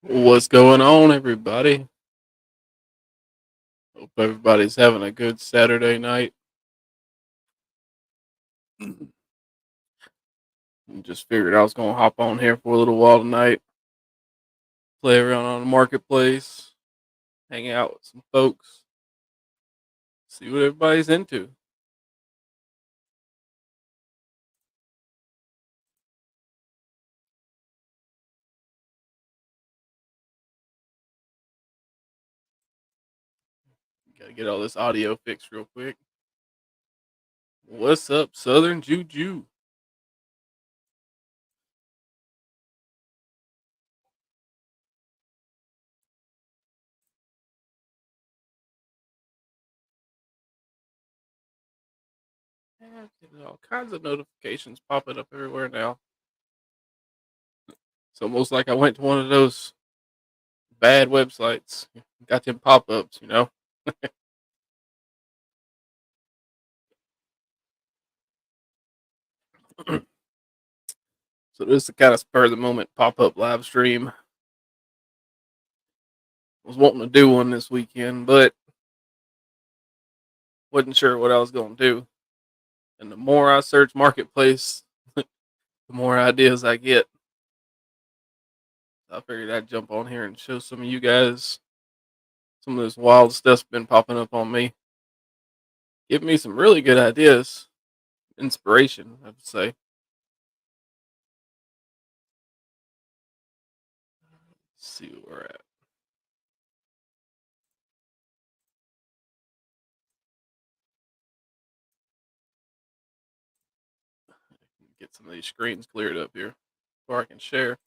What's going on, everybody? Hope everybody's having a good Saturday night. Just figured I was going to hop on here for a little while tonight, play around on the marketplace, hang out with some folks, see what everybody's into. Gotta get all this audio fixed real quick. What's up, Southern Juju? Yeah, getting all kinds of notifications popping up everywhere now. It's almost like I went to one of those bad websites. Got them pop ups. So this is the kind of spur of the moment pop up live stream. Was wanting to do one this weekend, but wasn't sure what I was going to do. And the more I search marketplace, the more ideas I get. I figured I'd jump on here and show some of you guys some of this wild stuff's been popping up on me. Give me some really good ideas, inspiration, I would say. Let's see where we're at. Get some of these screens cleared up here before I can share.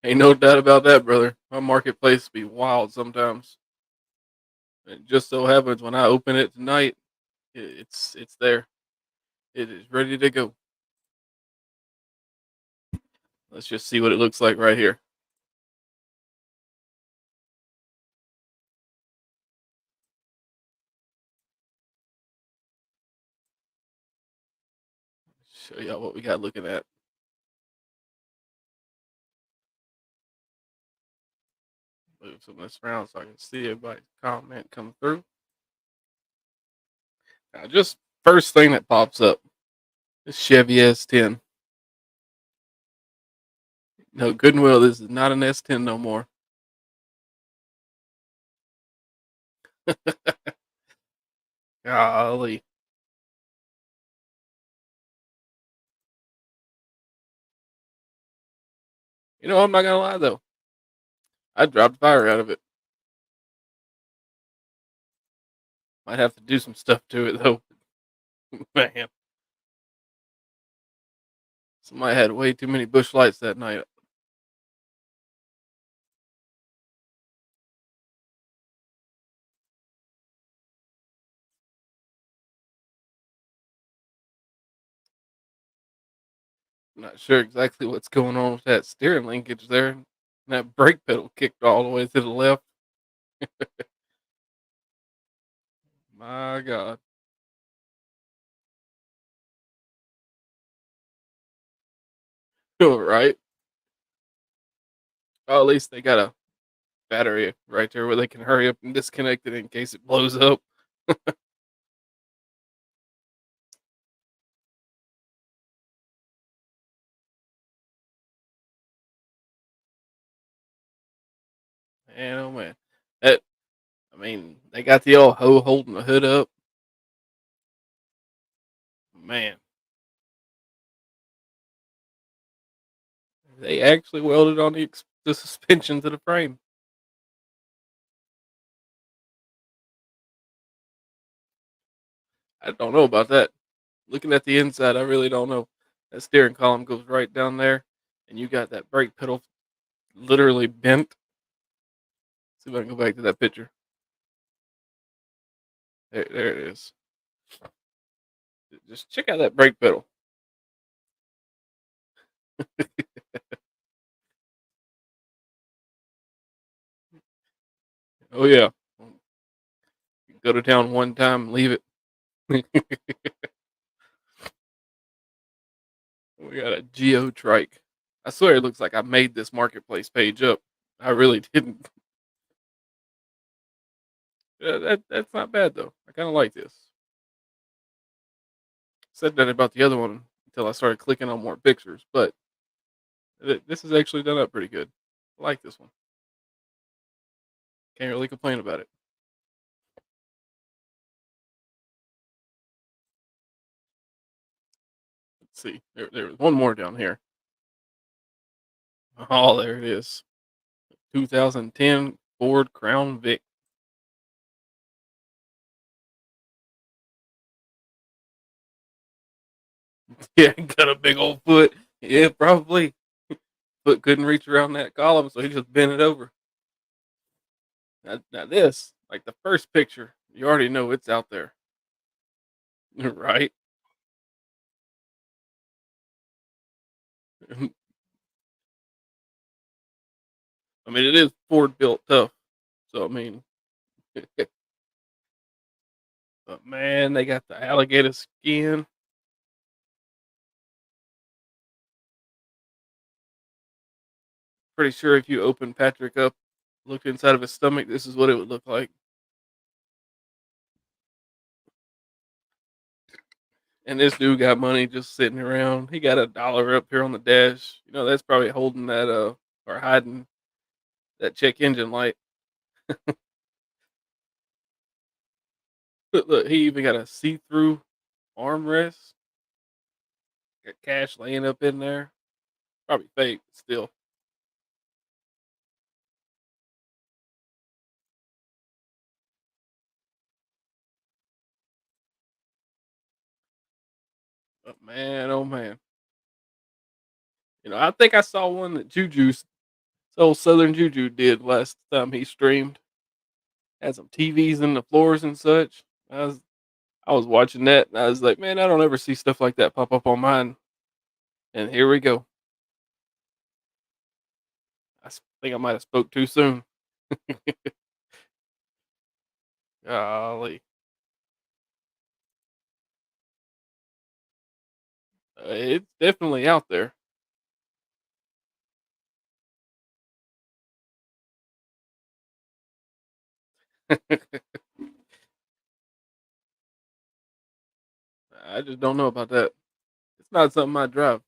Ain't no doubt about that, brother. My marketplace be wild sometimes. It just so happens when I open it tonight, it's there. It is ready to go. Let's just see what it looks like right here. Show y'all what we got looking at. Move some of this around so I can see everybody's comment come through. Now, just first thing that pops up, this Chevy S10. No, good and well, this is not an S10 no more. Golly. I'm not gonna lie though. I dropped fire out of it. Might have to do some stuff to it though. Man, somebody had way too many bush lights that night. I'm not sure exactly what's going on with that steering linkage there. That brake pedal kicked all the way to the left. My God. Right? Oh, at least they got a battery right there where they can hurry up and disconnect it in case it blows up. Man, oh man. That I mean, they got the old hoe holding the hood up. Man, they actually welded on the suspension to the frame. I don't know about that. Looking at the inside, I really don't know. That steering column goes right down there, and you got that brake pedal literally bent. See if I can go back to that picture. There it is. Just check out that brake pedal. Oh yeah, go to town one time, leave it. We got a geo trike. I swear it looks like I made this marketplace page up. I really didn't. That's not bad though. I kind of like this. Said that about the other one until I started clicking on more pictures, but this is actually done up pretty good. I like this one. Can't really complain about it. Let's see. There was one more down here. Oh, there it is. 2010 Ford Crown Vic. Yeah, got a big old foot. Yeah, probably. Foot couldn't reach around that column, so he just bent it over. Now this, like the first picture, you already know it's out there, right? I mean, it is Ford built tough. So I mean, but man, they got the alligator skin. Pretty sure if you open Patrick up, looked inside of his stomach, this is what it would look like. And this dude got money just sitting around. He got $1 up here on the dash. You know, that's probably holding that or hiding that check engine light. Look, he even got a see-through armrest. Got cash laying up in there. Probably fake, but still. But man, oh man. You know, I think I saw one that old Southern Juju did last time he streamed. Had some TVs in the floors and such. I was watching that and I was like, man, I don't ever see stuff like that pop up on mine. And here we go. Think I might have spoke too soon. Golly, it's definitely out there. I just don't know about that. It's not something I drive,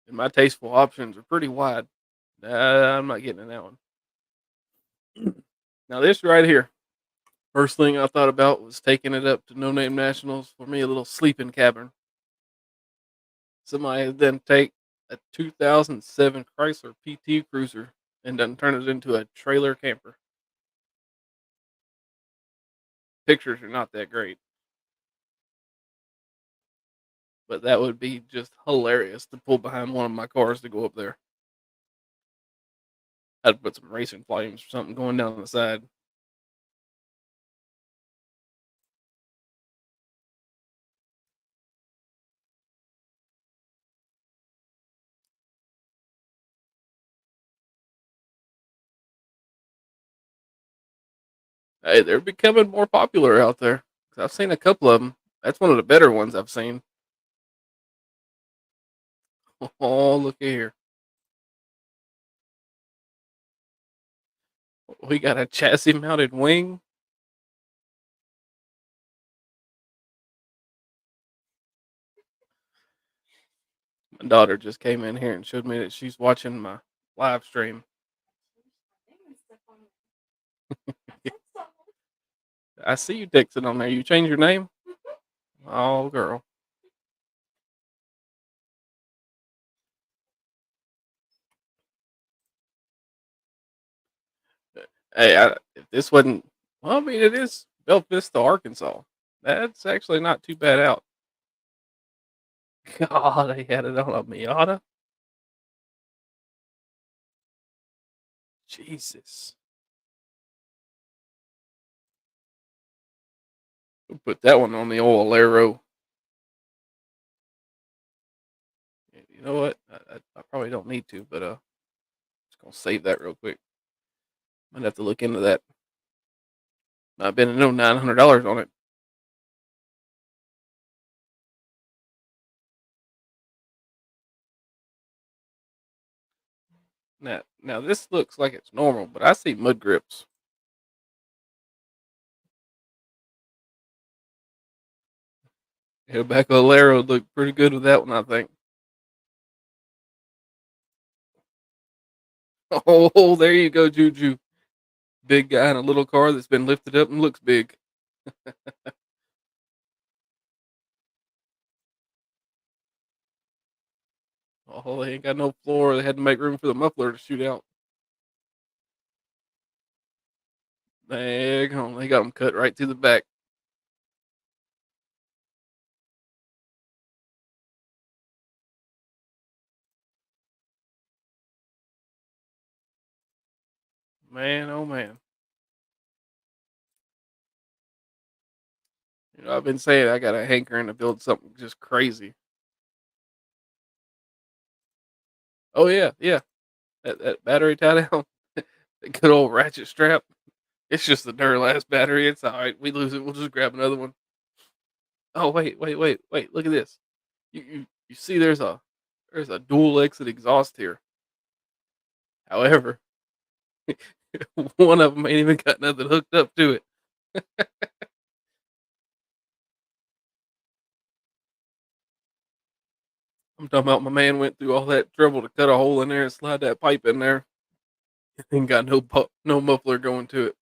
and my tasteful options are pretty wide. I'm not getting in that one. Now this right here, first thing I thought about was taking it up to No Name Nationals for me a little sleeping cabin. Somebody then take a 2007 Chrysler PT Cruiser and then turn it into a trailer camper. Pictures are not that great, but that would be just hilarious to pull behind one of my cars to go up there. I'd put some racing flames or something going down the side. Hey, they're becoming more popular out there. 'Cause I've seen a couple of them. That's one of the better ones I've seen. Oh, look here. We got a chassis mounted wing. My daughter just came in here and showed me that she's watching my live stream. I see you texting on there. You change your name? Oh, girl. Hey, if this wasn't, well, I mean, it is Belle Vista, Arkansas. That's actually not too bad out. God, they had it on a Miata. Jesus. We'll put that one on the old Alero. You know what? I probably don't need to, but just gonna save that real quick. Might have to look into that. I've been no $900 on it. Now this looks like it's normal, but I see mud grips. Yeah, back Alero looked pretty good with that one, I think. Oh, there you go, Juju. Big guy in a little car that's been lifted up and looks big. Oh, they ain't got no floor. They had to make room for the muffler to shoot out. Dang, they got them cut right to the back. Man, oh man. I've been saying I got a hankering to build something just crazy. Oh yeah, yeah. That battery tie down, the good old ratchet strap. It's just the Duralast battery. It's all right. We lose it. We'll just grab another one. Oh wait. Look at this. You see? There's a dual exit exhaust here. However, one of them ain't even got nothing hooked up to it. I'm talking about my man went through all that trouble to cut a hole in there and slide that pipe in there. Ain't got no muffler going to it.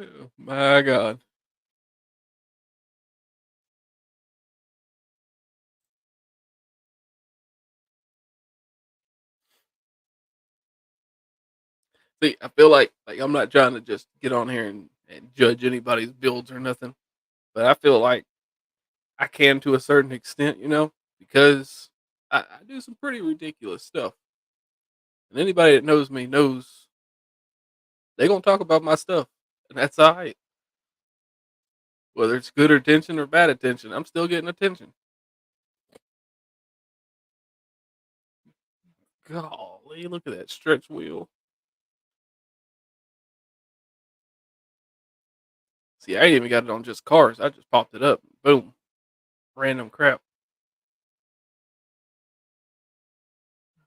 Oh, my God. See, I feel like I'm not trying to just get on here and judge anybody's builds or nothing, but I feel like I can to a certain extent, because I do some pretty ridiculous stuff. And anybody that knows me knows they gonna talk about my stuff, and that's all right. Whether it's good attention or bad attention, I'm still getting attention. Golly, look at that stretch wheel. See, I ain't even got it on just cars. I just popped it up. Boom. Random crap.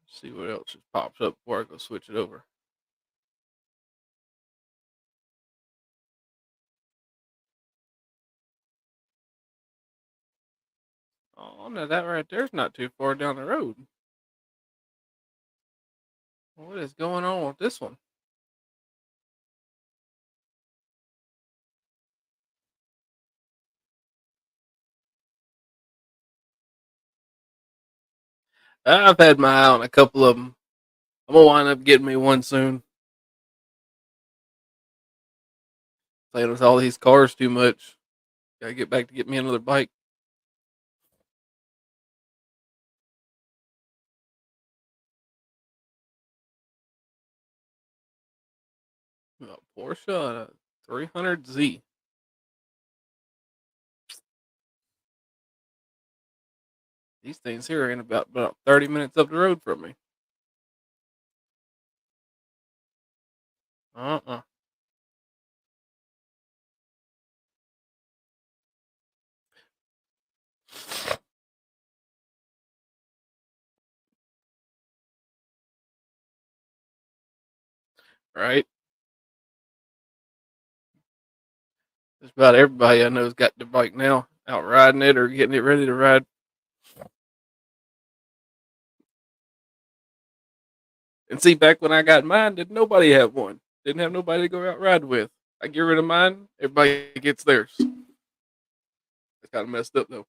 See what else just pops up before I go switch it over. Oh, no, that right there's not too far down the road. What is going on with this one? I've had my eye on a couple of them. I'm gonna wind up getting me one soon. Playing with all these cars too much. Gotta get back to get me another bike. A Porsche 300Z. These things here ain't about 30 minutes up the road from me. Uh-uh. Right? Just about everybody I know's got their bike now, out riding it or getting it ready to ride. And see, back when I got mine, didn't nobody have one. Didn't have nobody to go out ride with. I get rid of mine, everybody gets theirs. It's kind of messed up though.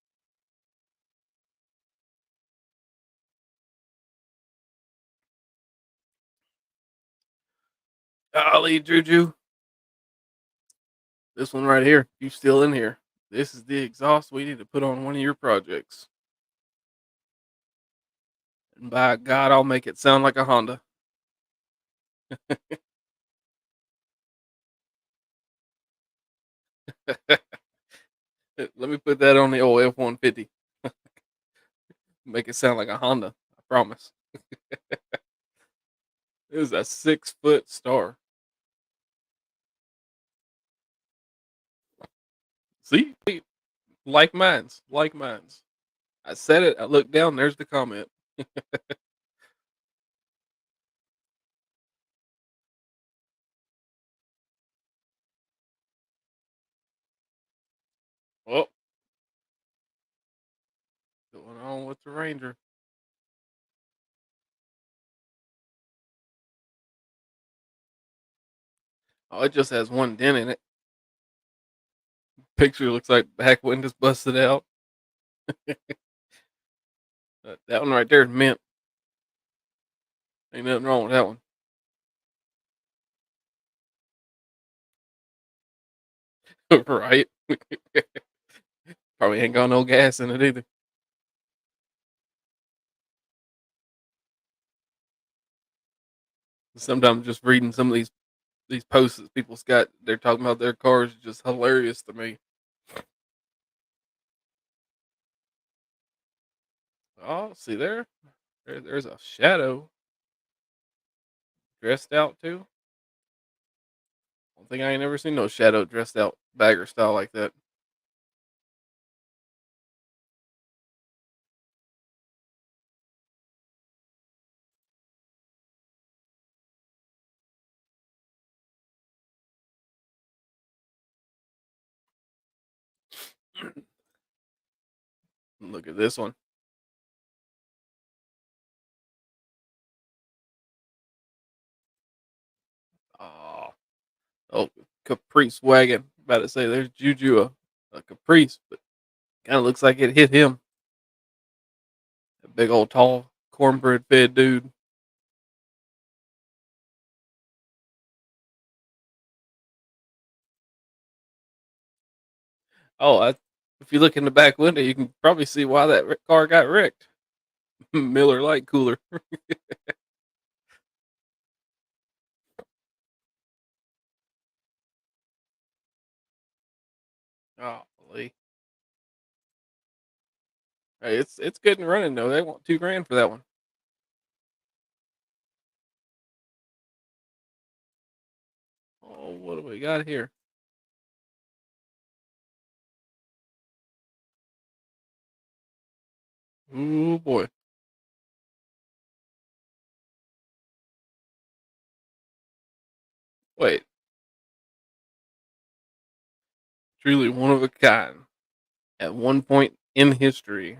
Golly, Juju, this one right here, you still in here? This is the exhaust we need to put on one of your projects. And by God, I'll make it sound like a Honda. Let me put that on the old F-150. Make it sound like a Honda. I promise. It was a 6 foot star. See, like mines. I said it. I looked down. There's the comment. It's a Ranger. Oh, it just has one dent in it. Picture looks like back window's busted out. That one right there is mint. Ain't nothing wrong with that one. Right? Probably ain't got no gas in it either. Sometimes just reading some of these posts that people's got, they're talking about their cars, is just hilarious to me. Oh, see there's a shadow dressed out too. One thing I ain't never seen no shadow dressed out bagger style like that. Look at this one. Oh, oh, Caprice wagon. About to say there's Juju a Caprice, but kind of looks like it hit him. A big old tall cornbread fed dude. Oh, if you look in the back window, you can probably see why that car got wrecked. Miller Light cooler. Oh, Lee. Hey, it's good and running though. They want 2 grand for that one. Oh, what do we got here? Ooh boy. Wait, truly one of a kind. At one point in history,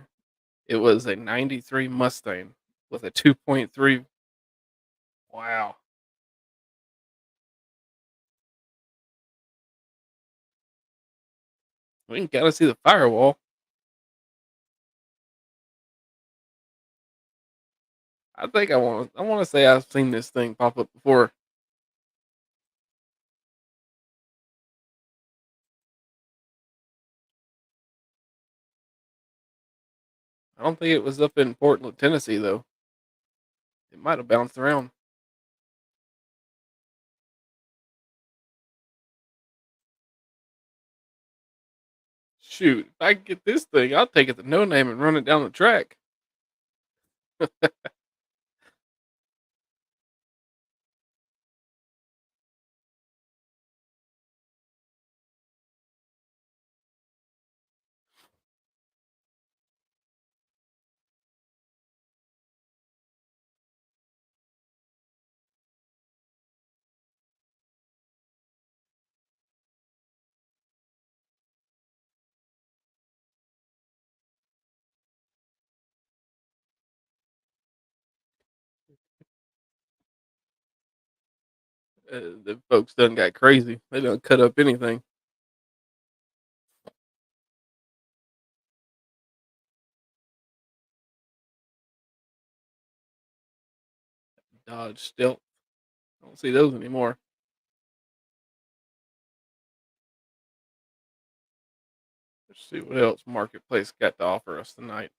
it was a '93 Mustang with a 2.3. Wow. We can kind of see the firewall. I think I want to say I've seen this thing pop up before. I don't think it was up in Portland, Tennessee though. It might have bounced around. Shoot, if I can get this thing, I'll take it to No Name and run it down the track. The folks done got crazy. They done cut up anything. Dodge Stealth. I don't see those anymore. Let's see what else Marketplace got to offer us tonight.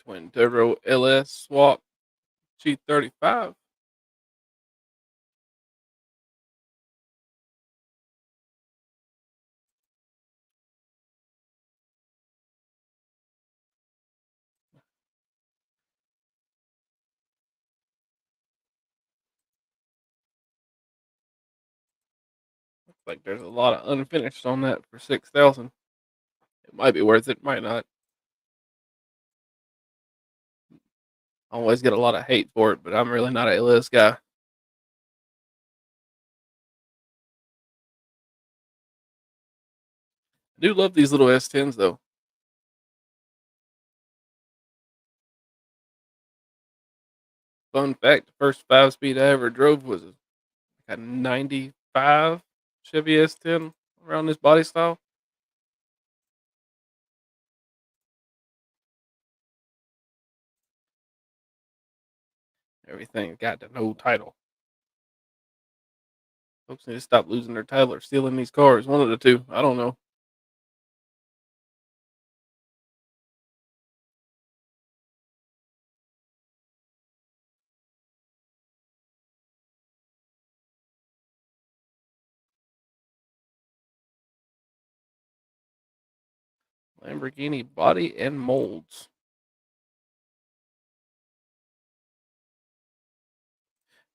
Twin turbo LS swap G35. Looks like there's a lot of unfinished on that for 6,000. It might be worth it, might not. I always get a lot of hate for it, but I'm really not a A-list guy. I do love these little S10s though. Fun fact: the first 5 speed I ever drove was a '95 Chevy S10 around this body style. Everything got the no title. Folks need to stop losing their title or stealing these cars. One of the two. I don't know. Lamborghini body and molds.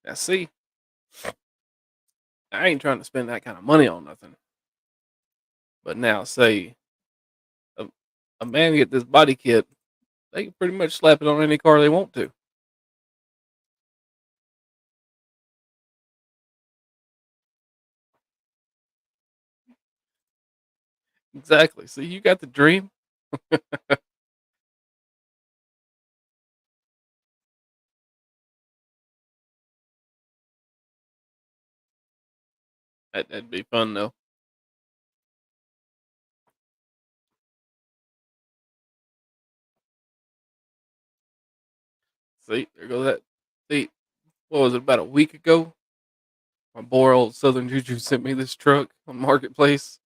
Now, see, I ain't trying to spend that kind of money on nothing. But now, say a, a man get this body kit, they can pretty much slap it on any car they want to. Exactly. See, you got the dream. That'd be fun though. See, there goes that. See, what was it about a week ago? My boy old Southern Juju sent me this truck on Marketplace.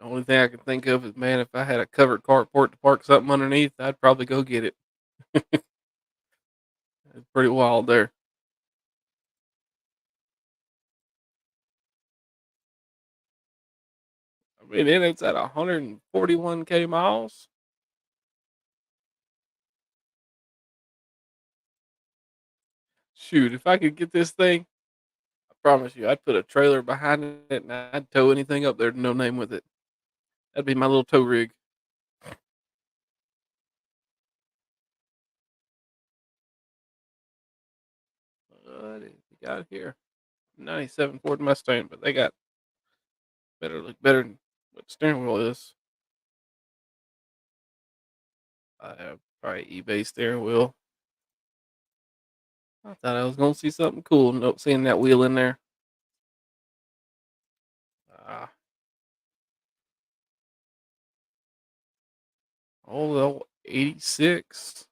The only thing I can think of is, man, if I had a covered carport to park something underneath, I'd probably go get it. It's pretty wild there. I mean, and it's at 141K miles. Shoot, if I could get this thing, I promise you, I'd put a trailer behind it and I'd tow anything up there to no name with it. That'd be my little tow rig. What have we got here? 97 Ford Mustang, but they got better look better than what the steering wheel is. I have probably eBay steering wheel. I thought I was gonna see something cool. Nope, seeing that wheel in there. Ah, oh, 86.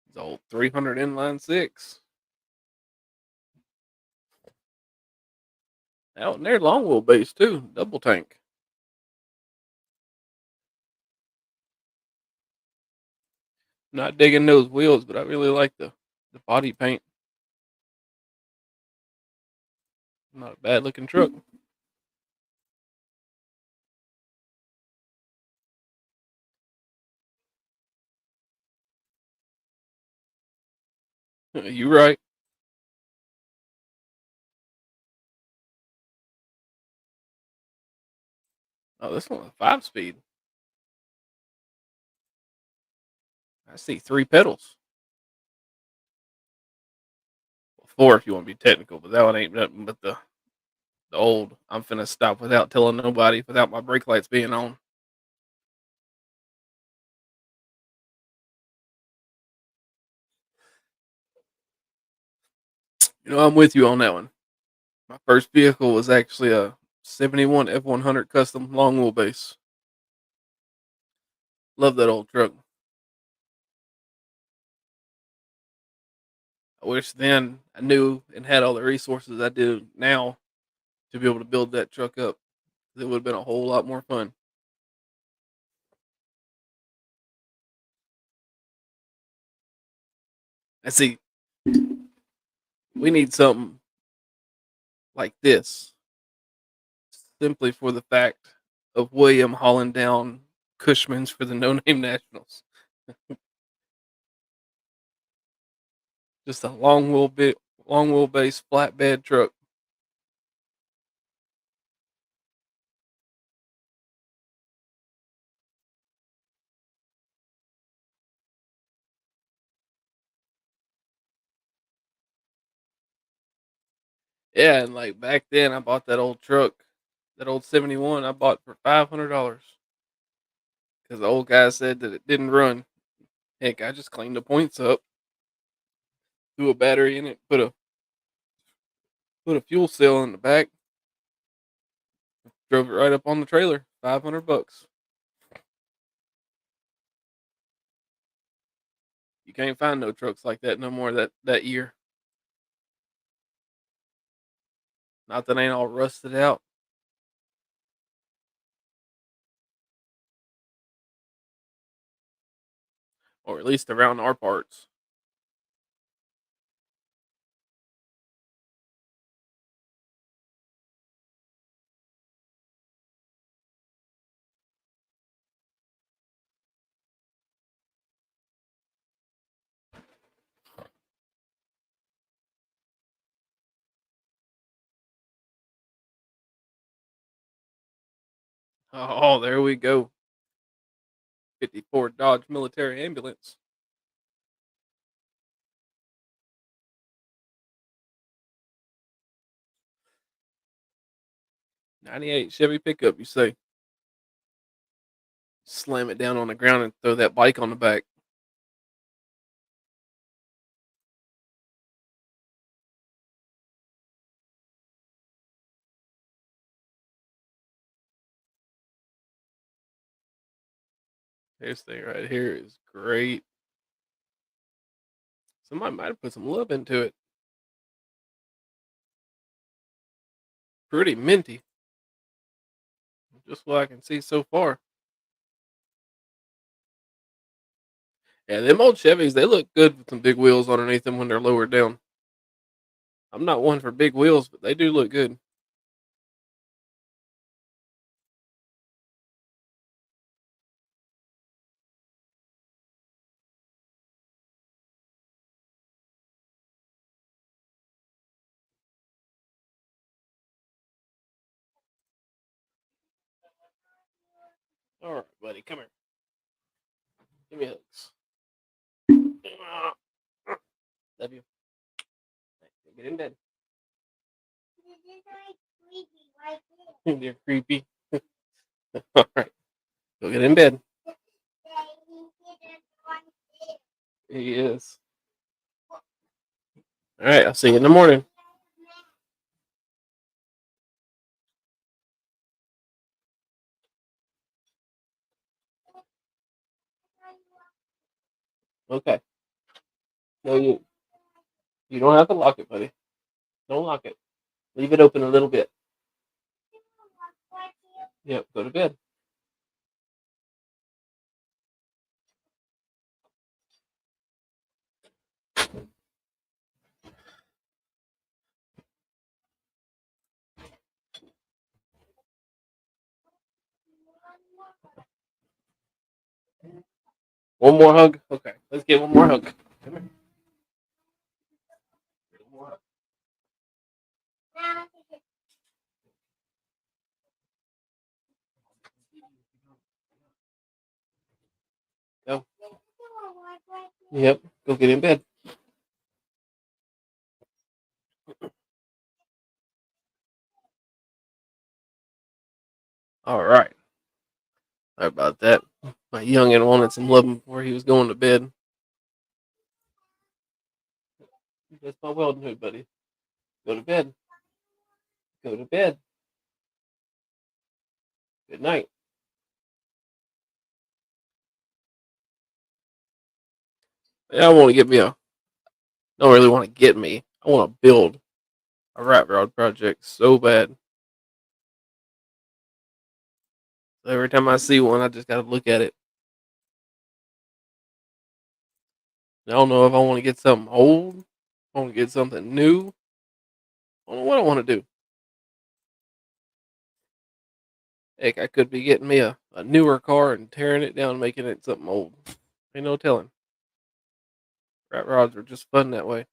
It's old 300 inline six. Out in there, long wheelbase too, double tank. Not digging those wheels, but I really like the body paint. Not a bad looking truck. You right. Oh, this one's a 5 speed. I see 3 pedals. Well, four if you want to be technical, but that one ain't nothing but the old. I'm finna stop without telling nobody, without my brake lights being on. You know, I'm with you on that one. My first vehicle was actually a '71 F100 custom long wheelbase. Love that old truck. I wish then I knew and had all the resources I do now to be able to build that truck up. It would have been a whole lot more fun. And see, we need something like this simply for the fact of William hauling down Cushmans for the no name nationals. Just a long wheelbase flatbed truck. Yeah, and like back then, I bought that old truck, that old 71. I bought for $500 because the old guy said that it didn't run. Heck, I just cleaned the points up, threw a battery in it, put a fuel cell in the back, drove it right up on the trailer. $500. You can't find no trucks like that no more that year. Not that ain't all rusted out, or at least around our parts. Oh, there we go. 54 Dodge military ambulance. 98 Chevy pickup, you say? Slam it down on the ground and throw that bike on the back. This thing right here is great. Somebody might have put some love into it. Pretty minty, just what I can see so far. Yeah, them old Chevys, they look good with some big wheels underneath them when they're lowered down. I'm not one for big wheels, but they do look good. All right, buddy, come here. Give me hugs. Love you. Get in bed. They're creepy. All right, go get in bed. He is. All right, I'll see you in the morning. Okay. No, you don't have to lock it, buddy. Don't lock it. Leave it open a little bit. Yep, go to bed. One more hug. Okay, let's get one more hug. Come here. One more hug. Go. Yep, go get in bed. All right. Sorry about that. My youngin wanted some loving before he was going to bed. That's my welding hood, buddy. Go to bed. Go to bed. Good night. Yeah, I want to get me a. Don't really want to get me. I want to build a rat rod project so bad. So every time I see one, I just got to look at it. I don't know if I want to get something old. I want to get something new. I don't know what I want to do. Heck, I could be getting me a newer car and tearing it down, making it something old. Ain't no telling. Rat rods are just fun that way.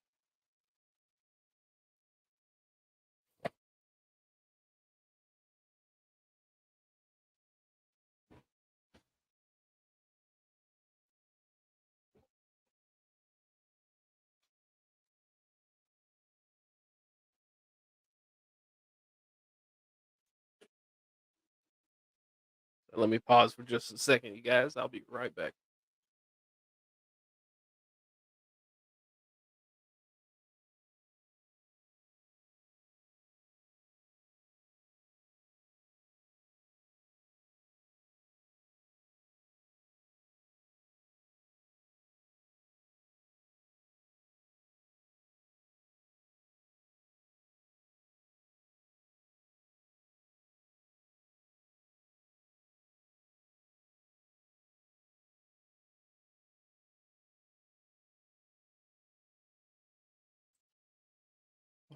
Let me pause for just a second, you guys. I'll be right back.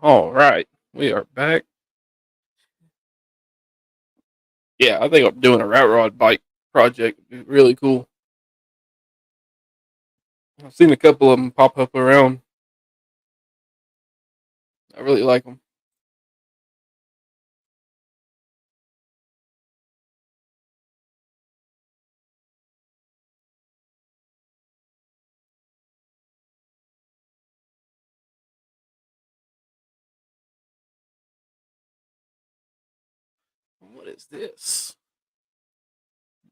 All right, we are back. Yeah, I think I'm doing a rat rod bike project. It'd be really cool. I've seen a couple of them pop up around. I really like them. What is this?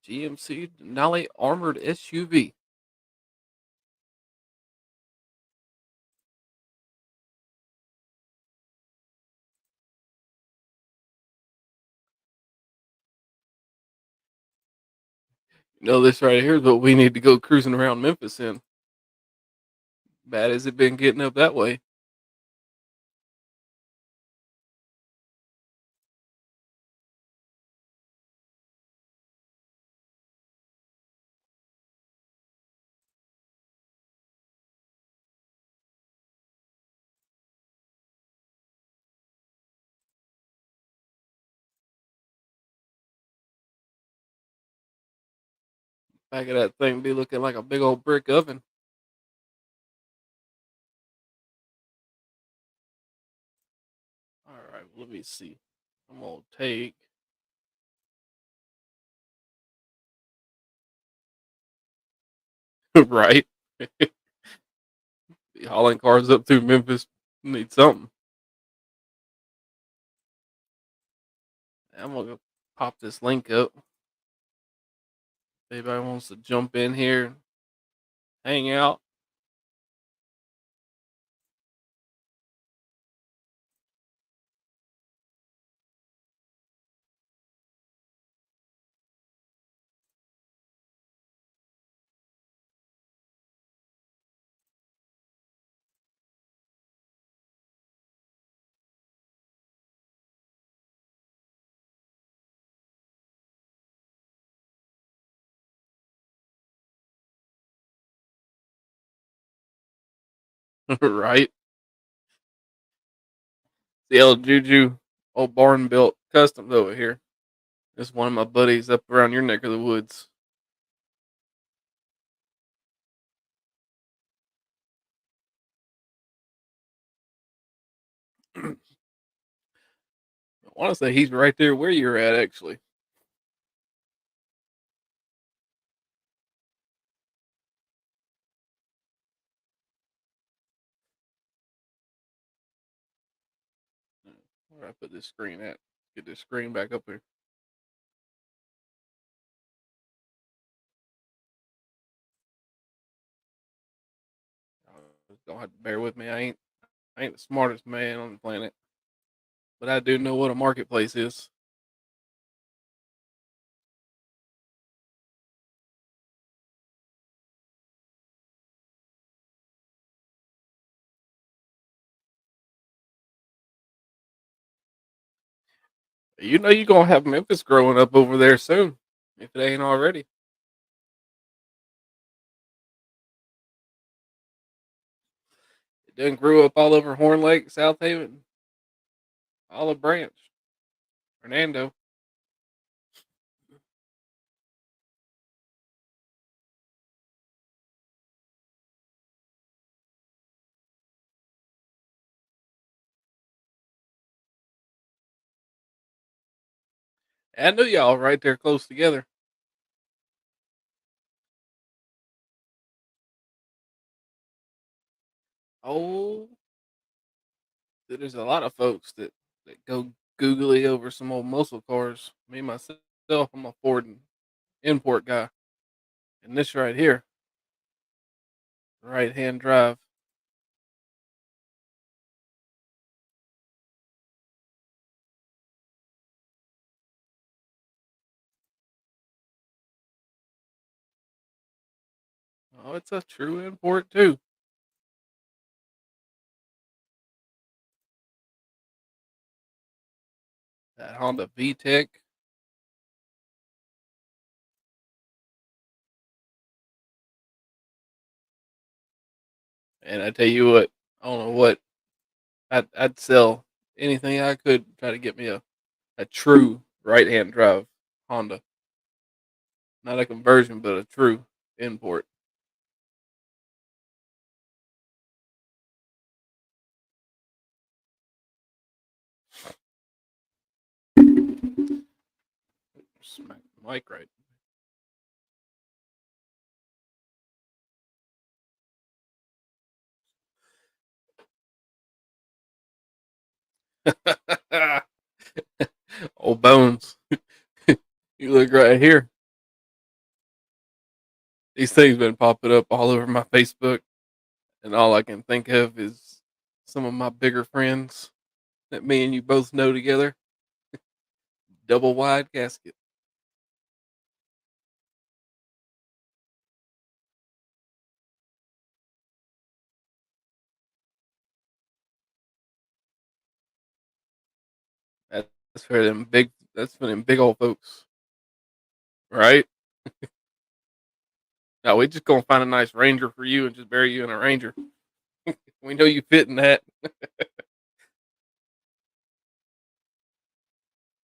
GMC Denali armored SUV. You know, this right here is what we need to go cruising around Memphis in. Bad as it been getting up that way. Back of that thing be looking like a big old brick oven. All right, let me see. I'm gonna take right. Be hauling cars up through Memphis. Need something. I'm gonna go pop this link up. If anybody wants to jump in here, hang out. Right. The El Juju old barn built customs over here. It's one of my buddies up around your neck of the woods. I want to say he's right there where you're at, actually. Where I put this screen at? Get this screen back up here. Don't have to bear with me. I ain't the smartest man on the planet, but I do know what a marketplace is. You know you're gonna have Memphis growing up over there soon, if it ain't already. It done grew up all over Horn Lake, South Haven, Olive Branch, Hernando. I knew y'all right there close together. Oh, there's a lot of folks that go googly over some old muscle cars. Me myself, I'm a Ford and import guy, and this right here, right hand drive. Oh, it's a true import too. That Honda VTEC, and I tell you what, I don't know what I'd sell anything I could to try to get me a true right hand drive Honda, not a conversion, but a true import. Smack the mic right. Old bones. You look right here. These things been popping up all over my Facebook, and all I can think of is some of my bigger friends that me and you both know together. Double wide gasket. That's for them big. That's for them big old folks, right? No, we just gonna find a nice Ranger for you and just bury you in a Ranger. We know you fit in that.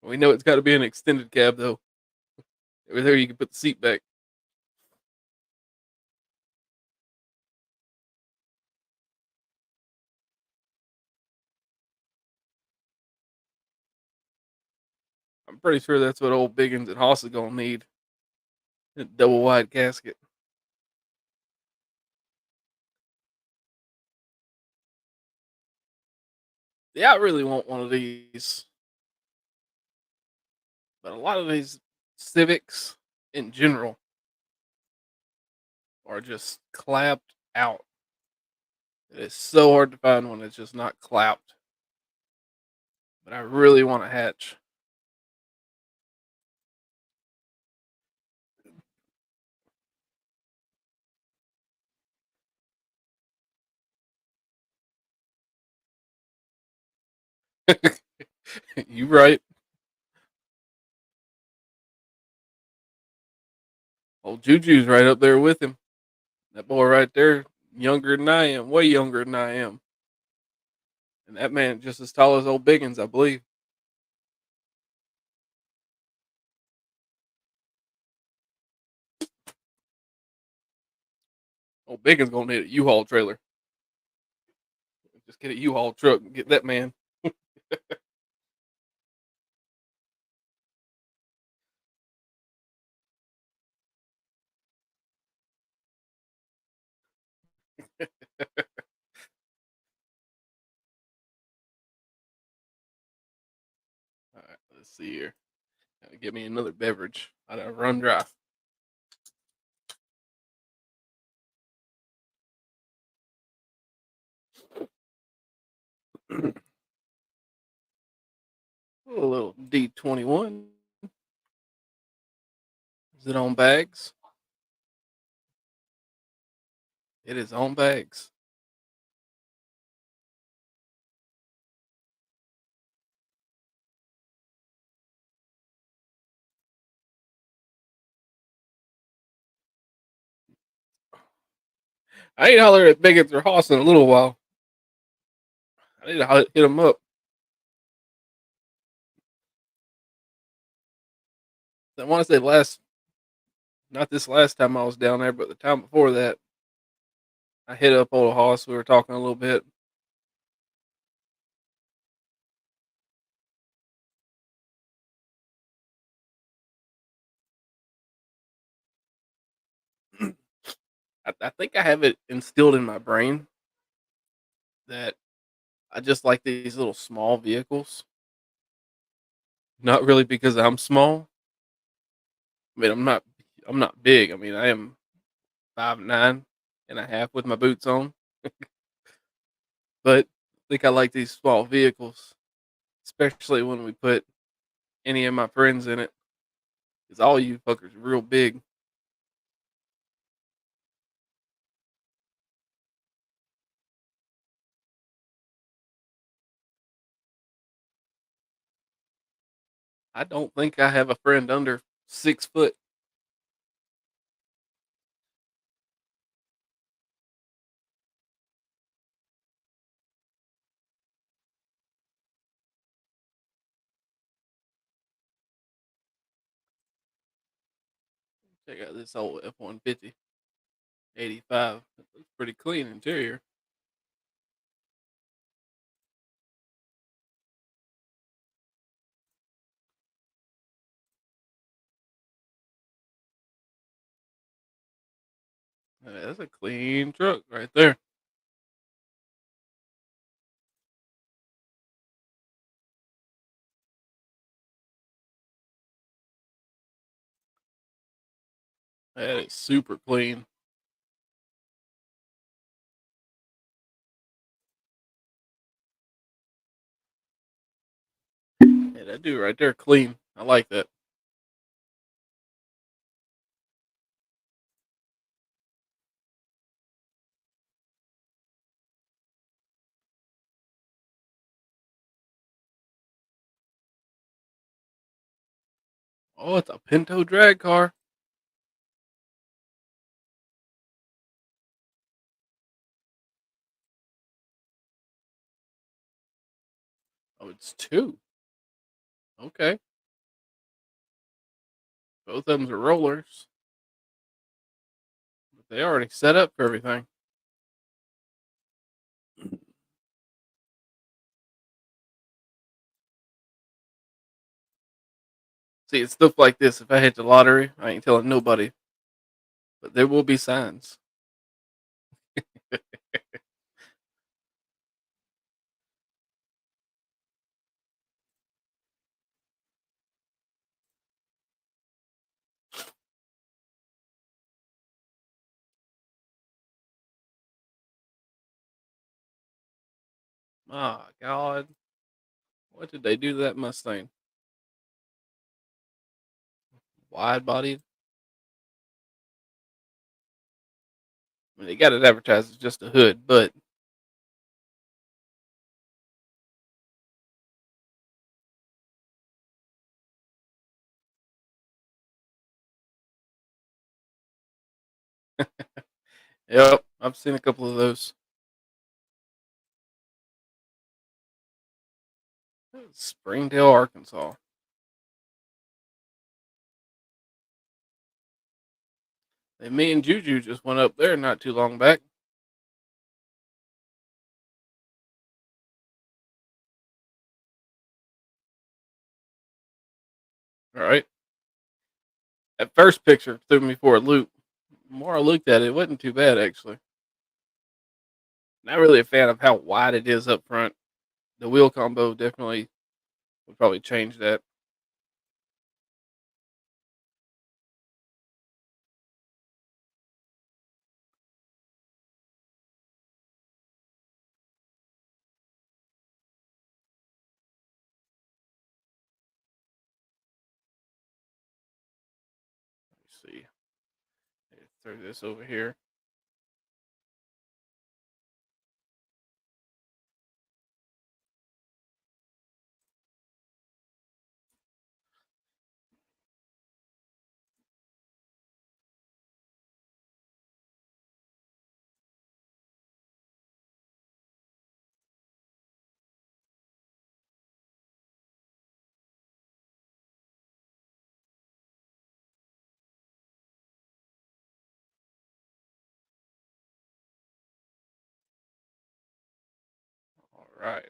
We know it's got to be an extended cab though. Over there, you can put the seat back. I'm pretty sure that's what old Biggins and Hoss is gonna need. A double wide gasket. Yeah, I really want one of these, but a lot of these Civics in general are just clapped out. It is so hard to find one that's just not clapped. But I really want a hatch. You right. Old Juju's right up there with him. That boy right there, younger than I am, way younger than I am. And that man just as tall as old Biggins, I believe. Old Biggins gonna need a U-Haul trailer. Just get a U-Haul truck and get that man. All right, let's see here. Get me another beverage. I gotta run dry. A little D21. Is it on bags? It is on bags. I ain't hollered at Biggins or Hoss in a little while. I need to hit them up. I want to say not this last time I was down there, but the time before that, I hit up old Hoss. We were talking a little bit. I think I have it instilled in my brain that I just like these little small vehicles. Not really because I'm small. I mean, I'm not big. I mean, I am 5'9" and a half with my boots on, but I think I like these small vehicles, especially when we put any of my friends in it. Cause all you fuckers are real big. I don't think I have a friend under 6 foot. Check out this old F-150 '85. It looks pretty clean interior. That's a clean truck right there. That is super clean. Yeah, that dude right there clean. I like that. Oh, it's a Pinto drag car. Oh, it's two. Okay. Both of them are rollers, but they already set up for everything. See, it's stuff like this. If I hit the lottery, I ain't telling nobody, but there will be signs. Oh, God. What did they do to that Mustang? Wide bodied? I mean, they got it advertised as just a hood, but yep, I've seen a couple of those. Springdale, Arkansas. And me and Juju just went up there not too long back. All right. That first picture threw me for a loop. The more I looked at it, it wasn't too bad, actually. Not really a fan of how wide it is up front. The wheel combo definitely would probably change that. Let me see. Throw this over here. All right.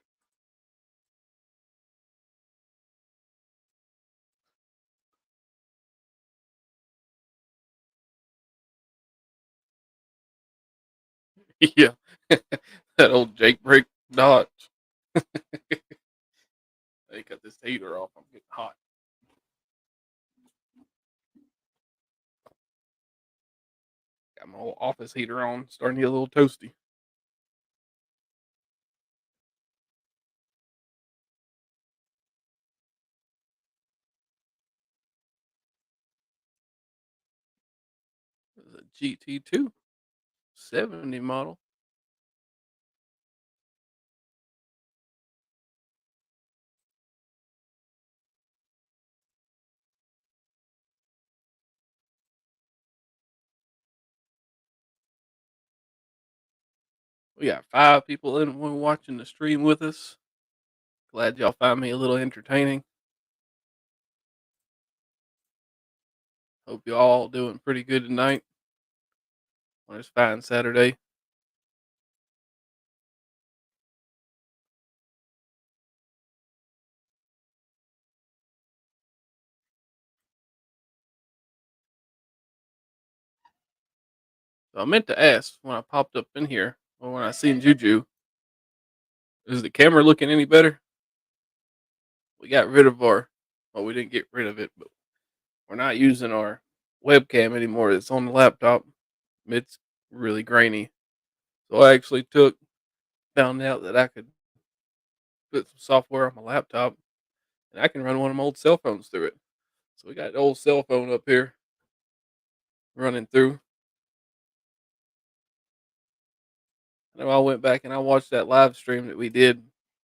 Yeah. That old Jake brake Dodge. They cut this heater off. I'm getting hot. Got my old office heater on, starting to get a little toasty. It's a GT2 70 model. We got 5 people in watching the stream with us. Glad y'all find me a little entertaining. Hope you all doing pretty good tonight on this fine Saturday. So I meant to ask when I popped up in here, or when I seen Juju, is the camera looking any better? We got rid of our, well, we didn't get rid of it, but we're not using our webcam anymore. It's on the laptop. It's really grainy. So I actually found out that I could put some software on my laptop and I can run one of my old cell phones through it. So we got the old cell phone up here running through. I know I went back and I watched that live stream that we did.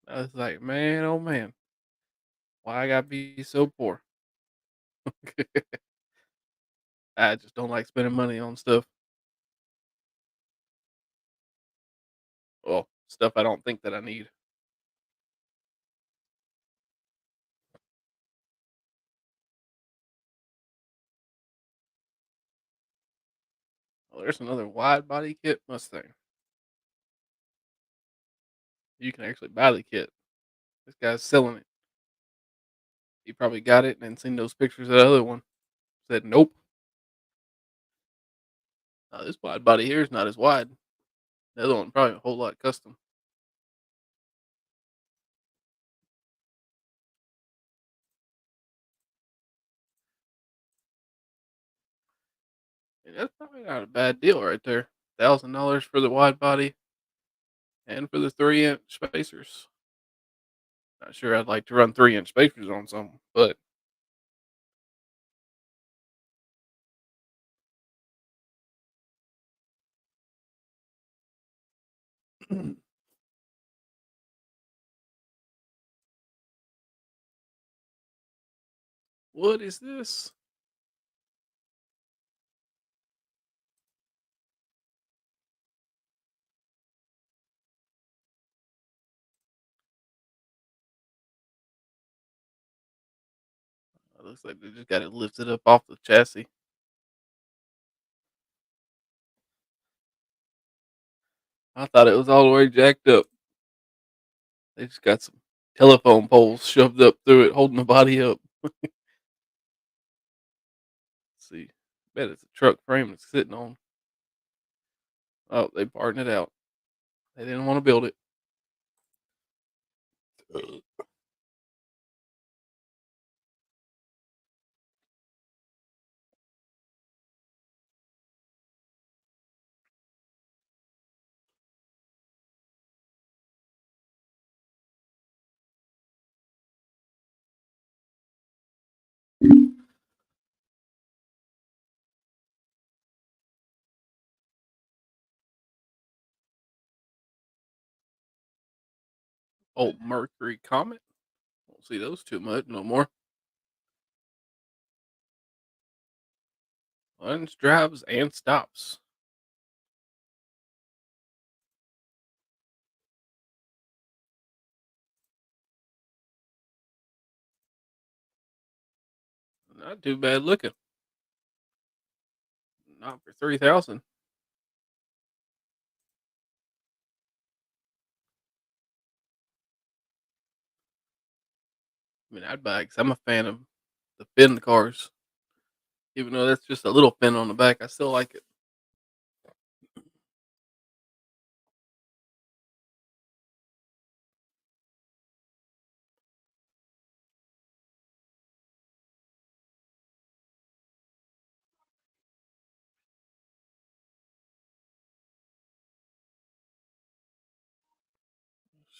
I was like, man, oh man, why I gotta be so poor? I just don't like spending money on stuff. Well, stuff I don't think that I need. Oh, there's another wide body kit Mustang. You can actually buy the kit. This guy's selling it. He probably got it and then seen those pictures of the other one. Said nope. This wide body here is not as wide. The other one probably a whole lot custom. And that's probably not a bad deal right there. $1,000 for the wide body and for the 3-inch spacers. Not sure I'd like to run 3-inch spacers on something, but what is this? It looks like they just got it lifted up off the chassis. I thought it was all the way jacked up. They just got some telephone poles shoved up through it, holding the body up. Let's see. Bet it's a truck frame it's sitting on. Oh, they parting it out. They didn't want to build it. Old Mercury Comet. Won't see those too much no more. Runs, drives, and stops. Not too bad looking. Not for 3,000. I mean, I'd buy it 'cause I'm a fan of the fin cars. Even though that's just a little fin on the back, I still like it.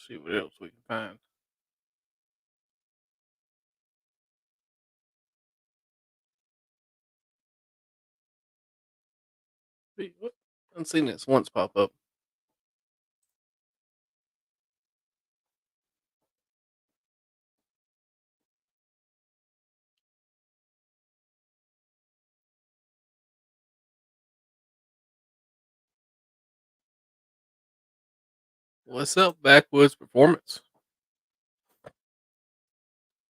See what else we can find. What? I've seen this once pop up. What's up, Backwoods Performance?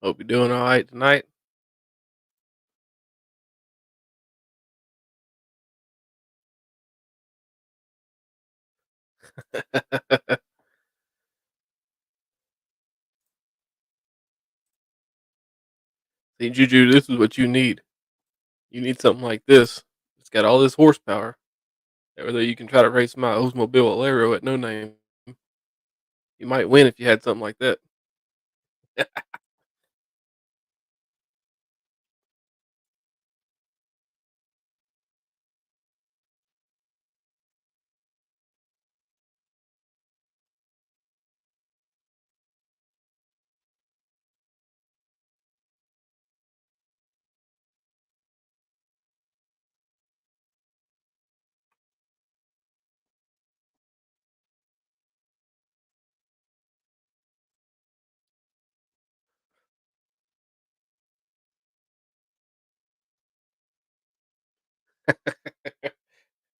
Hope you're doing all right tonight. See, Juju, this is what you need. You need something like this. It's got all this horsepower. Whether you can try to race my Oldsmobile Alero at no name, you might win if you had something like that.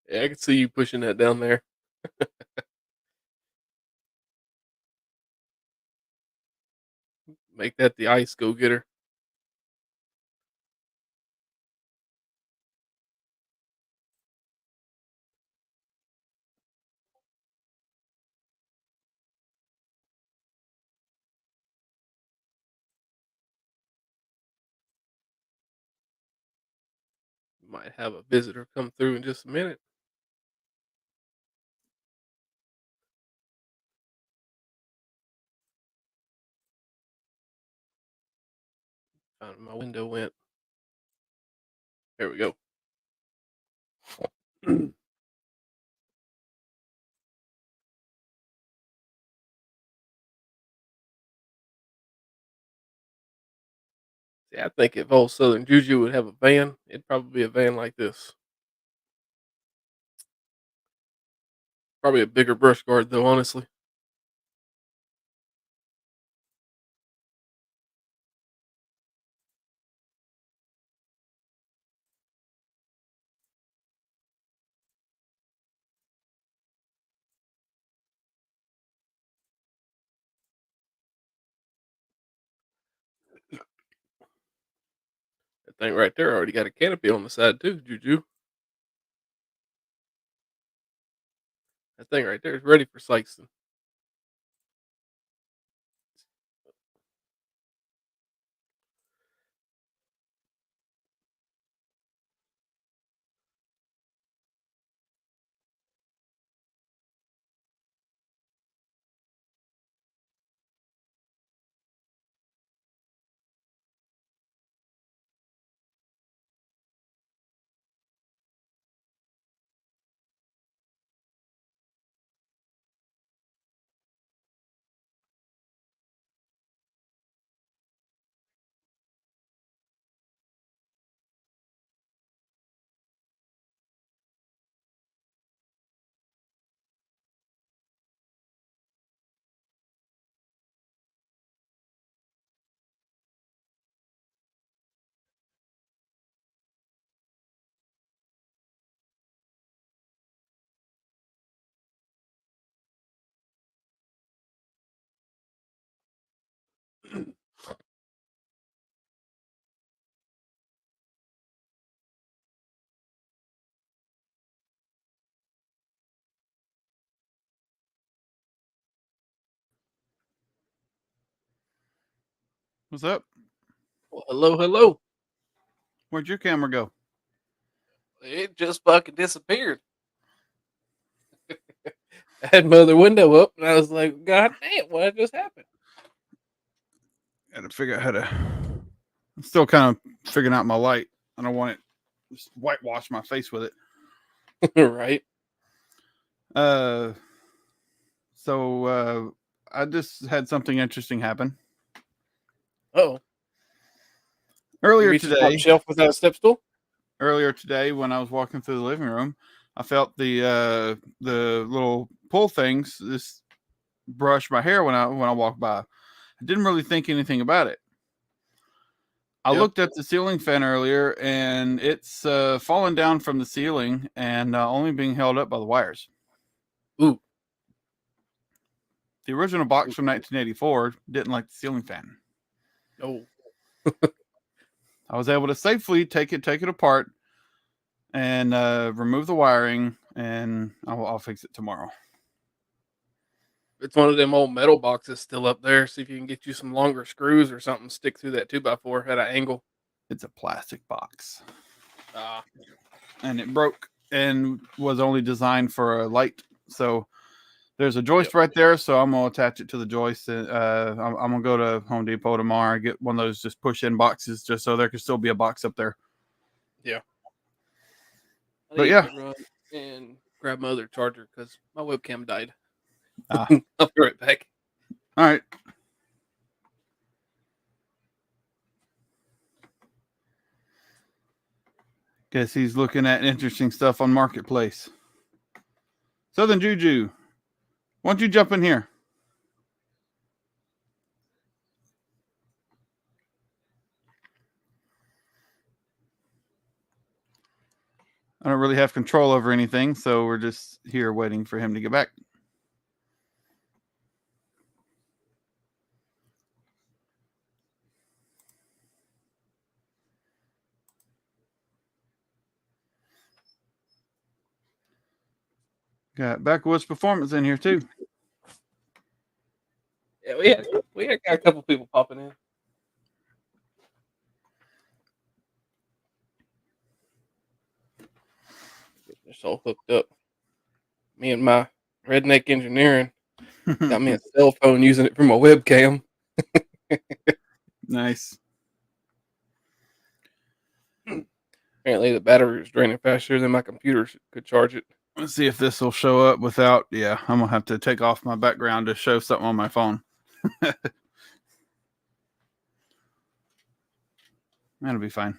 Yeah, I can see you pushing that down there. Make that the ice go getter. Might have a visitor come through in just a minute. My window went. There we go. See, I think if old Southern Juju would have a van, it'd probably be a van like this. Probably a bigger brush guard, though, honestly. That thing right there already got a canopy on the side, too, Juju. That thing right there is ready for Sykeston. What's up? Well, hello, hello. Where'd your camera go? It just fucking disappeared. I had my other window up, and I was like, God damn, what just happened? Got to figure out how to. I'm still kind of figuring out my light. I don't want it just whitewash my face with it. Right. Uh, so I just had something interesting happen Oh, you earlier reached the top today. shelf without a step stool? Earlier today, when I was walking through the living room, I felt the little pull things just brush my hair when I walked by. I didn't really think anything about it. I Yeah. looked at the ceiling fan earlier, and it's fallen down from the ceiling and only being held up by the wires. Ooh. The original box from 1984 didn't like the ceiling fan. No. I was able to safely take it apart and remove the wiring, and I'll fix it tomorrow. It's one of them old metal boxes still up there. See if you can get you some longer screws or something, stick through that 2x4 at an angle. It's a plastic box, Ah, and it broke and was only designed for a light. So there's a yep. joist right there, so I'm gonna attach it to the joist. I'm gonna go to Home Depot tomorrow and get one of those just push-in boxes, just so there can still be a box up there. Yeah. I But need yeah, to run and grab my other charger because my webcam died. all I'll be right back. right. Guess he's looking at interesting stuff on Marketplace. Southern Juju, why don't you jump in here? I don't really have control over anything, so we're just here waiting for him to get back. Got Backwoods Performance in here too. Yeah, we had got a couple people popping in. Getting this all hooked up. Me and my redneck engineering got me a cell phone using it for my webcam. Nice. Apparently, the battery was draining faster than my computer could charge it. Let's see if this will show up without. Yeah, I'm gonna have to take off my background to show something on my phone. That'll be fine.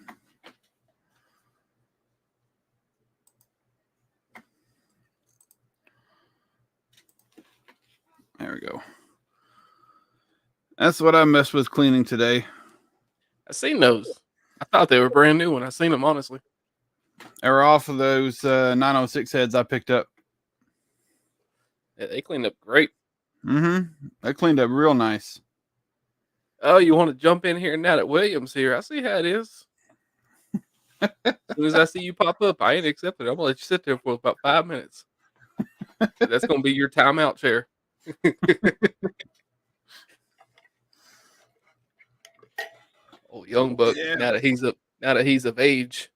There we go. That's what I messed with cleaning today. I seen those. I thought they were brand new when I seen them. Honestly, They were off of those 906 heads I picked up. yeah, they cleaned up great. They cleaned up real nice. Oh, you want to jump in here now that Williams here? I see how it is. As soon as I see you pop up, I ain't accepting it. I'm gonna let you sit there for about 5 minutes. That's gonna be your timeout chair. Oh, young buck. Yeah. Now that he's of age.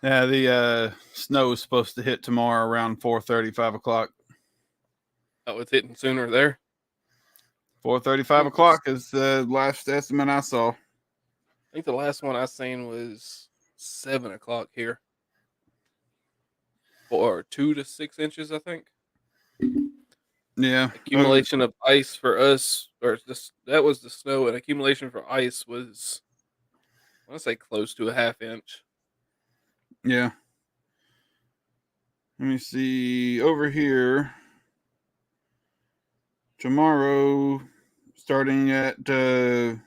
Yeah, the snow is supposed to hit tomorrow around 4:30, 5 o'clock. Oh, it's hitting sooner there. 4:30, 5 o'clock is the last estimate I saw. I think the last one I seen was 7 o'clock here. Or 2 to 6 inches, I think. Yeah. Accumulation of ice for us, or just that was the snow, and accumulation for ice was, I want to say, close to a half inch. Yeah. Let me see over here. Tomorrow, starting at 4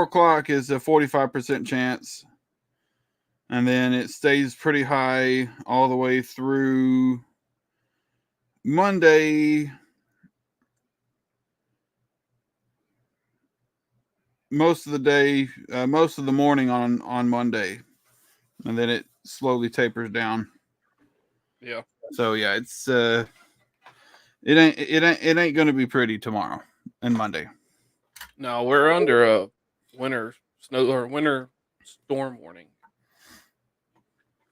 o'clock, is a 45% chance. And then it stays pretty high all the way through Monday. Most of the day, most of the morning on Monday. And then it slowly tapers down. Yeah. So yeah, it ain't going to be pretty tomorrow and Monday. No, we're under a winter snow or winter storm warning.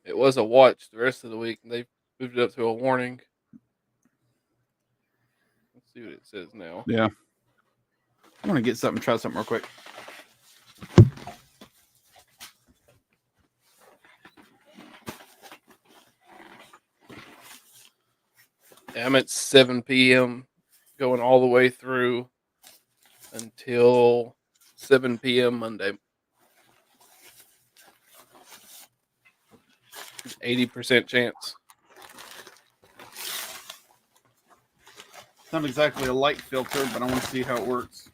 It was a watch the rest of the week, and they moved it up to a warning. Let's see what it says now. Yeah. I want to get something, try something real quick. Yeah, I'm at 7 p.m. going all the way through until 7 p.m. Monday. 80% chance. It's not exactly a light filter, but I want to see how it works.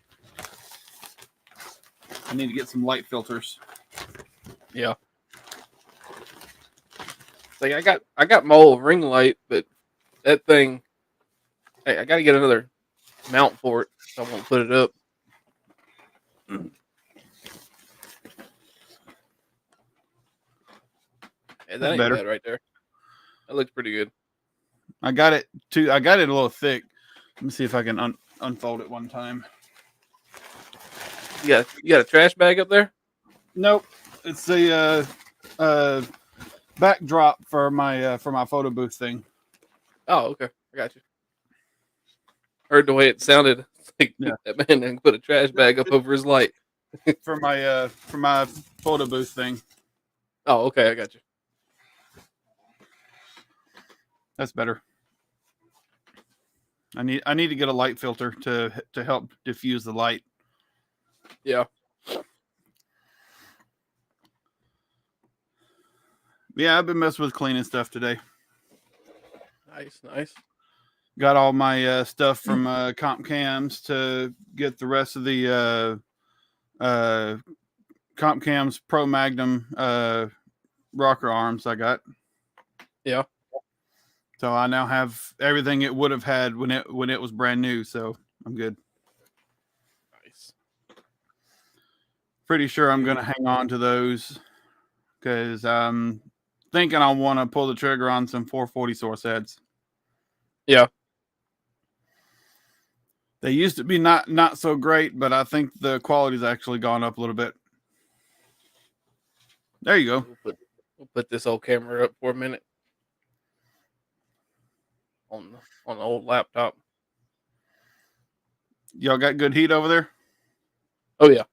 I need to get some light filters. Yeah. Like I got my old ring light, but that thing, hey, I got to get another mount for it. So I won't put it up. Yeah, that That's ain't better. bad right there. That looks pretty good. I got it too. I got it a little thick. Let me see if I can unfold it one time. You got a trash bag up there? Nope, it's the backdrop for my photo booth thing. Oh, okay. I got you. Heard the way it sounded. It's like Yeah, that man done put a trash bag up over his light. for my photo booth thing. Oh, okay. I got you. That's better. I need to get a light filter to help diffuse the light. Yeah. Yeah, I've been messing with cleaning stuff today. Nice, nice. Got all my stuff from comp cams to get the rest of the comp cams pro magnum rocker arms I got. Yeah. So I now have everything it would have had when it was brand new. So I'm good. Nice. Pretty sure I'm gonna hang on to those because I'm thinking I want to pull the trigger on some 440 source heads. Yeah. They used to be not so great, but I think the quality's actually gone up a little bit. There you go. We'll put this old camera up for a minute on the old laptop. Y'all got good heat over there? Oh yeah.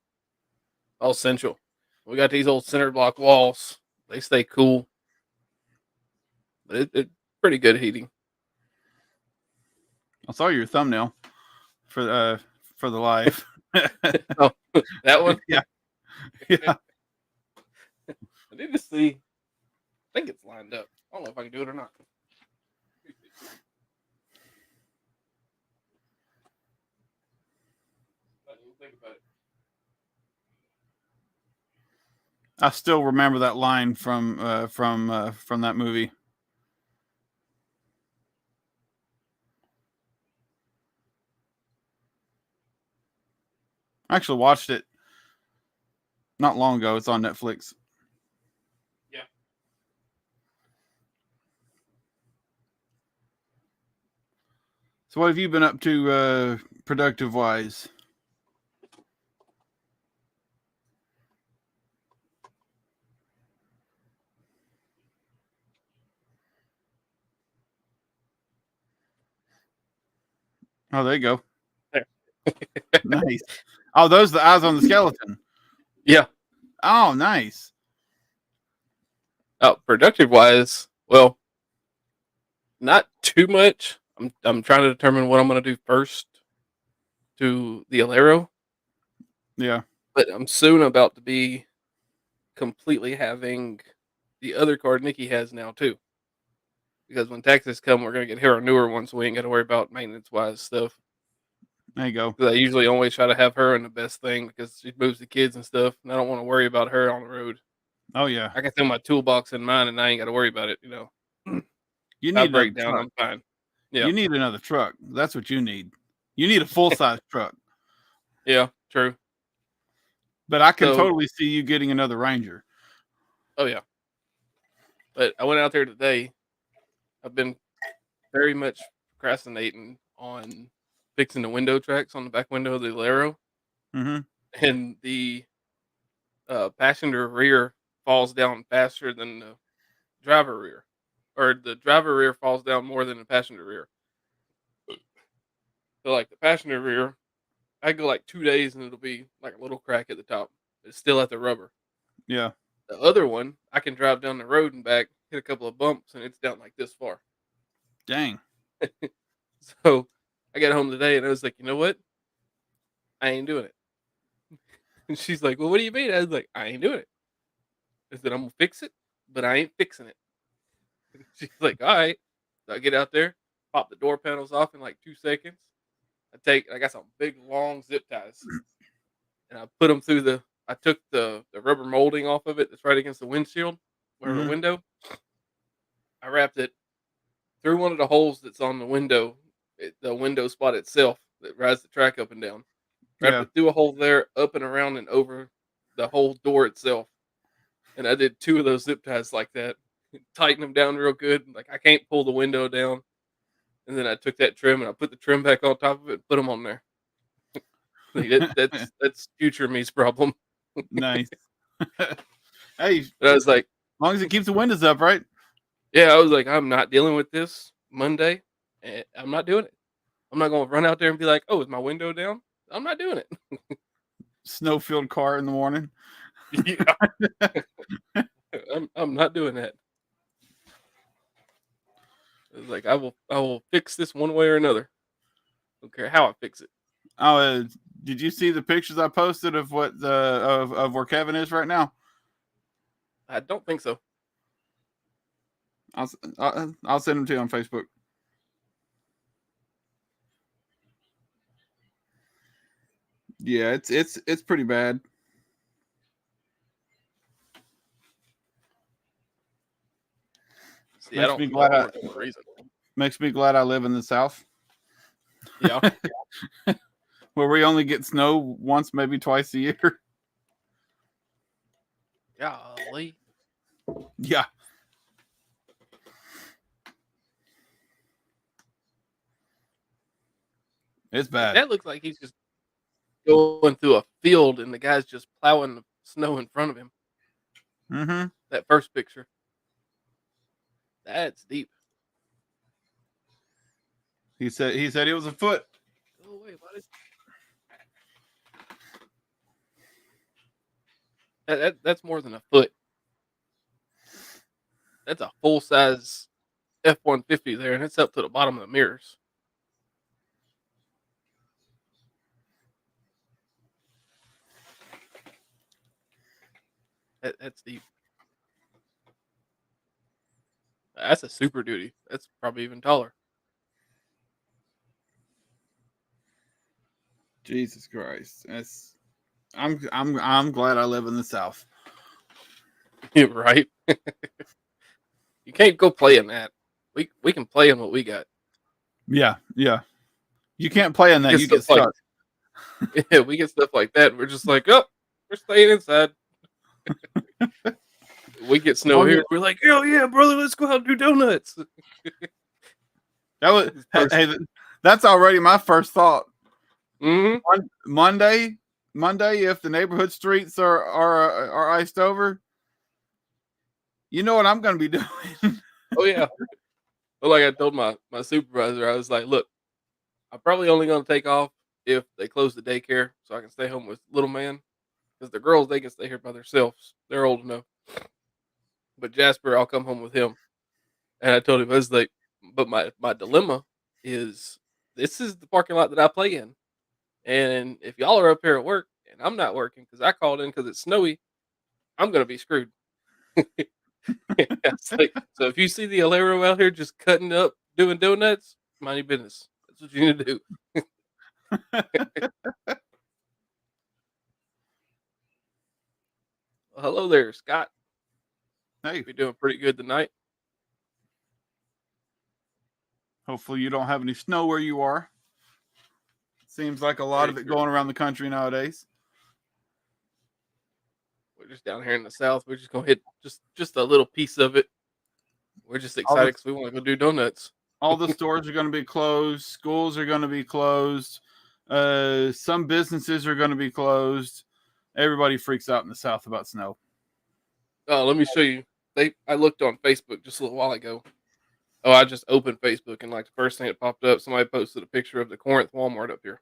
All central. We got these old center block walls. They stay cool. But it pretty good heating. I saw your thumbnail for the live. Oh, that one? Yeah. Yeah. I need to see. I think it's lined up. I don't know if I can do it or not. I didn't even think about it. I still remember that line from that movie. I actually watched it not long ago. It's on Netflix. Yeah. So what have you been up to productive wise? Oh, there you go. There. Nice. Oh, those are the eyes on the skeleton. Yeah. Oh, nice. Oh, productive wise, well, not too much. I'm trying to determine what I'm gonna do first to the Alero, Yeah. but I'm soon about to be completely having the other card Nikki has now too. Because when taxes come, we're gonna get her a newer one, so we ain't got to worry about maintenance wise stuff. There you go. 'Cause I usually always try to have her in the best thing because she moves the kids and stuff, and I don't want to worry about her on the road. Oh yeah. I can throw my toolbox in mine, and I ain't got to worry about it. If You I need another break down, truck. I'm fine. Yeah, You need another truck. That's what you need. You need a full size truck. yeah, true. But I can So, totally see you getting another Ranger. oh yeah, but I went out there today. I've been very much procrastinating on fixing the window tracks on the back window of the Alero, Mm-hmm. and the passenger rear falls down faster than the driver rear, or the driver rear falls down more than the passenger rear. So like the passenger rear, I go like 2 days and it'll be like a little crack at the top. It's still at the rubber. Yeah. The other one, I can drive down the road and back, hit a couple of bumps, and it's down like this far. Dang. So I got home today and I was like, you know what? I ain't doing it. And she's like, well, what do you mean? I was like, I ain't doing it. I said, I'm gonna fix it, but I ain't fixing it. She's like, all right. So I get out there, pop the door panels off in like 2 seconds. I got some big long zip ties and I put them through I took the rubber molding off of it that's right against the windshield or the Mm-hmm. window. I wrapped it through one of the holes that's on the window, the window spot itself that rides the track up and down. Wrapped Yeah. it through a hole there, up and around and over the whole door itself. And I did 2 of those zip ties like that. Tighten them down real good. Like I can't pull the window down. And then I took that trim and I put the trim back on top of it and put them on there. Like that's future me's problem. Nice. Hey, as But I was like, long as it keeps the windows up, right? yeah, I was like, I'm not dealing with this Monday. And I'm not doing it. I'm not gonna run out there and be like, oh, is my window down? I'm not doing it. Snow-filled car in the morning. Yeah. I'm not doing that. I was like, I will fix this one way or another. Don't care how I fix it. Oh, did you see the pictures I posted of what the of where Kevin is right now? I don't think so. I'll send them to you on Facebook. Yeah, it's pretty bad. See, I Makes don't me come up glad north for a reason. I live in the South, Yeah. where we only get snow once, maybe twice a year. Golly. Yeah, it's Like bad. that looks like he's just going through a field and the guy's just plowing the snow in front of him. Mm-hmm. That first picture. That's deep. He said it was a foot. Oh wait, what is that's more than a foot. That's a full size F-150 there, and it's up to the bottom of the mirrors. That's deep. That's a Super Duty. That's probably even taller. Jesus Christ. I'm glad I live in the South. Yeah, right? You can't go play in that. We can play in what we got. Yeah, yeah. You can't play on We that. get You get stuff like stuck. yeah, we get stuff like that. And we're just like, oh, we're staying inside. We get snow Long as- here. We're like, oh yeah, brother, let's go out and do donuts. That was This hey, person- that's already my first thought. Mhm. Monday, if the neighborhood streets are iced over, you know what I'm going to be doing. Oh yeah. But like I told my supervisor, I was like, look, I'm probably only gonna take off if they close the daycare so I can stay home with little man. Because the girls they can stay here by themselves. They're old enough. But Jasper, I'll come home with him. And I told him I was like, but my dilemma is this is the parking lot that I play in. And if y'all are up here at work and I'm not working because I called in because it's snowy, I'm gonna be screwed. It's like, so if you see the Alero out here just cutting up, doing donuts, mind your business. That's what you need to do. Well, hello there, Scott. Hey, You're doing pretty good tonight. hopefully you don't have any snow where you are. Seems like a lot Very of it true. going around the country nowadays. We're just down here in the south. We're just gonna hit just a little piece of it. We're just All excited the because we want to go do donuts. all the stores are going to be closed. Schools are going to be closed. Some businesses are going to be closed. Everybody freaks out in the South about snow. Oh, let me show you. I looked on Facebook just a little while ago. Oh, I just opened Facebook and like the first thing that popped up, somebody posted a picture of the Corinth Walmart up here.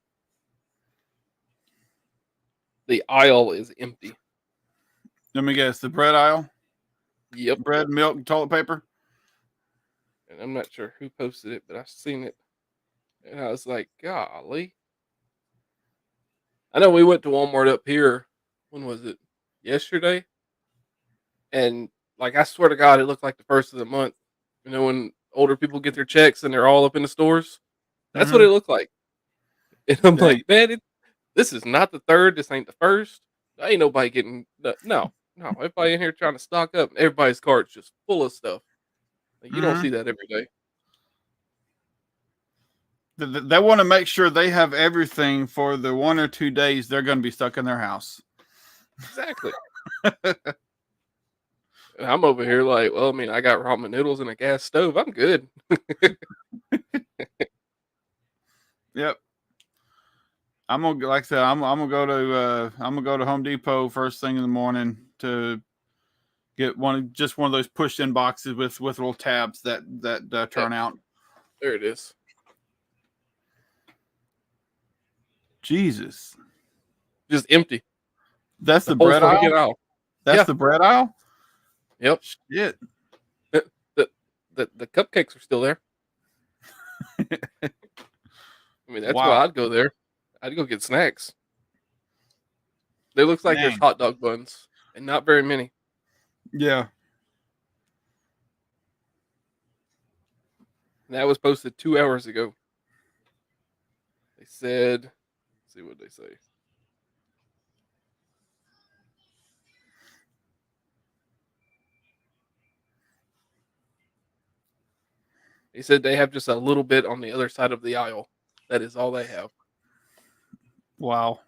The aisle is empty. Let me guess, the bread aisle, Yep. bread, milk, and toilet paper. And I'm not sure who posted it, but I've seen it. And I was like, golly. I know we went to Walmart up here. When was it? Yesterday. And like I swear to God, it looked like the first of the month. You know, when older people get their checks and they're all up in the stores. That's what Mm-hmm. it looked like. And I'm Dang. like, man, this is not the third. This ain't the first. Ain't nobody getting no. Everybody in here trying to stock up. Everybody's cart's just full of stuff. Like, you don't Mm-hmm. see that every day. They want to make sure they have everything for the 1 or 2 days they're going to be stuck in their house. Exactly. And I'm over here like, well, I mean, I got ramen noodles and a gas stove. I'm good. Yep. I'm gonna like I said, I'm gonna go to I'm gonna go to Home Depot first thing in the morning to get one of those push in boxes with little tabs that Yep, turn out. there it is. Jesus, Just empty. that's The the whole bread fucking aisle. aisle. That's Yeah. the bread aisle. Yep. Shit. The the cupcakes are still there. I mean, that's why Wow. I'd go there. I'd go get snacks. There looks like there's Dang. hot dog buns and not very many. Yeah. And that was posted 2 hours ago. They said, let's see what they say. They said they have just a little bit on the other side of the aisle. That is all they have. Wow.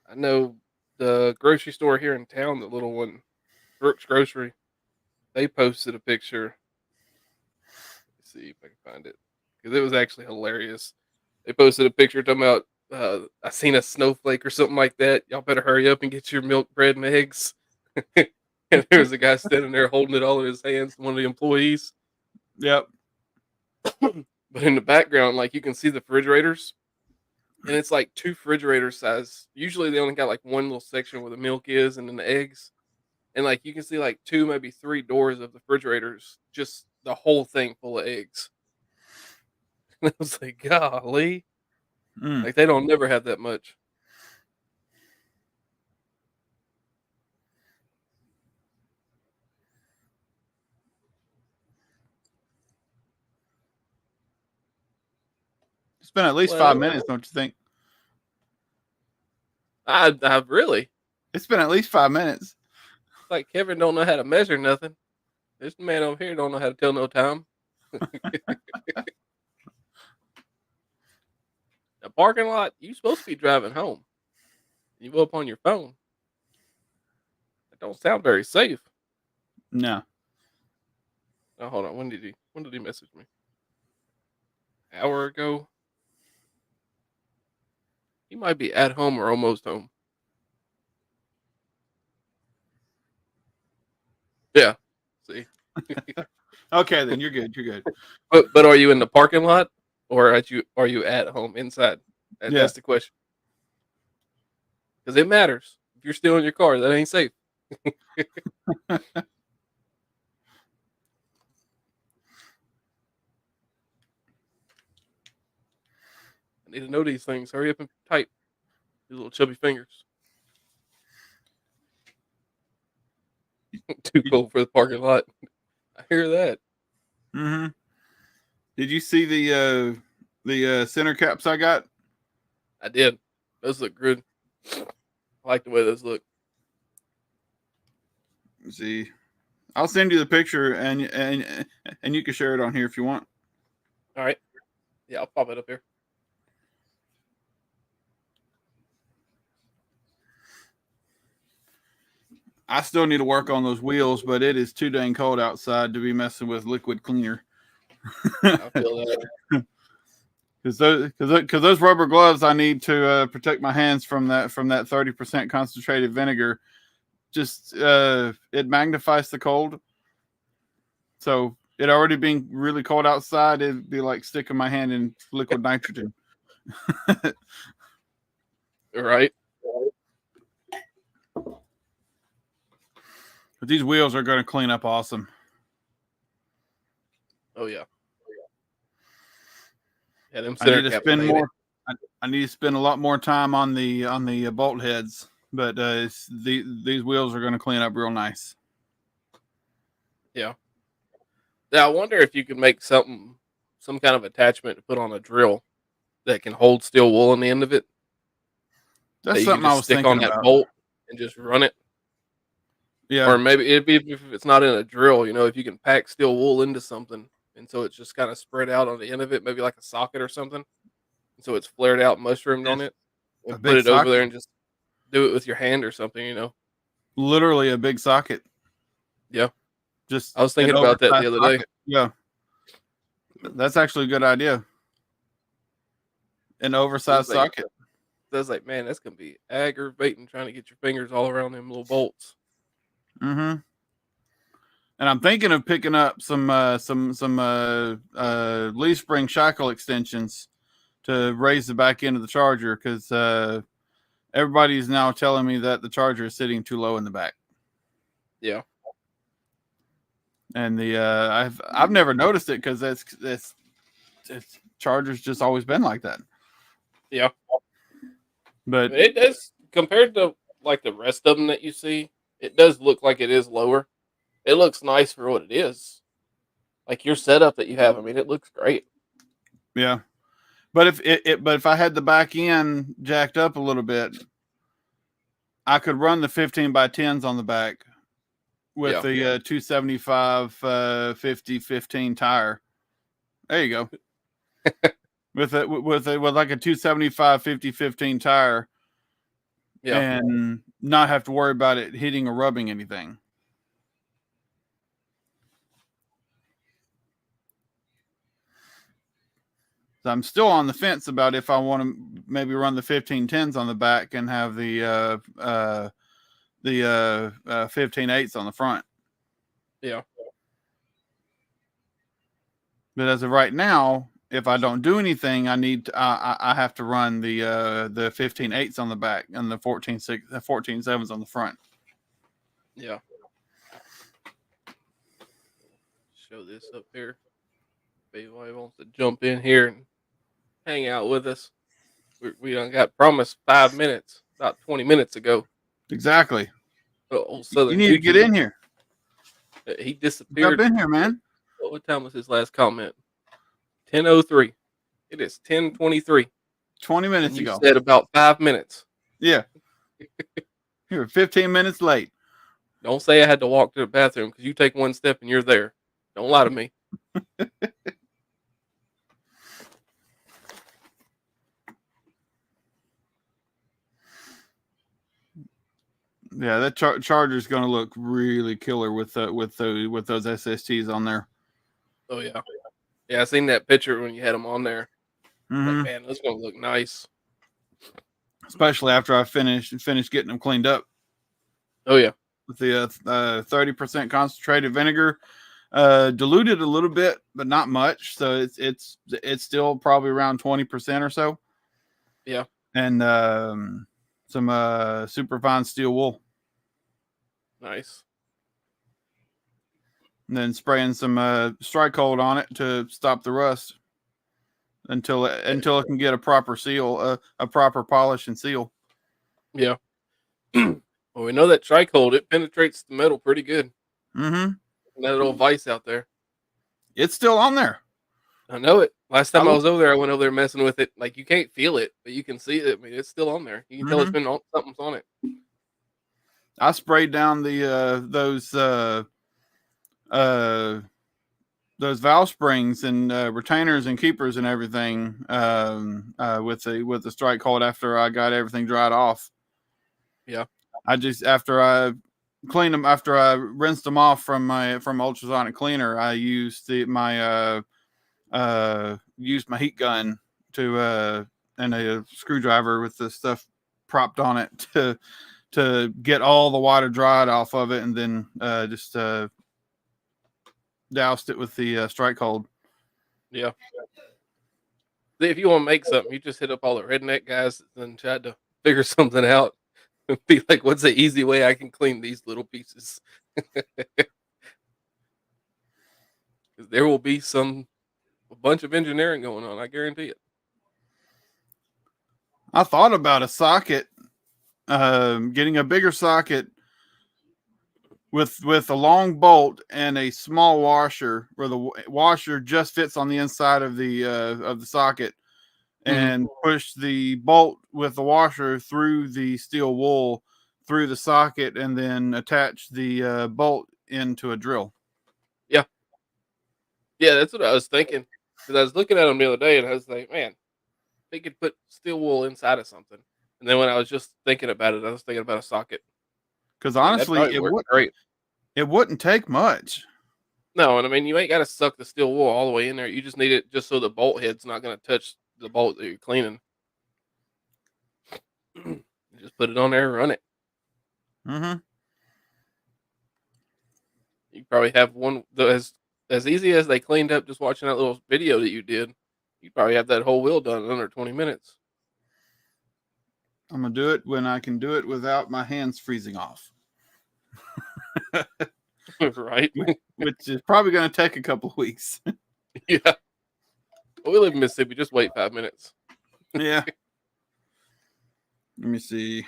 I know the grocery store here in town, the little one, Brooks Grocery, they posted a picture. Let's see if I can find it because it was actually hilarious. They posted a picture talking about, I seen a snowflake or something like that. Y'all better hurry up and get your milk, bread, and eggs. And there was a guy standing there holding it all in his hands, one of the employees. Yep. But in the background, like you can see the refrigerators, and it's like two refrigerator size. Usually they only got like one little section where the milk is and then the eggs. And like you can see like two, maybe three doors of the refrigerators, just the whole thing full of eggs. And I was like, golly. Mm. Like they don't never have that much. It's been at least Well, 5 minutes, don't you think? I really It's been at least 5 minutes. like Kevin don't know how to measure nothing. This man over here don't know how to tell no time. A parking lot, you supposed to be driving home. You go up on your phone. That don't sound very safe. No. Oh, hold on. When did he message me? Hour ago. He might be at home or almost home. Yeah. See. Okay, then you're good. You're good. But are you in the parking lot or are you at home inside? Yeah. That's the question. Because it matters. If you're still in your car, that ain't safe. I need to know these things. Hurry up and type. These little chubby fingers. Too cold for the parking lot. I hear that. Mm-hmm. Did you see the center caps I got? I did. Those look good. I like the way those look. Let's see. I'll send you the picture and you can share it on here if you want. All right. Yeah, I'll pop it up here. I still need to work on those wheels, but it is too dang cold outside to be messing with liquid cleaner. I feel that. Because those rubber gloves I need to protect my hands from that 30% concentrated vinegar. Just it magnifies the cold. So it already being really cold outside, it'd be like sticking my hand in liquid nitrogen. Right. But these wheels are going to clean up awesome. Oh yeah. Yeah, them I need center to caps spend made it. more. I need to spend a lot more time on the bolt heads, but these wheels are going to clean up real nice. Yeah. Yeah, I wonder if you could make some kind of attachment to put on a drill that can hold steel wool on the end of it That's that you can something I just was stick thinking on that about. bolt and just run it. Yeah, Or maybe if it's not in a drill, if you can pack steel wool into something and so it's just kind of spread out on the end of it, maybe like a socket or something, and so it's flared out, mushroomed on it's it, a and put big it over socket. there and just do it with your hand or something. Literally a big socket. Yeah, Just I was an thinking about that the oversized other day. socket. Yeah, that's actually a good idea. An I was oversized like, socket. man, that's gonna be aggravating trying to get your fingers all around them little bolts. Mm-hmm. And I'm thinking of picking up some leaf spring shackle extensions to raise the back end of the charger because everybody's now telling me that the charger is sitting too low in the back. Yeah, And I've never noticed it because it's charger's just always been like that. yeah. But It does compared to like the rest of them that you see. It does look like it is lower. It looks nice for what it is. Like your setup that you have, I mean, it looks great. yeah, but if I had the back end jacked up a little bit, I could run the 15 by 10s on the back with Yeah, the 275 50 15 tire. There you go. With like a 275 50 15 tire yeah, and not have to worry about it hitting or rubbing anything. So I'm still on the fence about if I want to maybe run the 1510s on the back and have the 15/8s on the front. yeah, But as of right now, if I don't do anything, I have to run the 15/8s on the back and the 14/7s on the front. yeah. Show this up here. If anybody wants to jump in here and hang out with us, we done got promised 5 minutes about 20 minutes ago. Exactly. Old You Southern need to get YouTuber, in here. he Jump disappeared. in here, man. What time was his last comment? 10:03. It is 10:23, 20 and minutes you ago. said about 5 minutes. Yeah. You were 15 minutes late. Don't say I had to walk to the bathroom because you take one step and you're there. Don't lie to me. Yeah, that charger's going to look really killer with those SSTs on there. Oh yeah, yeah. I seen that picture when you had them on there. Like, Mm-hmm. man, that's gonna look nice. Especially after I finish getting them cleaned up Oh yeah, with the 30% concentrated vinegar, diluted a little bit, but not much. So it's still probably around 20% or so. yeah, And some super fine steel wool. nice. And then spraying some strike hold on it to stop the rust until it can get a proper seal, a proper polish and seal. Yeah. Well, we know that tricold it penetrates the metal pretty good. Mm-hmm. That little vise out there. It's still on there. I know it. Last I time I look. was over there, I went over there messing with it. Like you can't feel it, but you can see it. I mean, it's still on there. You can tell it's Mm-hmm. been on something's on it. I sprayed down the those valve springs and retainers and keepers and everything with the strike hold after I got everything dried off. Yeah, I just after I cleaned them after I rinsed them off from ultrasonic cleaner, I used used my heat gun to and a screwdriver with the stuff propped on it to get all the water dried off of it, and then just doused it with the strike hold. yeah. If you want to make something, you just hit up all the redneck guys and try to figure something out. And be like, what's the easy way I can clean these little pieces? 'Cause there will be a bunch of engineering going on. I guarantee it. I thought about a socket, getting a bigger socket with a long bolt and a small washer, where the washer just fits on the inside of the socket, Mhm. and push the bolt with the washer through the steel wool through the socket, and then attach the bolt into a drill. Yeah. Yeah, that's what I was thinking. Because I was looking at them the other day, and I was like, "Man, they could put steel wool inside of something." And then when I was just thinking about it, I was thinking about a socket. Because I mean, that'd honestly, probably work great. it wouldn't take much. No, and I mean, you ain't gotta suck the steel wool all the way in there. You just need it just so the bolt head's not gonna touch the bolt that you're cleaning. You just put it on there and run it. Mm-hmm. You probably have one as easy as they cleaned up just watching that little video that you did. You probably have that whole wheel done in under 20 minutes. I'm gonna do it when I can do it without my hands freezing off, Right? which is probably gonna take a couple of weeks. Yeah. Well, we live in Mississippi. Just wait 5 minutes. Yeah. Let me see.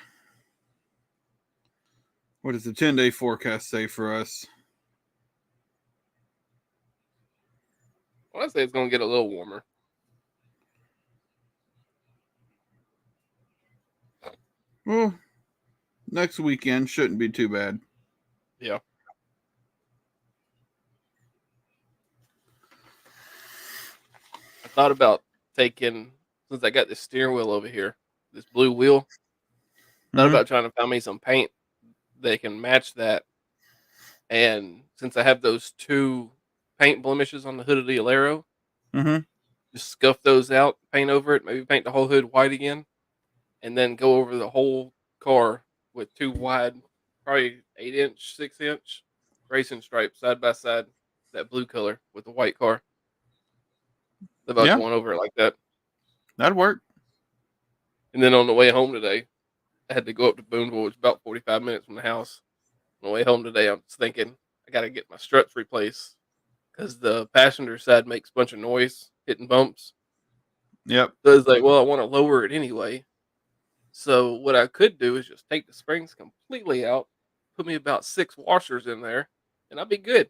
What does the 10-day forecast say for us? Well, I say it's gonna get a little warmer. Well, next weekend shouldn't be too bad. Yeah. I thought about taking since I got this steering wheel over here, this blue wheel. Thought Mm-hmm. about trying to find me some paint that can match that. And since I have those two paint blemishes on the hood of the Alero, Mm-hmm. just scuff those out, paint over it, maybe paint the whole hood white again, and then go over the whole car with two wide, probably 8 inch, 6 inch racing stripes side by side, that blue color with the white car. About Yeah, going over it like that. that'd work. And then on the way home today, I had to go up to Boonville, which is about 45 minutes from the house. On the way home today, I was thinking I got to get my struts replaced because the passenger side makes a bunch of noise hitting bumps. Yep. So I was like, well, I want to lower it anyway. So what I could do is just take the springs completely out, put me about 6 washers in there, and I'll be good.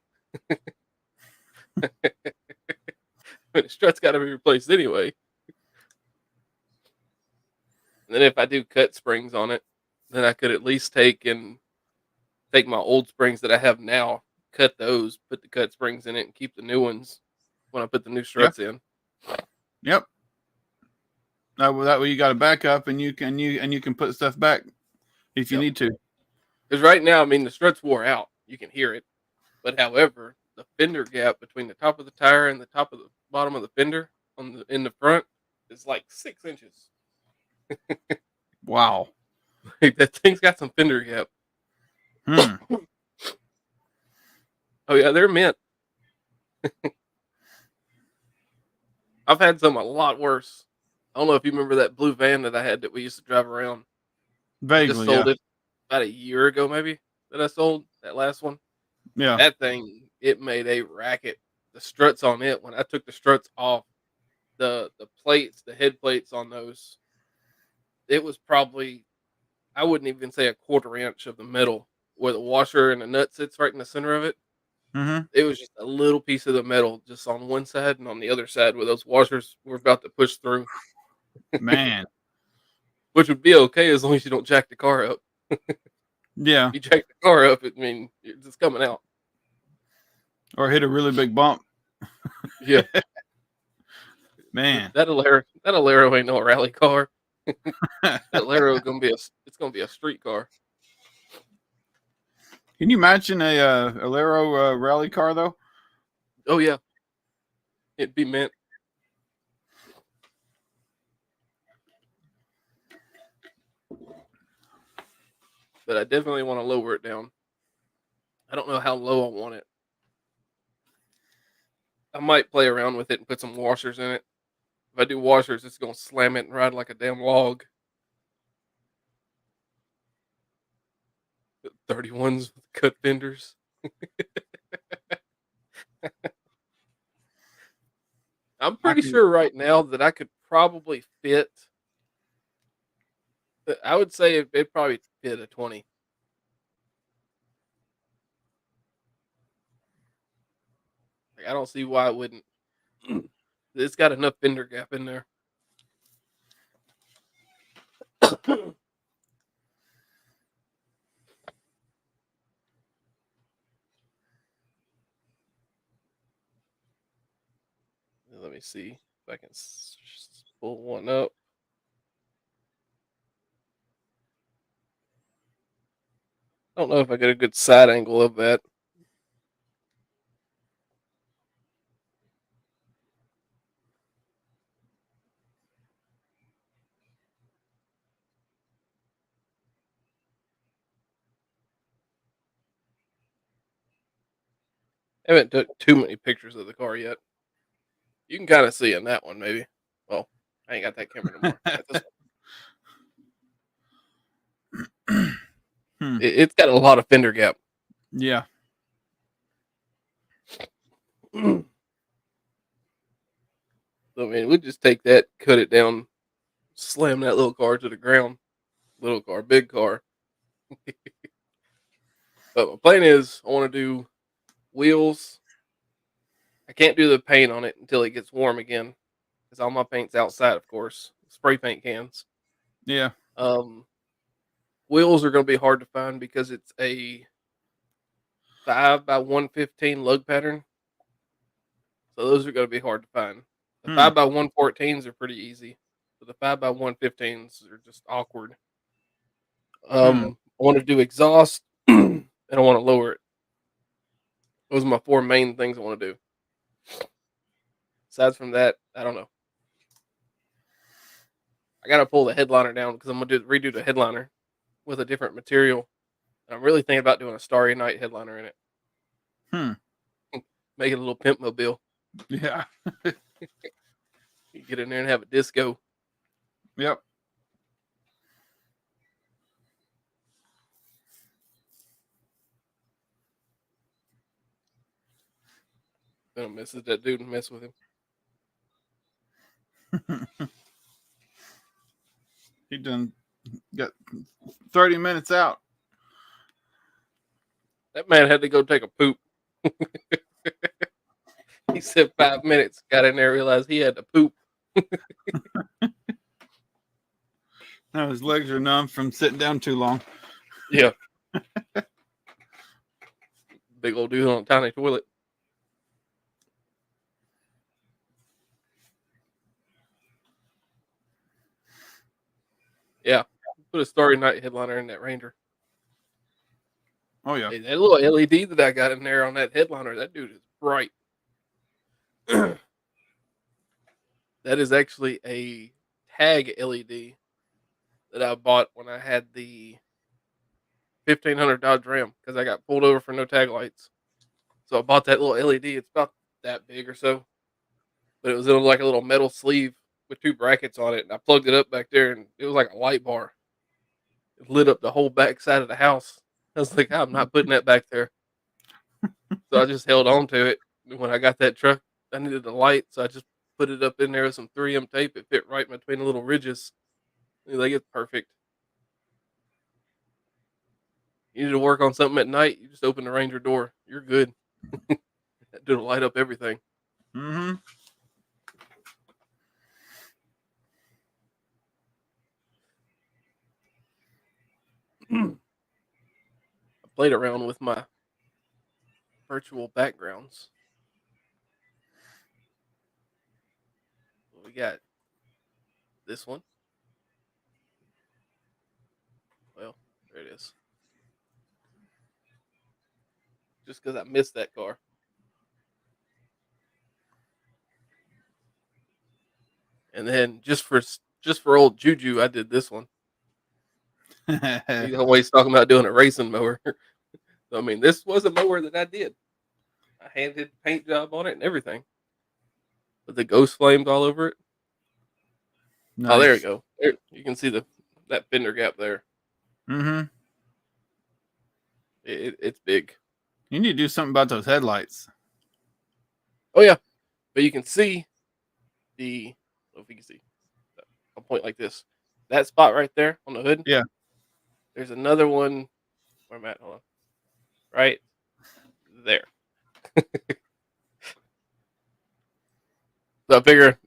But the strut's got to be replaced anyway. And then if I do cut springs on it, then I could at least take my old springs that I have now, cut those, put the cut springs in it, and keep the new ones when I put the new Yeah. struts in. Yep. That way you got a backup, and you can put stuff back if you Yep. need to. Because right now, I mean, the struts wore out. You can hear it. But however, the fender gap between the top of the tire and the top of the bottom of the fender in the front is like 6 inches. Wow. Like, that thing's got some fender gap. Hmm. Oh yeah, they're mint. I've had some a lot worse. I don't know if you remember that blue van that I had that we used to drive around. I just Vaguely, yeah. sold it about a year ago, maybe, that I sold that last one. Yeah. That thing, it made a racket. The struts on it, when I took the struts off, the plates, the head plates on those, it was probably, I wouldn't even say a quarter inch of the metal where the washer and the nut sits right in the center of it. Mm-hmm. It was just a little piece of the metal just on one side, and on the other side where those washers were about to push through, Man. which would be okay as long as you don't jack the car up. Yeah. You jack the car up, I mean, it's just coming out. Or hit a really big bump. Yeah. Man. That Alero ain't no rally car. That Alero gonna be it's gonna be a street car. Can you imagine a Alero rally car though? Oh yeah, it'd be meant. But I definitely want to lower it down. I don't know how low I want it. I might play around with it and put some washers in it. If I do washers, it's gonna slam it and ride like a damn log. 31s with cut fenders. I'm I pretty could. sure right now that I could probably fit. I would say it probably fit a 20. Like, I don't see why it wouldn't. It's got enough fender gap in there. Let me see if I can pull one up. I don't know if I get a good side angle of that. I haven't took too many pictures of the car yet. You can kind of see in that one, maybe. Well, I ain't got that camera no more. I got this Hmm. one. It's got a lot of fender gap. Yeah. So, I mean, we'd just take that, cut it down, slam that little car to the ground. Little car, big car. But my plan is I want to do wheels. I can't do the paint on it until it gets warm again because all my paint's outside, of course. Spray paint cans. Yeah. Um, Wheels are going to be hard to find because it's a 5x115 lug pattern. So those are going to be hard to find. The Hmm. 5x114s are pretty easy, but the 5x115s are just awkward. Hmm. I want to do exhaust and I want to lower it. Those are my four main things I want to do. Aside from that, I don't know. I got to pull the headliner down because I'm going to redo the headliner with a different material. And I'm really thinking about doing a Starry Night headliner in it. Hmm. Make it a little pimp mobile. Yeah. You get in there and have a disco. Yep. Gonna message that dude and mess with him. He done got 30 minutes out. That man had to go take a poop. He said 5 minutes. Got in there, realized he had to poop. Now his legs are numb from sitting down too long. Yeah, big old dude on a tiny toilet. Yeah, put a Starry Night headliner in that Ranger. Oh yeah. Hey, that little LED that I got in there on that headliner, that dude is bright. That is actually a tag LED that I bought when I had the 1500 Dodge Ram because I got pulled over for no tag lights. So I bought that little LED. It's about that big or so, but it was in like a little metal sleeve with two brackets on it, and I plugged it up back there, and it was like a light bar. It lit up the whole back side of the house. I was like, I'm not putting that back there. So I just held on to it. When I got that truck, I needed a light, so I just put it up in there with some 3M tape. It fit right between the little ridges. Like it's perfect. You need to work on something at night, you just open the Ranger door. You're good. It'll light up everything. Mm-hmm. I played around with my virtual backgrounds. We got this one. Well, there it is. Just because I missed that car. And then just for old Juju, I did this one. He's always talking about doing a racing mower. So, I mean, this was a mower that I did. I handed paint job on it and everything. With the ghost flames all over it. Oh, there you Nice. go. There, you can see that fender gap there. Mm-hmm. It's big. You need to do something about those headlights. Oh yeah, but you can see. I don't know if you can see. I'll point like this. That spot right there on the hood. Yeah. There's another one. Where I'm at? Hold on. Right there. So I figure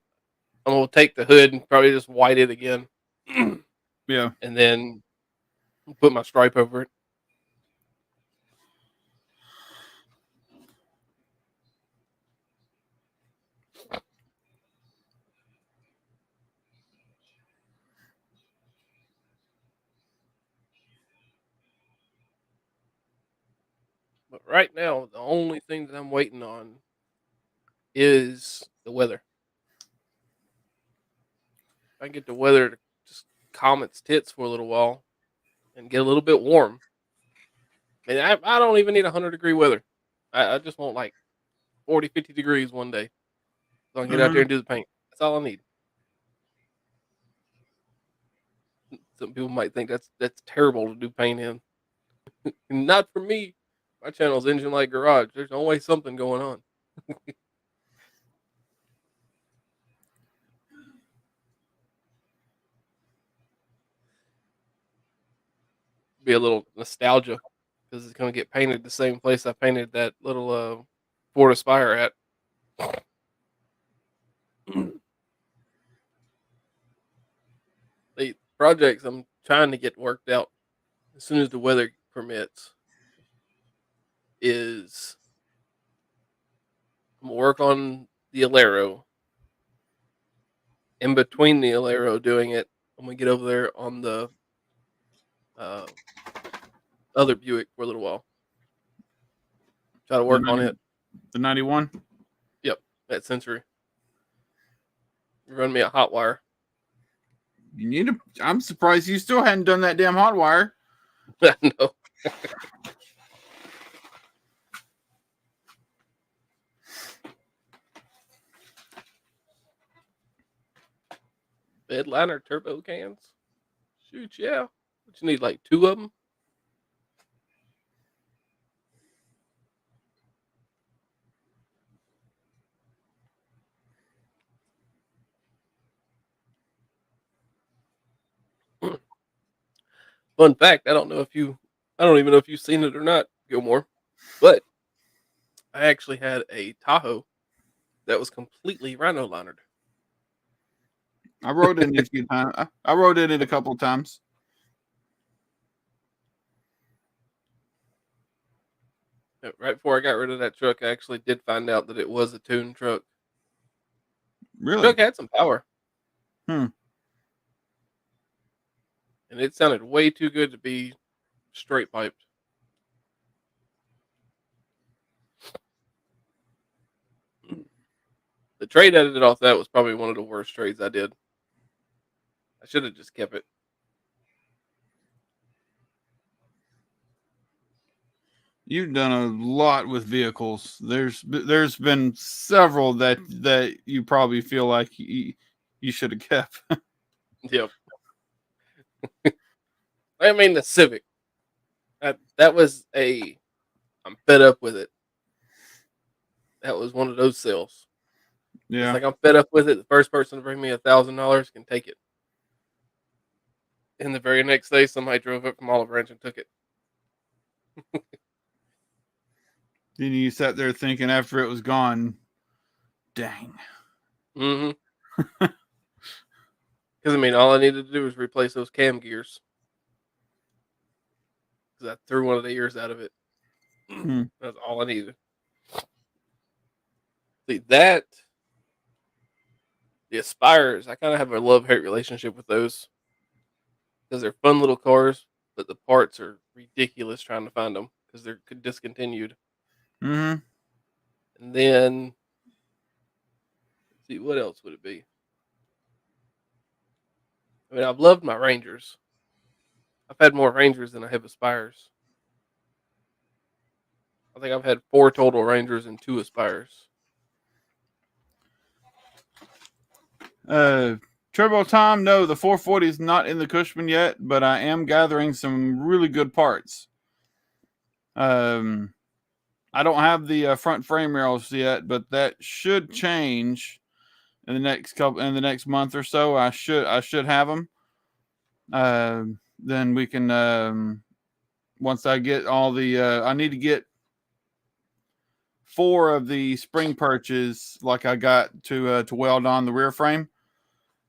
I'm gonna take the hood and probably just white it again, and Yeah. then put my stripe over it. But right now, the only thing that I'm waiting on is the weather. If I can get the weather to just calm its tits for a little while and get a little bit warm. I don't even need 100-degree weather. I just want like 40, 50 degrees one day. So I can get out there Hmm. and do the paint. That's all I need. Some people might think that's terrible to do paint in. Not for me. My channel's Engine Light Garage. There's always something going on. Be a little nostalgia because it's gonna get painted the same place I painted that little Ford Aspire at. The projects I'm trying to get worked out as soon as the weather permits is I'm gonna work on the Alero. In between the Alero doing it, I'm gonna get over there on the uh, other Buick for a little while. Try to The work on 90, it. the 91. Yep, that Century. Run me a hot wire. You need to. I'm surprised you still hadn't done that damn hot wire. I know. Bedliner turbo cans. Shoot, yeah. But you need like two of them. Fun fact: I don't even know if you've seen it or not, Gilmore. But I actually had a Tahoe that was completely rhino linered. I rode in it a few times. I rode in it a couple of times. Right before I got rid of that truck, I actually did find out that it was a tuned truck. Really? Truck had some power, Hmm. and it sounded way too good to be straight piped. The trade I did off that was probably one of the worst trades I did. I should have just kept it. You've done a lot with vehicles. There's been several that you probably feel like you should have kept. Yep. I mean the Civic. That was a. I'm fed up with it. That was one of those sales. It's Yeah. like I'm fed up with it. The first person to bring me $1,000 can take it. And the very next day, somebody drove up from Olive Branch and took it. Then you sat there thinking after it was gone, dang. Mm-hmm. Because I mean, all I needed to do was replace those cam gears. Because I threw one of the ears out of it. Hmm. That's all I needed. See that the Aspires, I kind of have a love hate relationship with those because they're fun little cars, but the parts are ridiculous trying to find them because they're discontinued. Mm-hmm. And then, let's see, what else would it be? I mean, I've loved my Rangers. I've had more Rangers than I have Aspires. I think I've had 4 total Rangers and 2 Aspires. Turbo Tom, no, the 440 is not in the Cushman yet, but I am gathering some really good parts. I don't have the front frame rails yet, but that should change in the next month or so. I should have them. Then we can once I get all the I need to get 4 of the spring perches like I got to weld on the rear frame.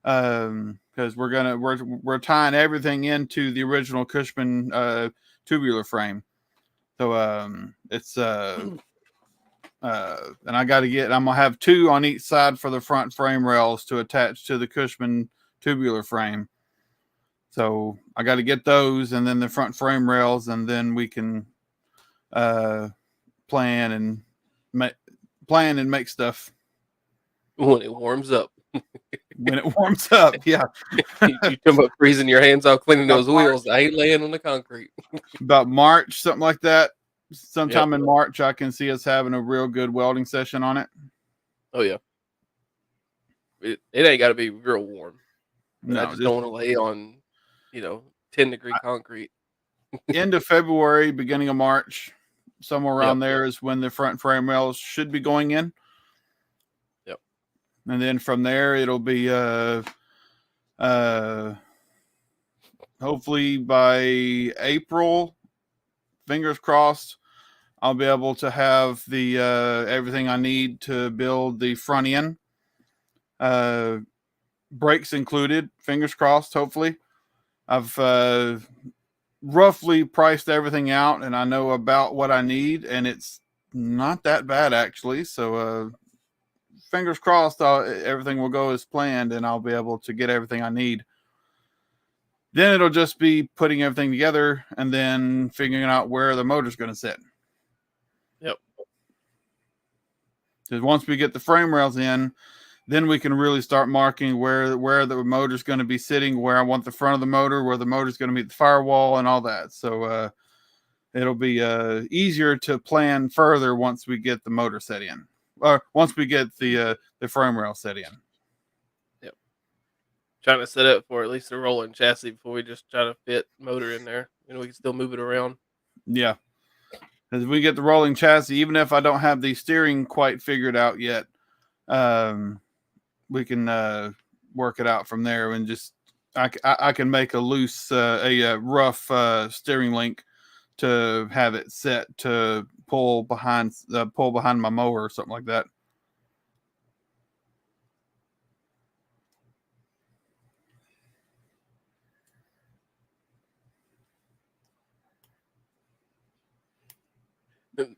Because we're tying everything into the original Cushman tubular frame. So it's and I got to get. I'm gonna have 2 on each side for the front frame rails to attach to the Cushman tubular frame. So I got to get those, and then the front frame rails, and then we can uh, plan and make stuff when it warms up. when it warms up. Yeah, You talking about freezing your hands off cleaning about those wheels. I ain't laying on the concrete. about March, something like that. Yep. Sometime in March, I can see us having a real good welding session on it. Oh yeah. It ain't got to be real warm. But I No, just this don't want to lay on, 10-degree concrete. end of February, beginning of March, somewhere Yep. around there is when the front frame rails should be going in. Yep. And then from there, it'll be hopefully by April, fingers crossed, I'll be able to have the everything I need to build the front end. Brakes included, fingers crossed, hopefully. I've roughly priced everything out and I know about what I need, and it's not that bad actually. So fingers crossed, everything will go as planned and I'll be able to get everything I need. Then it'll just be putting everything together and then figuring out where the motor's going to sit. Yep. Because once we get the frame rails in, then we can really start marking where the motor's going to be sitting, where I want the front of the motor, where the motor's going to meet the firewall, and all that. So it'll be easier to plan further once we get the motor set in, or once we get the frame rail set in. Yep. Trying to set up for at least a rolling chassis before we just try to fit motor in there. We can still move it around. Yeah. As we get the rolling chassis, even if I don't have the steering quite figured out yet, we can work it out from there, and just I can make a loose a rough steering link to have it set to pull behind my mower or something like that.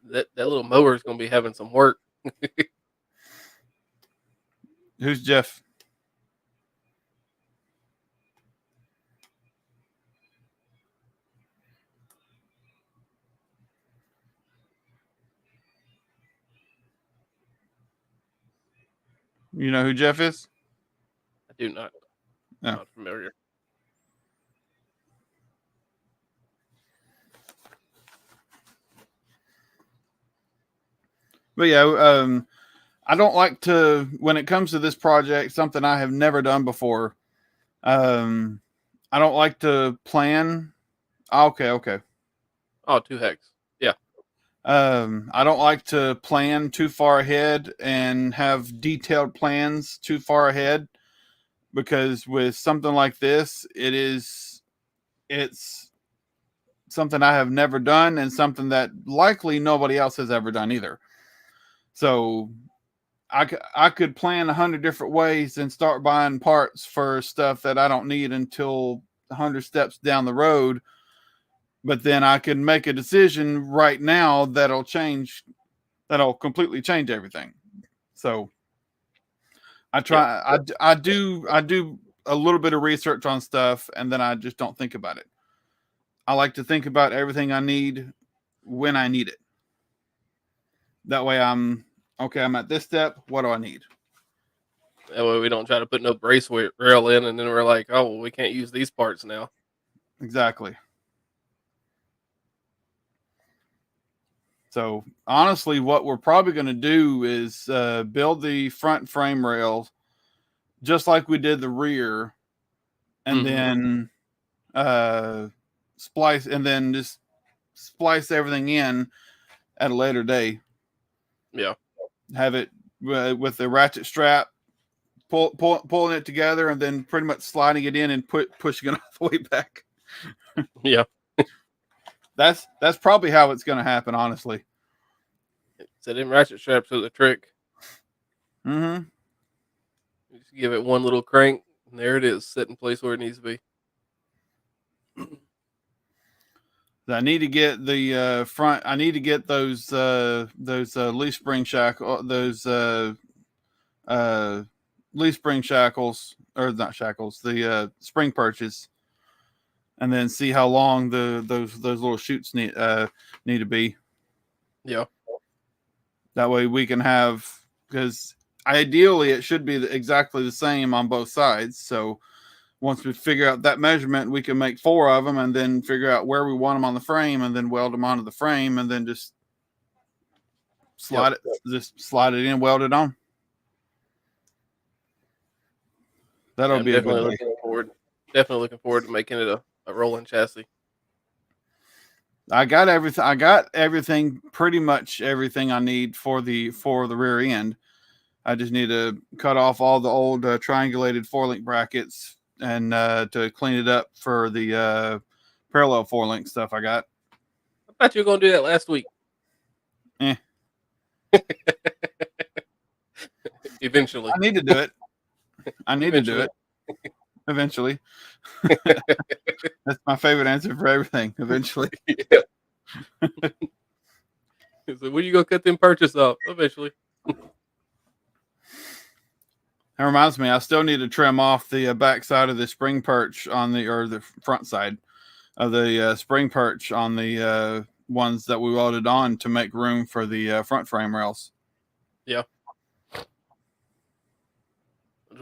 That little mower is going to be having some work. Who's Jeff? You know who Jeff is? I do not. No. Not familiar. But yeah, I don't like to, when it comes to this project, something I have never done before. I don't like to plan. Okay. Oh, 2 hex. Yeah. I don't like to plan too far ahead and have detailed plans too far ahead, because with something like this, it's something I have never done and something that likely nobody else has ever done either. So I could plan 100 different ways and start buying parts for stuff that I don't need until 100 steps down the road. But then I can make a decision right now that'll completely change everything. So I try, I do a little bit of research on stuff, and then I just don't think about it. I like to think about everything I need when I need it. That way I'm at this step. What do I need? That way we don't try to put no brace rail in, and then we're like, oh, well, we can't use these parts now. Exactly. So honestly, what we're probably going to do is build the front frame rails just like we did the rear, and then splice, and then just splice everything in at a later day. Yeah. Have it with the ratchet strap pulling it together and then pretty much sliding it in and pushing it all the way back. Yeah. That's probably how it's going to happen, honestly. So them ratchet straps are the trick. Mm-hmm. You just give it one little crank, and there it is, set in place where it needs to be. I need to get the front. I need to get those leaf spring shackle uh, leaf spring shackles, or not shackles, the spring perches, and then see how long those little chutes need to be. Yeah. That way we can have, because ideally it should be exactly the same on both sides. So once we figure out that measurement, we can make 4 of them and then figure out where we want them on the frame and then weld them onto the frame and then just slide it in, weld it on. That'll Yeah, I'm be a good day. definitely looking forward to making it a rolling chassis. I got everything. I got everything, pretty much everything I need for the rear end. I just need to cut off all the old triangulated 4-link brackets and to clean it up for the parallel 4-link stuff I got. I thought you were gonna do that last week. Eh. Eventually. I need to do it. I need to do Eventually. it. Eventually. That's my favorite answer for everything. Eventually. Yeah. So when you gonna cut them purchase off? Eventually. That reminds me, I still need to trim off the back side of the spring perch on the front side of the spring perch on the ones that we welded on to make room for the front frame rails. Yeah.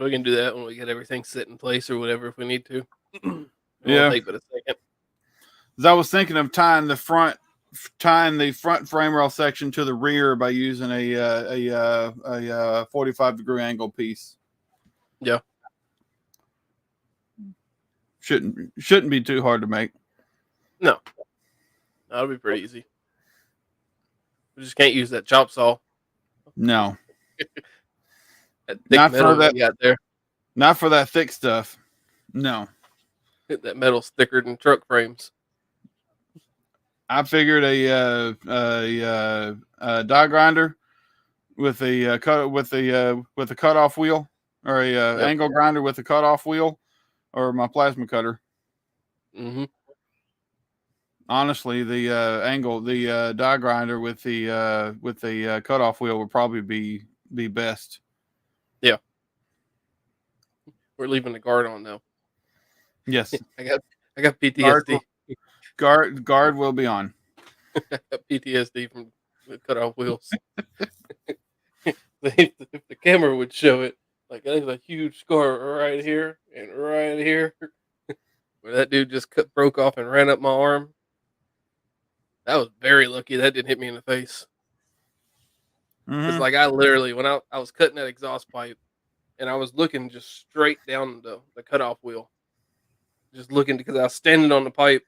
We can do that when we get everything set in place or whatever if we need to. It won't take but a second. I was thinking of tying the front frame rail section to the rear by using a 45-degree angle piece. Yeah. Shouldn't be too hard to make. No. That'll be pretty easy. We just can't use that chop saw. No. That thick metal that you got there. Not for that thick stuff. No. That metal's thicker than truck frames. I figured a die grinder with a cutoff wheel, or a angle grinder with a cutoff wheel, or my plasma cutter. Mm-hmm. Honestly, the die grinder with the cutoff wheel would probably be best. Yeah. We're leaving the guard on now. Yes. I got PTSD. Guard will be on. PTSD from the cutoff wheels. If the camera would show it, like there's a huge scar right here and right here, where that dude just broke off and ran up my arm. That was very lucky that didn't hit me in the face. It's like I literally, when I was cutting that exhaust pipe, and I was looking just straight down the cutoff wheel, just looking because I was standing on the pipe,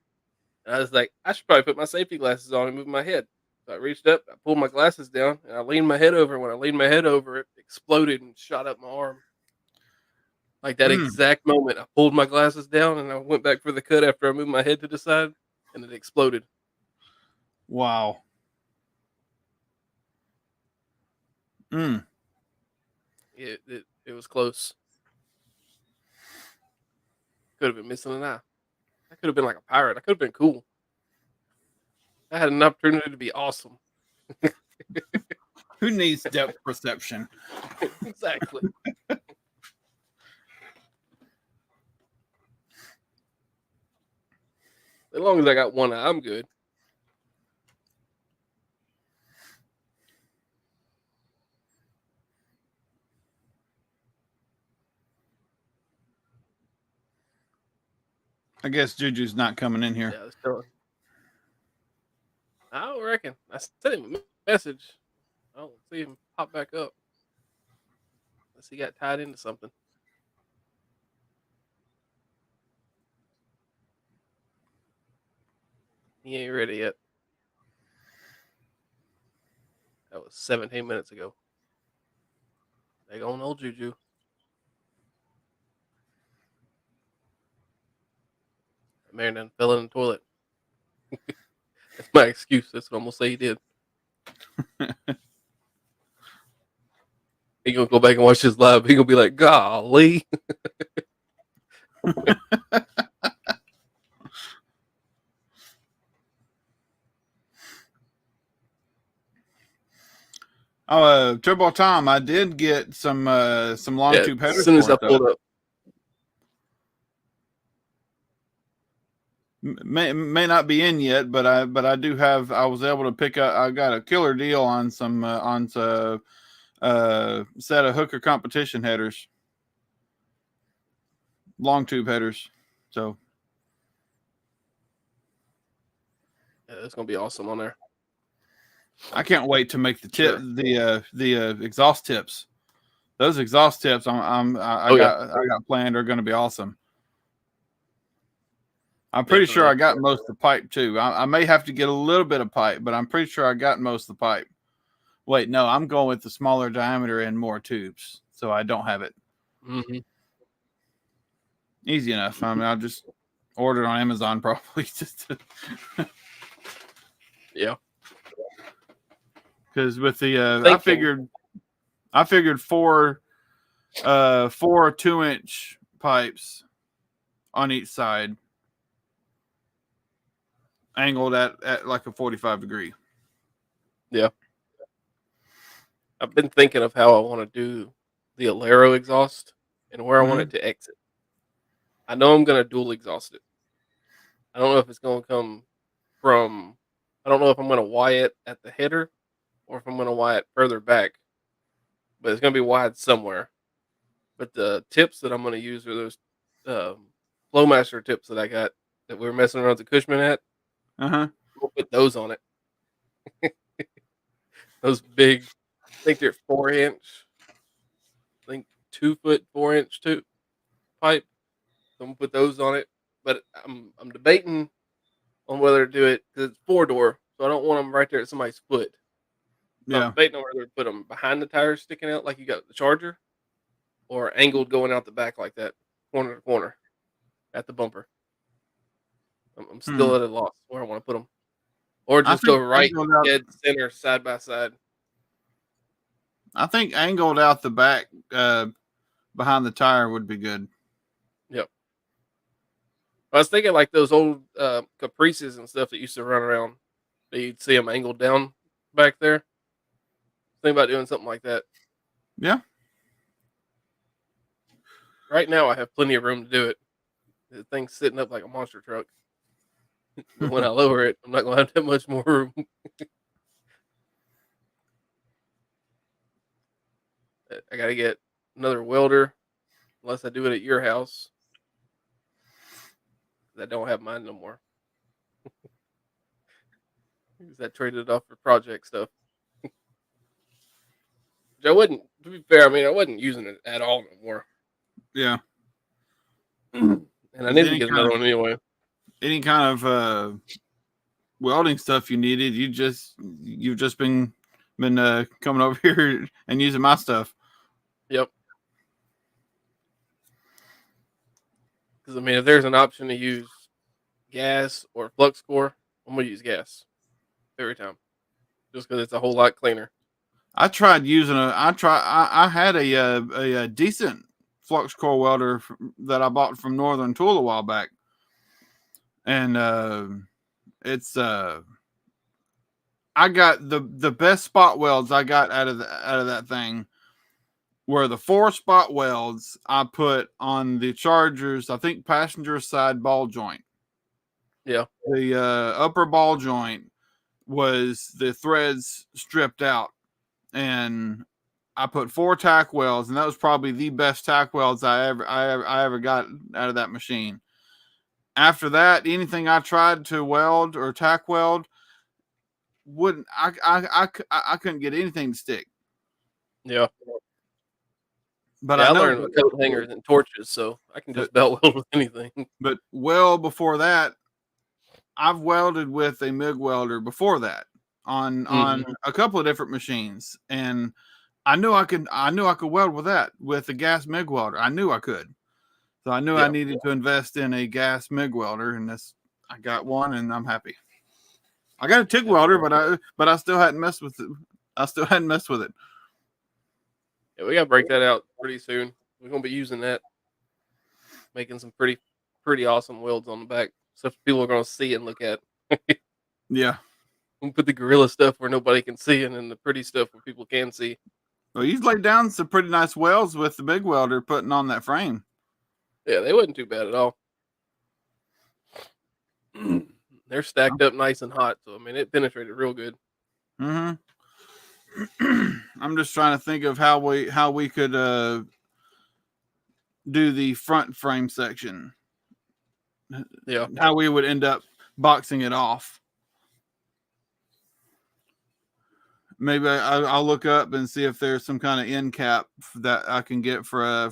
and I was like, I should probably put my safety glasses on and move my head. So I reached up, I pulled my glasses down, and I leaned my head over. When I leaned my head over, it exploded and shot up my arm. Like that exact moment, I pulled my glasses down and I went back for the cut after I moved my head to the side, and it exploded. Wow. It was close. Could have been missing an eye. I could have been like a pirate. I could have been cool. I had an opportunity to be awesome. Who needs depth perception? Exactly. As long as I got one eye, I'm good. I guess Juju's not coming in here. Yeah, still. I don't reckon. I sent him a message. I don't see him pop back up. Unless he got tied into something. He ain't ready yet. That was 17 minutes ago. They gonna know Juju. man done fell in the toilet. That's my excuse. That's what I'm gonna say he did. He gonna go back and watch this live. He gonna be like, "Golly." Turbo Tom, I did get some long Yeah, tube as headers soon as for I it though. pulled up. May not be in yet, but I do have. I was able to pick up. I got a killer deal on some set of hooker competition headers, long tube headers. So Yeah, it's gonna be awesome on there. I can't wait to make the tip Sure. the exhaust tips. Those exhaust tips I Oh yeah, got planned are going to be awesome. I'm pretty sure definitely. I got most of the pipe too. I may have to get a little bit of pipe, but I'm pretty sure I got most of the pipe. Wait, no, I'm going with the smaller diameter and more tubes, so I don't have it. Hmm. Easy enough. I mean, I'll just order it on Amazon probably just Yeah. because with the Thinking. I figured four 2-inch pipes on each side, angled at like a 45 degree. Yeah. I've been thinking of how I want to do the Alero exhaust and where I want it Mm-hmm. to exit. I know I'm gonna dual exhaust it. I don't know if it's gonna come from. I don't know if I'm gonna wire it at the header or if I'm gonna wire it further back, but it's gonna be wired somewhere. But the tips that I'm gonna use are those Flowmaster tips that I got that we were messing around with the Cushman at. Uh-huh. We'll put those on it. Those big, I think they're 4 inch. I think 2 foot 4 inch tube pipe. So I'm gonna put those on it. But I'm debating on whether to do it because it's 4 door, so I don't want them right there at somebody's foot. So I'm Yeah. debating on whether to put them behind the tires sticking out like you got the Charger, or angled going out the back like that, corner to corner at the bumper. I'm Hmm. still at a loss where I want to put them, or I just go think right angled out. dead center side by side. I think angled out the back behind the tire would be good. Yep. I was thinking like those old Caprices and stuff that used to run around. That you'd see them angled down back there. Think about doing something like that. Yeah. Right now, I have plenty of room to do it. The thing's sitting up like a monster truck. But when I lower it, I'm not gonna have that much more room. I gotta get another welder, unless I do it at your house. 'Cause I don't have mine no more. 'Cause I traded it off for project stuff. Which I wouldn't. To be fair, I mean I wasn't using it at all no more, Yeah. and I Is need to get another one anyway. any kind of welding stuff you needed, you've just been coming over here and using my stuff. Yep. Because I mean, if there's an option to use gas or flux core, I'm gonna use gas every time, just because it's a whole lot cleaner. I tried using I had a decent flux core welder that I bought from Northern Tool a while back, and it's I got the best spot welds I got out of that thing were the 4 spot welds I put on the Charger's, I think, passenger side ball joint. Yeah. The upper ball joint was the threads stripped out, and I put 4 tack welds, and that was probably the best tack welds I ever got out of that machine. After that, anything I tried to weld or tack weld wouldn't I couldn't get anything to stick. Yeah. But I Yeah, I know, learned with coat hangers and torches, so I can but just belt weld with anything. but well before that, I've welded with a MIG welder before that on Mhm. a couple of different machines, and I knew I could weld with that with the gas MIG welder. I knew I could. So I knew I Yeah, needed to invest in a gas MIG welder, and I got one, and I'm happy. I got a TIG welder, definitely. but I still hadn't messed with it. I still hadn't messed with it. Yeah, we gotta break that out pretty soon. We're gonna be using that, making some pretty awesome welds on the back, stuff people are gonna see and look at. Yeah. We put the gorilla stuff where nobody can see, and then the pretty stuff where people can see. Well, he's laid down some pretty nice welds with the big welder putting on that frame. Yeah, they wasn't too bad at all. They're stacked up nice and hot, so I mean it penetrated real good. Mm-hmm. I'm just trying to think of how we could do the front frame section. Yeah, How we would end up boxing it off. Maybe I'll look up and see if there's some kind of end cap that I can get for a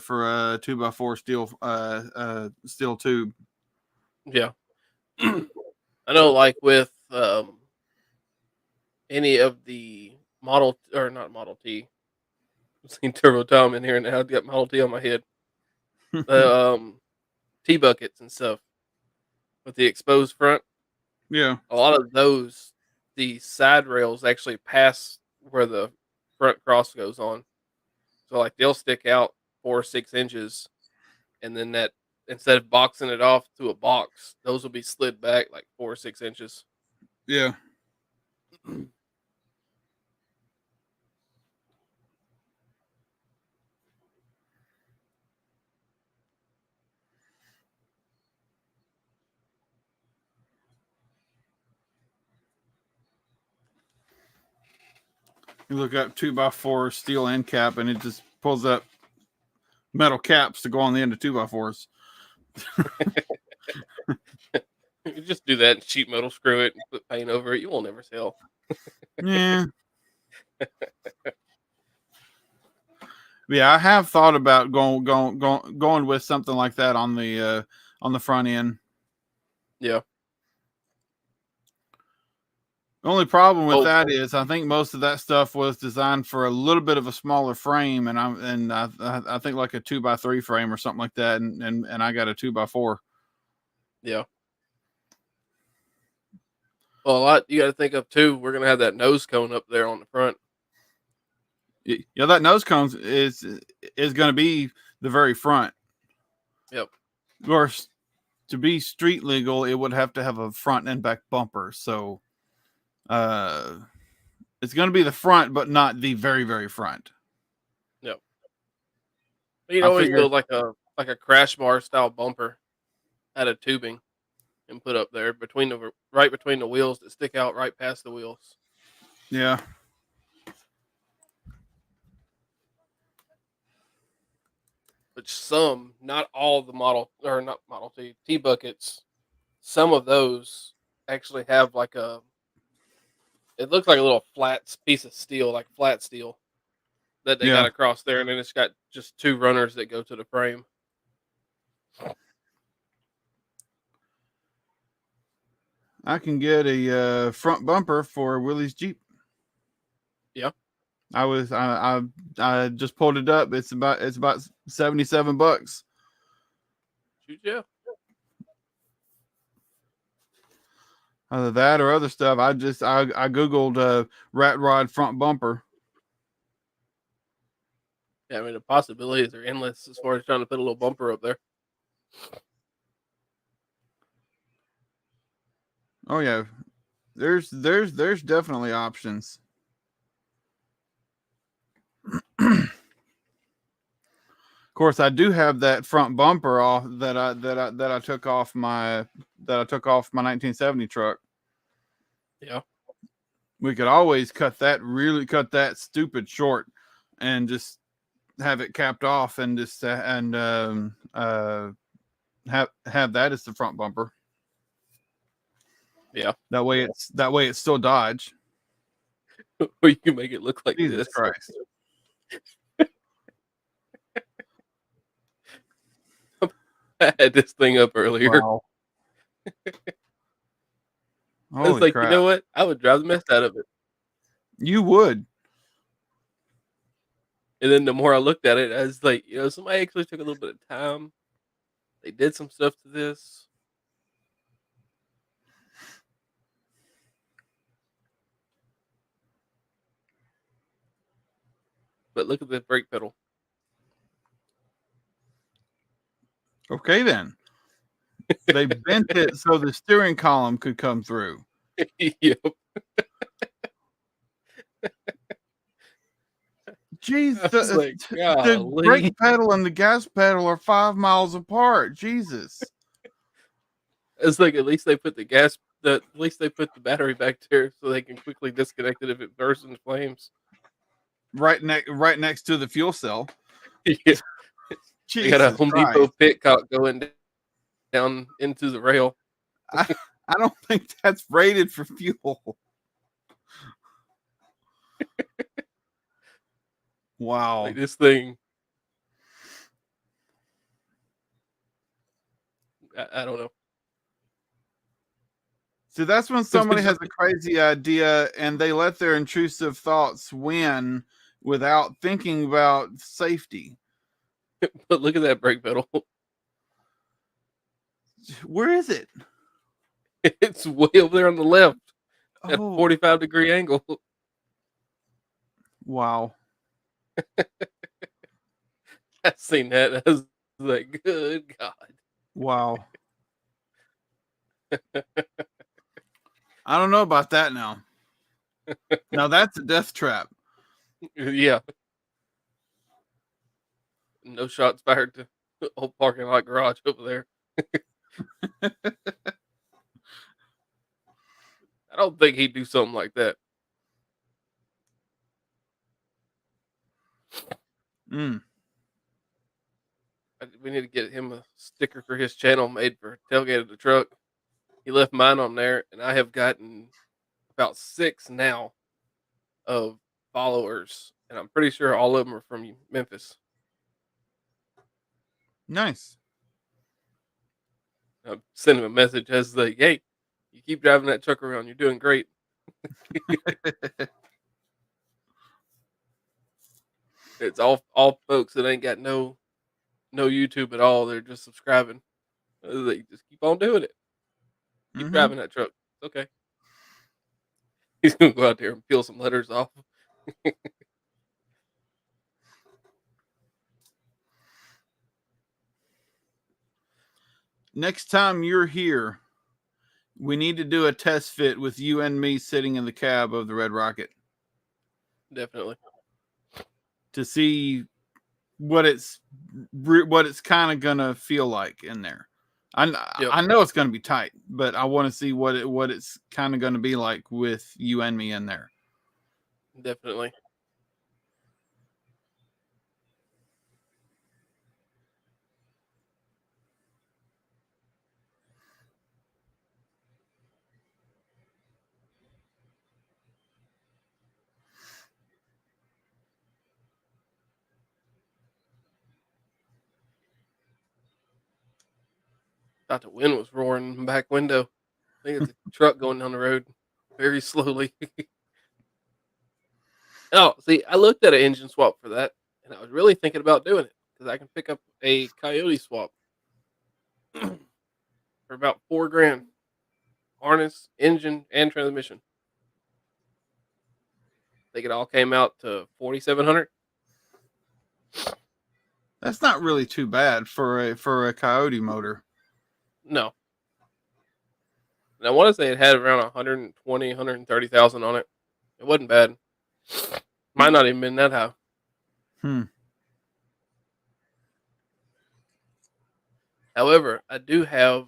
2x4 steel tube. yeah. I know, like with any of the Model or not Model T. I've seen Turbo Tom in here, and now I've got Model T on my head. The T buckets and stuff with the exposed front. Yeah, A lot of those, the side rails actually pass where the front cross goes on. So like they'll stick out 4 or 6 inches, and then that instead of boxing it off to a box, those will be slid back like 4 or 6 inches. yeah. You look up 2x4 steel end cap, and it just pulls up metal caps to go on the end of 2x4s. You just do that and sheet metal screw it and put paint over it. You won't ever sell. Yeah, yeah. I have thought about going with something like that on the front end. Yeah. The only problem with Oh, that is I think most of that stuff was designed for a little bit of a smaller frame, and I think like a 2x3 frame or something like that, and I got a 2x4. yeah. Well, a lot you got to think of too. We're gonna have that nose cone up there on the front. Yeah, that nose cone is going to be the very front. Yep. Of course, to be street legal, it would have to have a front and back bumper. So, uh, it's going to be the front, but not the very very front. Yep. But you'd I always figure, build like a crash bar style bumper out of tubing and put up there between the right between the wheels that stick out right past the wheels. yeah, But some, not all the model or not Model T buckets. Some of those actually have like a. It looks like a little flat piece of steel, like flat steel that they got yeah. across there, and then it's got just two runners that go to the frame. I can get a front bumper for Willie's Jeep. Yeah. I just pulled it up. It's about $77. Shoot, yeah. Either that or other stuff. I googled rat rod front bumper. Yeah, I mean the possibilities are endless as far as trying to put a little bumper up there. Oh yeah, there's definitely options. Of course, I do have that front bumper off that I took off my 1970 truck. Yeah. We could always cut that stupid short, and just have it capped off, and just have that as the front bumper. Yeah. That way it's still Dodge. Or you can make it look like Jesus this. Christ. I had this thing up earlier. Wow. I was Holy like, you crap. know what? I would drive the mess out of it. You would. And then the more I looked at it, I was like, somebody actually took a little bit of time They did some stuff to this, but look at the brake pedal. Okay, then they bent it so the steering column could come through. Yep. Jeez, I was like, the brake golly. pedal and the gas pedal are 5 miles apart. Jesus. It's like at least they put at least they put the battery back there so they can quickly disconnect it if it bursts into flames. Right next to the fuel cell. Yeah. They got a Jesus Home Depot Christ. pitcock going down into the rail. I, I don't think that's rated for fuel. Wow. Like this thing, I don't know. See, that's when But somebody has a crazy idea and they let their intrusive thoughts win without thinking about safety. look at that brake pedal. Where is it? It's way over there on the left at a Oh, 45-degree angle. wow. I seen that. I was like, good God. Wow. I don't know about that now. Now that's a death trap. Yeah. No shots fired to the old parking lot garage over there. I don't think he'd do something like that. Mm. We need to get him a sticker for his channel made for tailgate of the truck. He left mine on there, and I have gotten about 6 now of followers, and I'm pretty sure all of them are from Memphis. Nice. I sent him a message as like, "Hey, you keep driving that truck around. You're doing great." It's all folks that ain't got no YouTube at all. They're just subscribing. They just keep on doing it. Keep Mm-hmm. driving that truck. It's okay. He's gonna go out there and peel some letters off. Next time you're here, we need to do a test fit with you and me sitting in the cab of the Red Rocket Definitely. to see what it's kind of gonna feel like in there. Yep. I know it's gonna be tight, but I want to see what it's kind of gonna be like with you and me in there. Definitely. Thought the wind was roaring in the back window. I think it's a truck going down the road very slowly. Oh, see, I looked at an engine swap for that, and I was really thinking about doing it because I can pick up a Coyote swap for about 4 grand, harness, engine, and transmission. I think it all came out to 4,700. That's not really too bad for a Coyote motor. No, and I want to say it had around 120, 130,000 on it. It wasn't bad. Might not even been that high. Hmm. However, I do have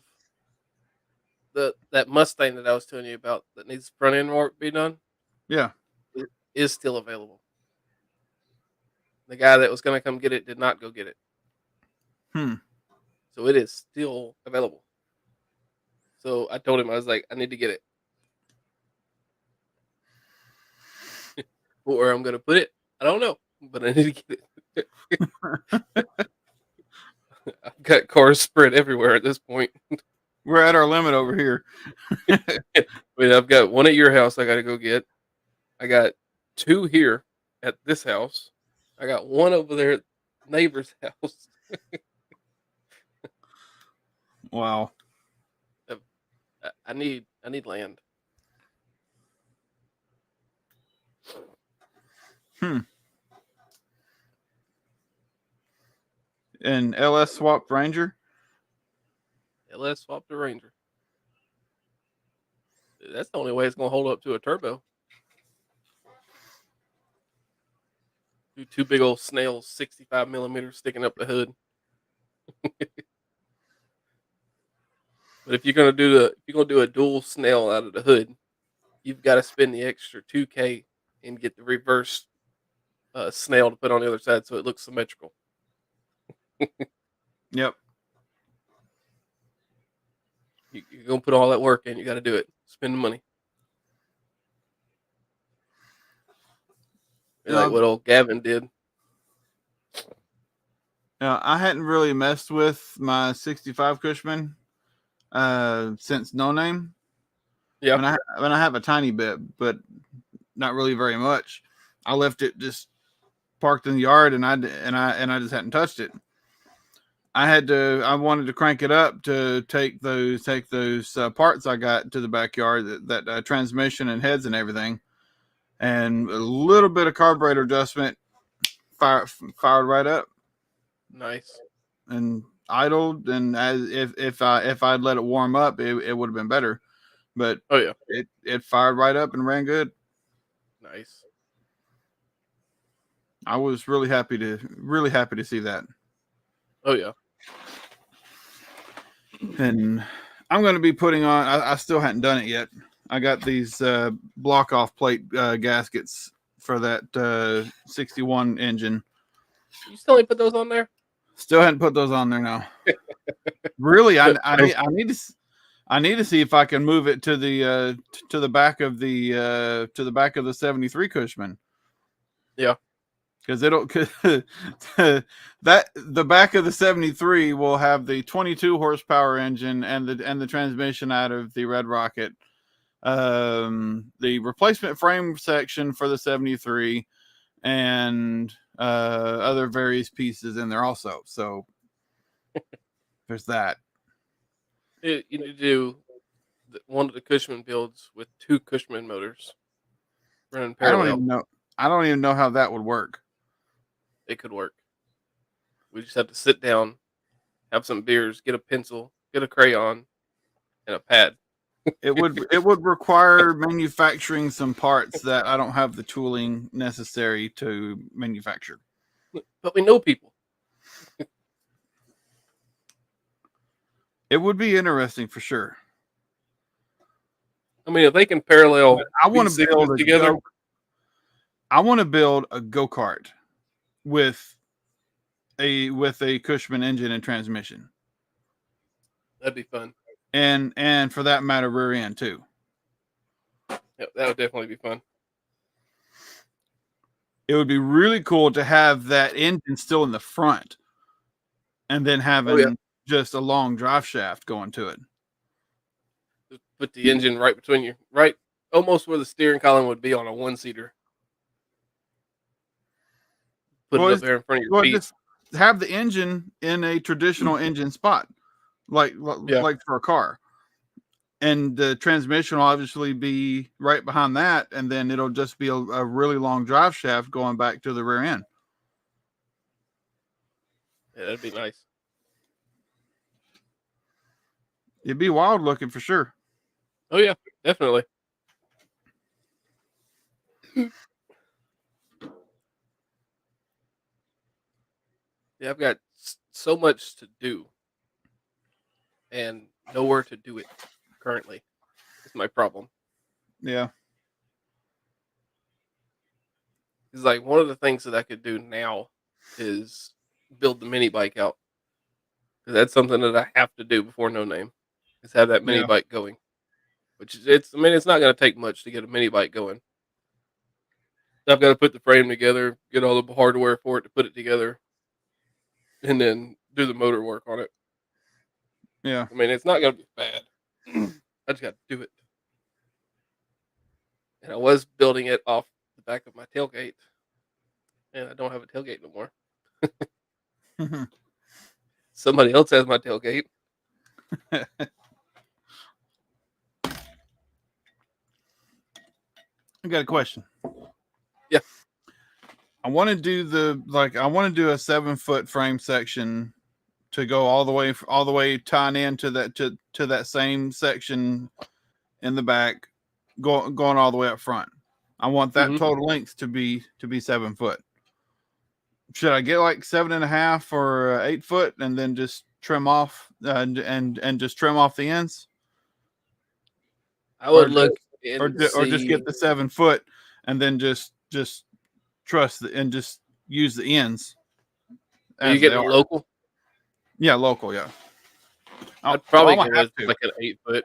that Mustang that I was telling you about that needs front end work be done. Yeah. It is still available. The guy that was going to come get it did not go get it, Hmm. so it is still available. So I told him, I was like, I need to get it. Where I'm going to put it, I don't know, but I need to get it. I've got cars spread everywhere at this point. We're at our limit over here. I mean, I've got one at your house I got to go get. I got 2 here at this house. I got one over there at neighbor's house. Wow. Uh, I need land. Hmm. And LS swapped Ranger. Let's swap the Ranger. That's the only way it's gonna hold up to a turbo. Do two big old snails, 65 millimeters sticking up the hood. But if you're gonna do a dual snail out of the hood, you've got to spend the extra 2K and get the reverse snail to put on the other side so it looks symmetrical. Yep. You're gonna put all that work in. You got to do it. Spend the money. Like Now, what old Gavin did. I hadn't really messed with my 65 Cushman since No Name. Yeah, I have a tiny bit, but not really very much. I left it just parked in the yard, and I just hadn't touched it. I wanted to crank it up to take those parts I got to the backyard, that transmission and heads and everything, and a little bit of carburetor adjustment fired right up nice. and idled. And if I'd let it warm up, it would have been better, but Oh yeah, it fired right up and ran good. nice. I was really happy to see that. Oh yeah. And I'm going to be putting on. I still hadn't done it yet. I got these block off plate gaskets for that 61 engine. You still ain't put those on there? Still hadn't put those on there now. Really, I need to see if I can move it to the back of the 73 Cushman. Yeah. Because that the back of the 73 will have the 22 horsepower engine and the transmission out of the Red Rocket, the replacement frame section for the 73, and other various pieces in there also. So there's that. You need to do one of the Cushman builds with two Cushman motors running I don't parallel. even know. I don't even know how that would work. It could work. We just have to sit down, have some beers, get a pencil, get a crayon, and a pad. It would require manufacturing some parts that I don't have the tooling necessary to manufacture. But we know people. It would be interesting for sure. I mean, if they can parallel I want these to build sections together, I want to build a go-kart with a Cushman engine and transmission, that'd be fun. and for that matter, rear end too. Yeah, that would definitely be fun. It would be really cool to have that engine still in the front, and then Oh yeah, having just a long drive shaft going to it. just put the engine right between you, right, almost where the steering column would be on a one seater. Put it Well, up there in front of your well, feet. just have the engine in a traditional engine spot, like Yeah, like for a car, and the transmission will obviously be right behind that, and then it'll just be a really long drive shaft going back to the rear end. yeah, that'd be nice. It'd be wild looking for sure. Oh yeah, definitely. Yeah, I've got so much to do and nowhere to do it currently. Is my problem. Yeah, Is like one of the things that I could do now is build the mini bike out. 'Cause that's something that I have to do before No Name. Is have that mini yeah, bike going. Which is it's I mean it's not going to take much to get a mini bike going. I've got to put the frame together, get all the hardware for it to put it together, and then do the motor work on it. yeah. I mean, it's not going to be bad. I just got to do it. And I was building it off the back of my tailgate, and I don't have a tailgate no more. Somebody else has my tailgate. I got a question. Yeah. I want to do I want to do a 7 foot frame section to go all the way tying into to that same section in the back, going all the way up front. I want that Hmm. total length to be 7 foot. Should I get like 7.5 or 8 foot and then just trim off and just trim off the ends, I or would look and or just see. get the 7 foot and then just trust and just use the ends Are you as they getting are. a local? Yeah, local. Yeah. I'd Well, probably I'm gonna go have with to. like an 8 foot.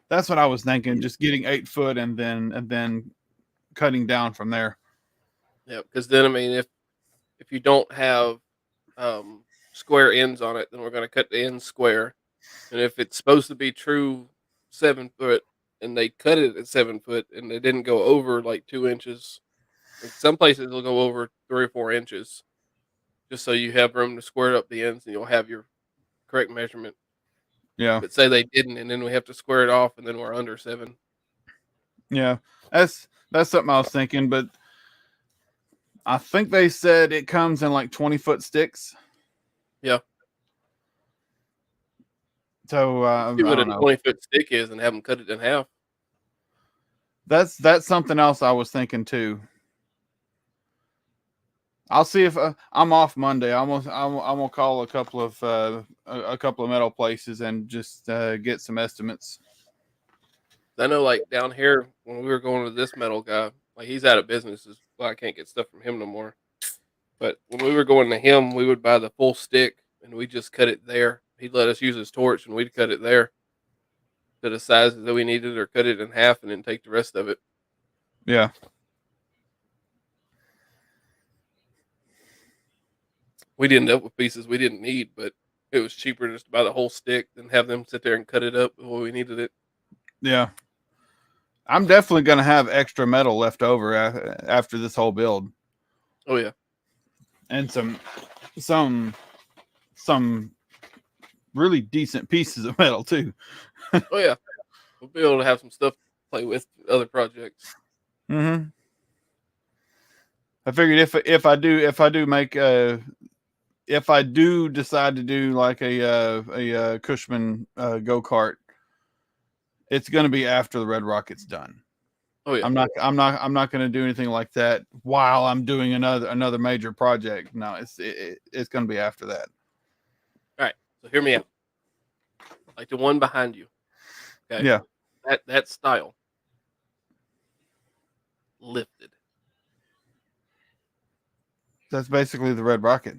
That's what I was thinking. Just getting 8 foot and then cutting down from there. Yeah, because then I mean, if you don't have square ends on it, then we're going to cut the ends square. And if it's supposed to be true 7 foot, and they cut it at 7 foot, and they didn't go over like 2 inches, like some places will go over 3 or 4 inches, just so you have room to square up the ends, and you'll have your correct measurement. Yeah. But say they didn't, and then we have to square it off, and then we're under 7. Yeah. That's something I was thinking, but I think they said it comes in like 20 foot sticks. Yeah, So see I what a don't know. 20 foot stick is, and have them cut it in half. That's something else I was thinking too. I'll see if I'm off Monday. I'm gonna call a couple of metal places and just get some estimates. I know, like down here, when we were going to this metal guy, like he's out of business. Well, I can't get stuff from him no more. But when we were going to him, we would buy the full stick, and we just cut it there. He'd let us use his torch, and we'd cut it there to the sizes that we needed, or cut it in half, and then take the rest of it. Yeah. We'd end up with pieces we didn't need, but it was cheaper just to buy the whole stick than have them sit there and cut it up the way we needed it. Yeah. I'm definitely gonna have extra metal left over after this whole build, Oh yeah, and some some really decent pieces of metal too. oh yeah. We'll be able to have some stuff to play with other projects. Mm-hmm. I figured if I do make if I do decide to do like a Cushman go-kart, it's going to be after the Red Rocket's done. Oh yeah. I'm not going to do anything like that while I'm doing another major project. No, it's going to be after that. All right. So hear me out. Like the one behind you. Okay. Yeah, That style lifted. that's basically the Red Rocket.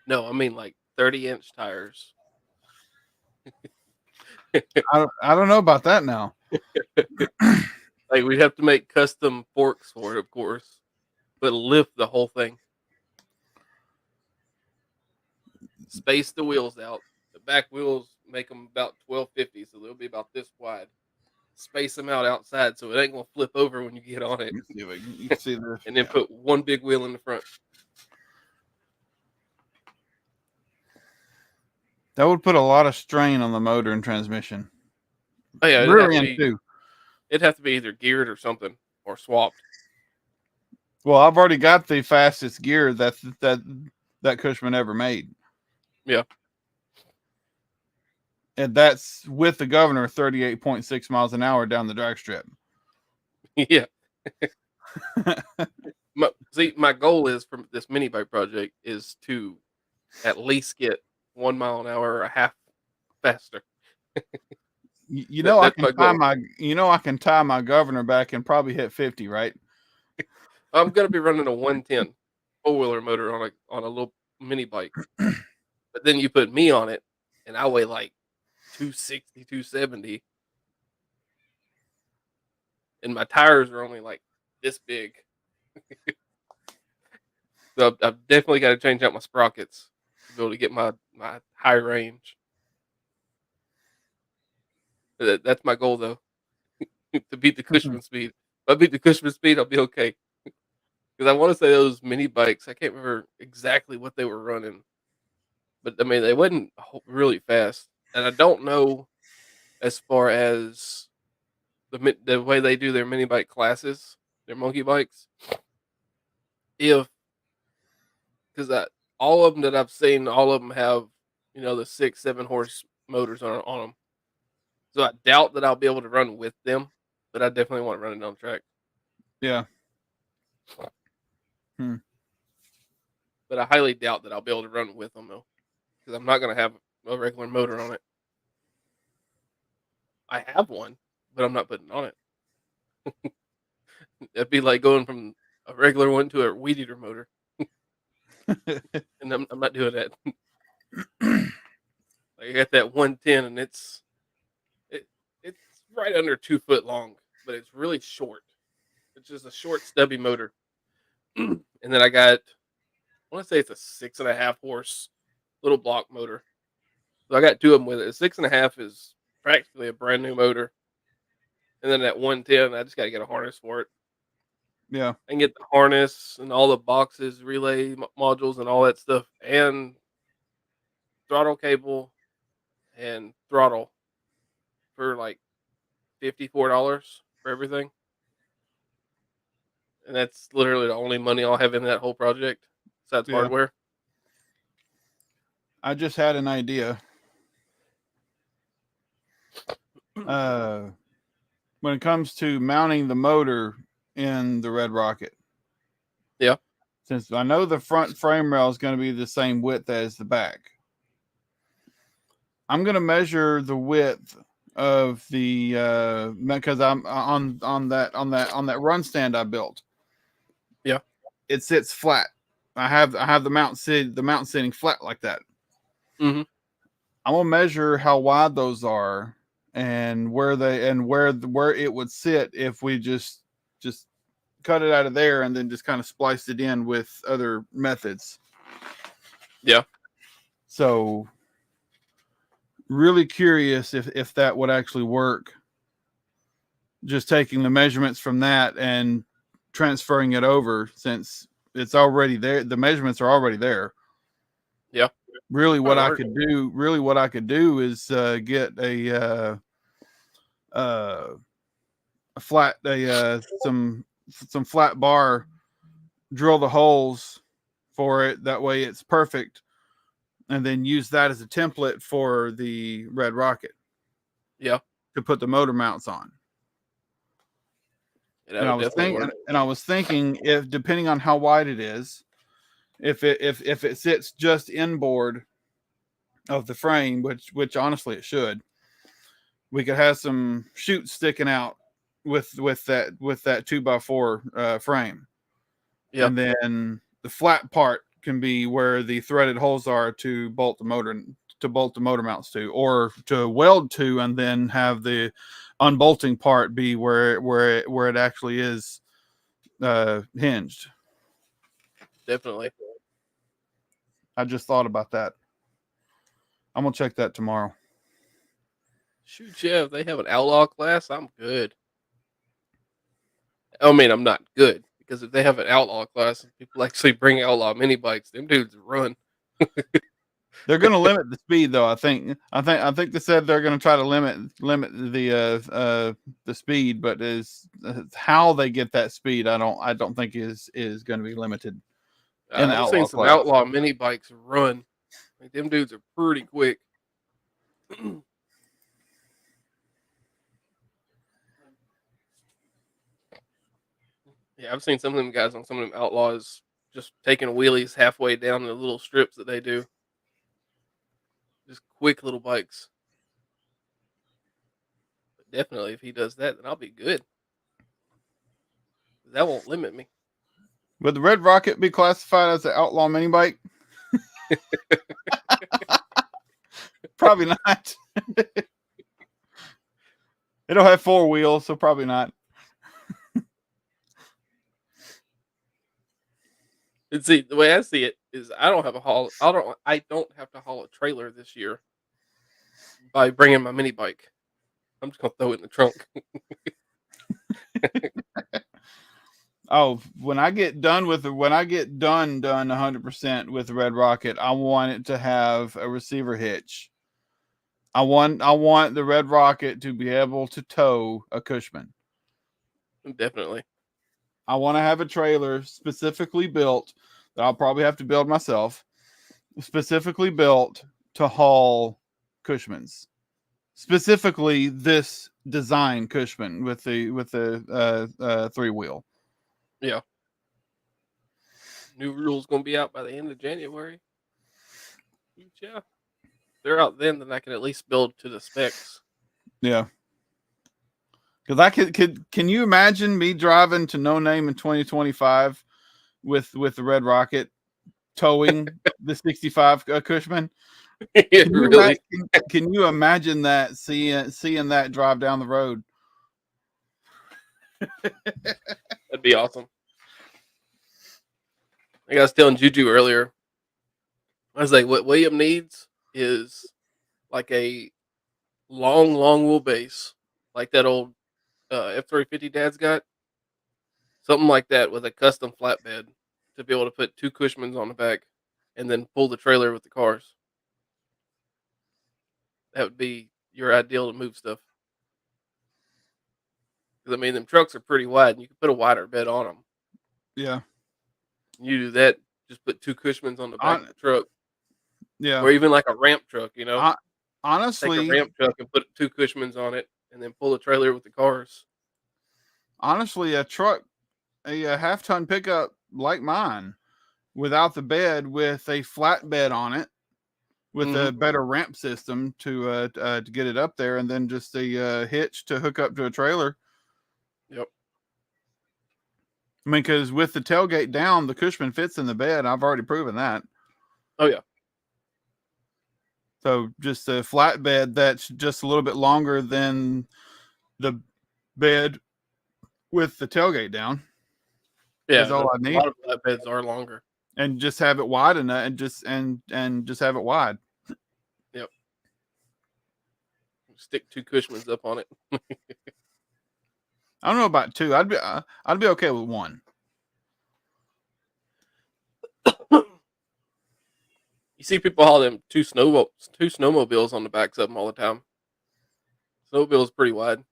No, I mean like 30-inch tires. I don't know about that now. Like we'd have to make custom forks for it, of course, but lift the whole thing. Space the wheels out. The back wheels make them about 1250, so they'll be about this wide. Space them out outside so it ain't gonna flip over when you get on it, Let me see if you can see this. and then put one big wheel in the front. That would put a lot of strain on the motor and transmission. Oh yeah, Rear end too. it'd have to be either geared or something or swapped. Well, I've already got the fastest gear that Cushman ever made. Yeah. And that's with the governor 38.6 miles an hour down the drag strip. Yeah. My goal is from this mini bike project is to at least get 1 mile an hour or a half faster. You know, That's my goal. I can tie my governor back and probably hit 50, right? I'm gonna be running a 110 four-wheeler motor on a little mini bike, but then you put me on it, and I weigh like 260, 270, and my tires are only like this big. So I've definitely got to change out my sprockets to be able to get my high range. That's my goal though, to beat the Cushman speed. If I beat the Cushman speed, I'll be okay. Because I want to say those mini bikes, I can't remember exactly what they were running, but I mean they wasn't really fast, and I don't know as far as the way they do their mini bike classes, their monkey bikes. If because all of them that I've seen, all of them have the 6, 7 horse motors on them. So I doubt that I'll be able to run with them, but I definitely want to run it on track. Yeah. But I highly doubt that I'll be able to run with them though, because I'm not going to have a regular motor on it. I have one, but I'm not putting it on it. It'd be like going from a regular one to a weed eater motor, and I'm not doing that. Like, I got that 110, and it it's right under 2 foot long, but it's really short. It's just a short, stubby motor. And then I want to say it's a 6.5 horse little block motor. So I got two of them with it. The 6.5 is practically a brand new motor, and then that 110, I just got to get a harness for it. Yeah. I can get the harness and all the boxes, relay modules, and all that stuff, and throttle cable and throttle for like $54 for everything. And that's literally the only money I'll have in that whole project besides Yeah. hardware. I just had an idea. When it comes to mounting the motor in the Red Rocket, Yeah. since I know the front frame rail is going to be the same width as the back, I'm going to measure the width of the because I'm on that run stand I built. Yeah. It sits flat. I have the mount sitting flat like that. Hmm. I'm gonna measure how wide those are and where it would sit if we just cut it out of there and then just kind of spliced it in with other methods. Yeah. So really curious if that would actually work. Just taking the measurements from that and transferring it over, since it's already there. The measurements are already there. Yeah. Really, Probably what I work. could do, is get uh, a flat, some flat bar, drill the holes for it. That way, it's perfect, and then use that as a template for the Red Rocket Yeah. to put the motor mounts on. Yeah, that would definitely work. And I was thinking, if depending on how wide it is, if it sits just inboard of the frame, which honestly it should, we could have some chutes sticking out with that 2x4 frame, Yeah. and then the flat part can be where the threaded holes are to bolt the motor mounts to, or to weld to, and then have the unbolting part be where it actually is hinged. Definitely. I just thought about that. I'm gonna check that tomorrow. Shoot, yeah, if they have an outlaw class, I'm good. I mean, I'm not good because if they have an outlaw class and people actually bring outlaw mini bikes, them dudes run. They're going to limit the speed, though. I think they said they're going to try to limit the speed, but is how they get that speed, I don't think is going to be limited in the I've seen outlaw some class. outlaw mini bikes run. Like them dudes are pretty quick. Yeah, I've seen some of them guys on some of them outlaws just taking wheelies halfway down the little strips that they do. Just quick little bikes. But definitely, if he does that, then I'll be good. That won't limit me. Would the Red Rocket be classified as an outlaw mini bike? Probably not. It'll have 4 wheels, so probably not. And see, the way I see it is, I don't have a haul. I don't have to haul a trailer this year by bringing my mini bike. I'm just gonna throw it in the trunk. Oh, when I get done 100% with the Red Rocket, I want it to have a receiver hitch. I want the Red Rocket to be able to tow a Cushman. Definitely. I want to have a trailer specifically built that I'll probably have to build myself, specifically built to haul Cushmans. Specifically, this design Cushman with the 3-wheel. Yeah. New rules gonna be out by the end of January. Yeah. If they're out then I can at least build to the specs. Yeah. Because I can you imagine me driving to No Name in 2025 with the Red Rocket towing the 65 Cushman? Can you Really? can you imagine that seeing that drive down the road? That'd be awesome. Like I was telling Juju earlier, I was like, what William needs is like a long wheelbase, like that old F-350 Dad's got, something like that with a custom flatbed to be able to put two Cushmans on the back, and then pull the trailer with the cars. That would be your ideal to move stuff. Because I mean, them trucks are pretty wide, and you can put a wider bed on them. Yeah. You do that, just put two Cushmans on the back of On, the truck, yeah. or even like a ramp truck. Take a Honestly, ramp truck and put two Cushmans on it, and then pull the trailer with the cars. a truck, a half-ton pickup like mine, without the bed, with a flatbed on it, with Hmm. a better ramp system to get it up there, and then just a hitch to hook up to a trailer. Yep. I mean, because with the tailgate down, the Cushman fits in the bed. I've already proven that. Oh yeah. So just a flatbed that's just a little bit longer than the bed with the tailgate down is Yeah. all I A need, lot of flatbeds are longer. and just have it wide enough, and just have it wide. Yep. Stick two Cushmans up on it. I don't know about two. I'd be okay with one. You see people haul them two snowmobiles on the backs of them all the time. Snowmobile is pretty wide,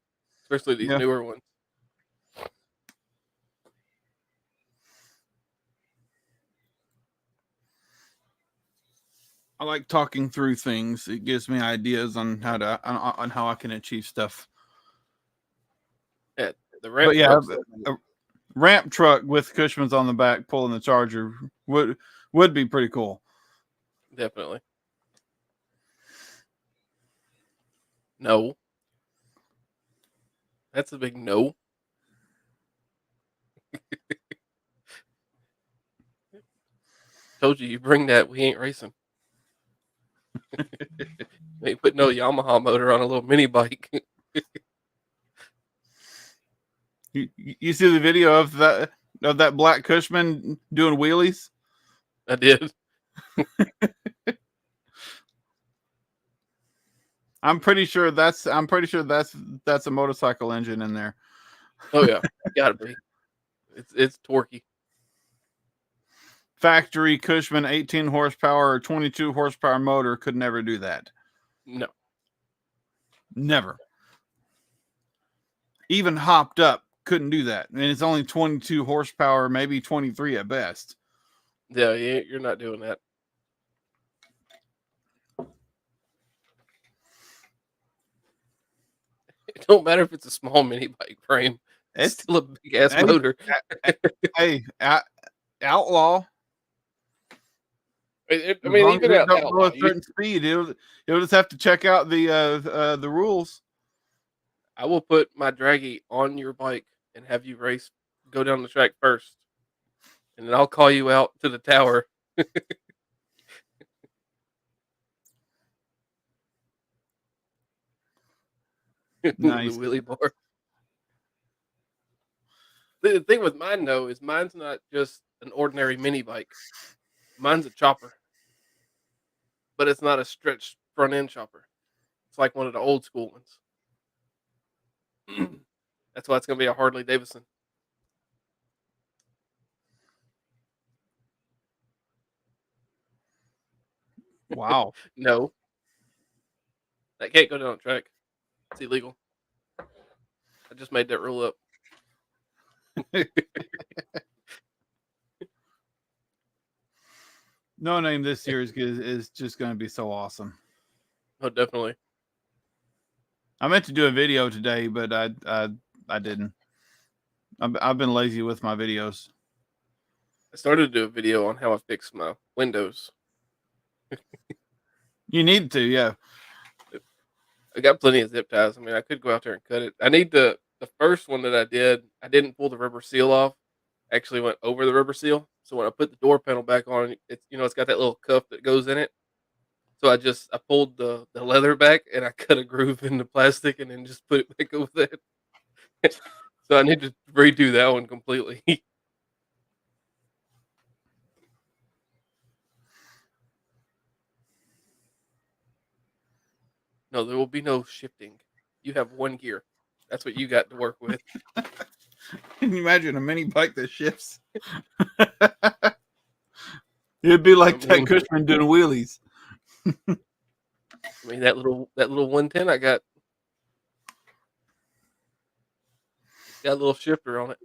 especially these Yeah, newer ones. I like talking through things. It gives me ideas on how I can achieve stuff. Yeah, the But ramp yeah, trucks. a ramp truck with Cushman's on the back pulling the Charger would be pretty cool. Definitely. No, that's a big no. Told you, you bring that, we ain't racing. We ain't put no Yamaha motor on a little mini bike. You see the video of that black Cushman doing wheelies? I did. I'm pretty sure that's a motorcycle engine in there. Oh yeah, gotta be. It's torquey. Factory Cushman 18 horsepower or 22 horsepower motor could never do that. No. Never. Even hopped up couldn't do that. And it's only 22 horsepower, maybe 23 at best. Yeah, you're not doing that. It don't matter if it's a small mini bike frame. It's It's still a big ass hey, motor. hey, outlaw. I As mean, long as even it don't go outlaw, a certain speed, it'll just have to check out the rules. I will put my draggy on your bike and have you go down the track first, and then I'll call you out to the tower. With the Nice. wheelie bar. The thing with mine though is mine's not just an ordinary mini bike. Mine's a chopper, but it's not a stretched front end chopper. It's like one of the old school ones. That's why it's gonna be a Harley Davidson. Wow. No, that can't go down the track. It's illegal. I just made that rule up. No Name this year is just going to be so awesome. Oh, definitely. I meant to do a video today, but I didn't. I've been lazy with my videos. I started to do a video on how I fix my windows. You need to, yeah. I got plenty of zip ties. I mean, I could go out there and cut it. I need the first one that I did. I didn't pull the rubber seal off. Actually, went over the rubber seal. So when I put the door panel back on, it's it's got that little cuff that goes in it. So I pulled the leather back and I cut a groove in the plastic and then just put it back over that. So I need to redo that one completely. No, there will be no shifting. You have one gear. That's what you got to work with. Can you imagine a mini bike that shifts? It'd be like that Cushman doing wheelies. I mean that little 110 I got a little shifter on it.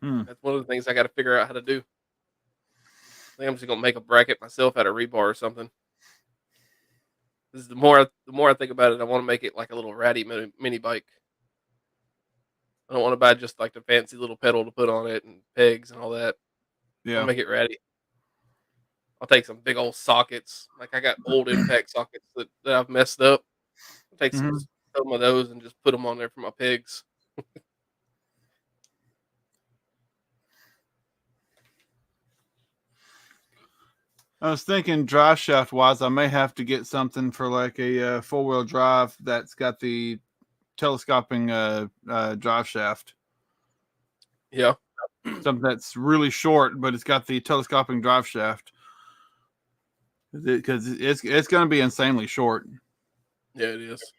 That's one of the things I got to figure out how to do. I think I'm just gonna make a bracket myself out of rebar or something. This is the more I think about it, I want to make it like a little ratty mini bike. I don't want to buy just like the fancy little pedal to put on it and pegs and all that. I want Yeah. to make it ratty. I'll take some big old sockets. Like I got old impact sockets that I've messed up. I'll take Mm-hmm. some of those and just put them on there for my pegs. I was thinking drive shaft wise, I may have to get something for like a 4-wheel drive that's got the telescoping drive shaft. Yeah, Something that's really short, but it's got the telescoping drive shaft because it's going to be insanely short. yeah, it is.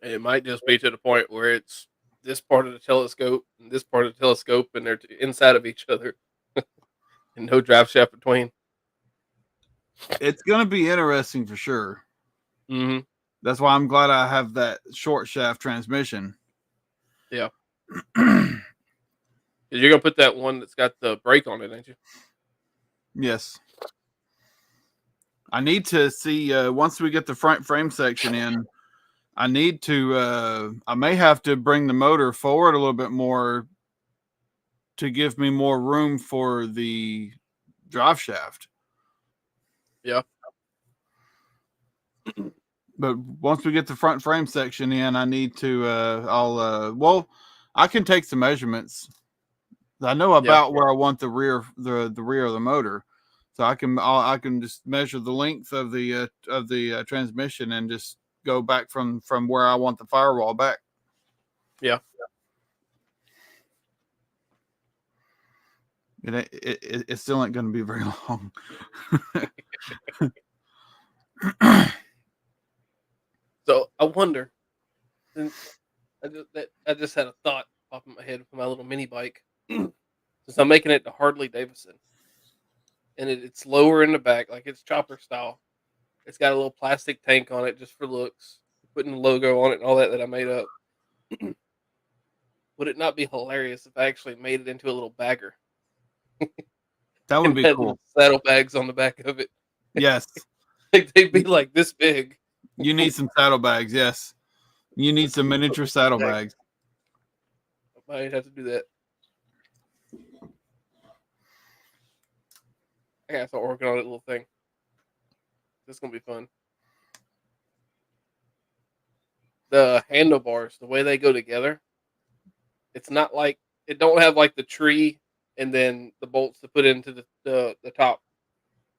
And it might just be to the point where it's this part of the telescope and this part of the telescope, and they're inside of each other, and no drive shaft between. It's going to be interesting for sure. Hmm. That's why I'm glad I have that short shaft transmission. Yeah, 'cause you're gonna put that one that's got the brake on it, ain't you? Yes. I need to see once we get the front frame section in, I need to I may have to bring the motor forward a little bit more to give me more room for the drive shaft. Yeah, But once we get the front frame section in, I need to well, I can take some measurements. I know yeah, about where I want the rear of the motor. So I can just measure the length of the transmission and just go back from where I want the firewall back. yeah. It still ain't going to be very long. So I wonder, since I just had a thought pop in my head for my little mini bike. Since I'm making it to Harley Davidson, and it's lower in the back, like it's chopper style. It's got a little plastic tank on it just for looks, putting the logo on it and all that I made up. Would it not be hilarious if I actually made it into a little bagger That would and be had cool. little saddlebags on the back of it? Yes. Like they'd be like this big. You need some saddlebags. Yes. You need some miniature saddlebags. I might have to do that. I gotta start working on that little thing. It's gonna be fun. The handlebars, the way they go together, it's not like it don't have like the tree and then the bolts to put into the top.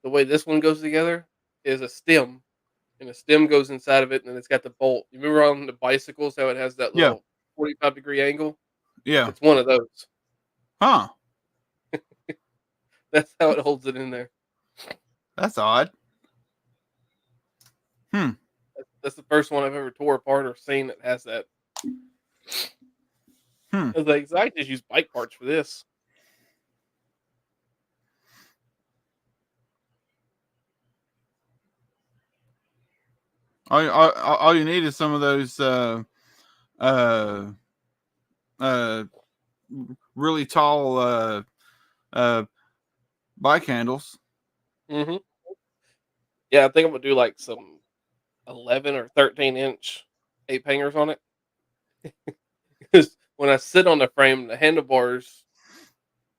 The way this one goes together is a stem, and the stem goes inside of it, and then it's got the bolt. You remember on the bicycles how it has that Yeah. little 45-degree angle? Yeah. It's one of those. Huh. That's how it holds it in there. That's odd. Hmm. That's the first one I've ever tore apart or seen that has that. Hmm. I was like, "So I just use bike parts for this." All you need is some of those uh, uh, really tall uh, bike handles. Mhm. Yeah, I think I'm gonna do, like, some 11 or 13-inch ape hangers on it. Because when I sit on the frame, the handlebars,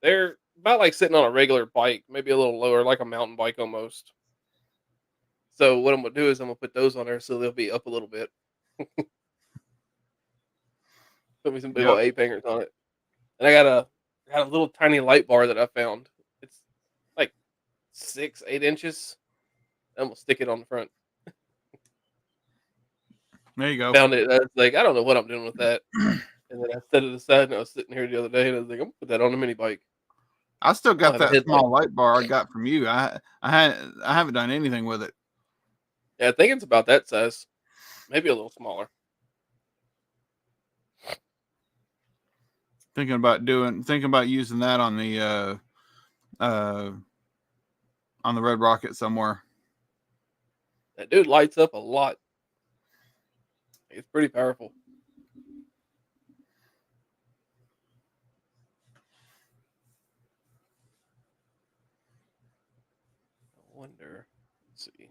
they're about like sitting on a regular bike, maybe a little lower, like a mountain bike almost. So what I'm gonna do is I'm gonna put those on there so they'll be up a little bit. Put me some big old Yep. ape hangers on it. And I got a little tiny light bar that I found. It's like 6, 8 inches. I'm gonna stick it on the front. There you I go. found it. I was like, I don't know what I'm doing with that. And then I set it aside and I was sitting here the other day and I was like, I'm gonna put that on a mini bike. I still I'll got have a that headlight. small light bar I got from you. I haven't done anything with it. Yeah, I think it's about that size. Maybe a little smaller. Thinking about using that uh on the Red Rocket somewhere. That dude lights up a lot. It's pretty powerful. I wonder. Let's see.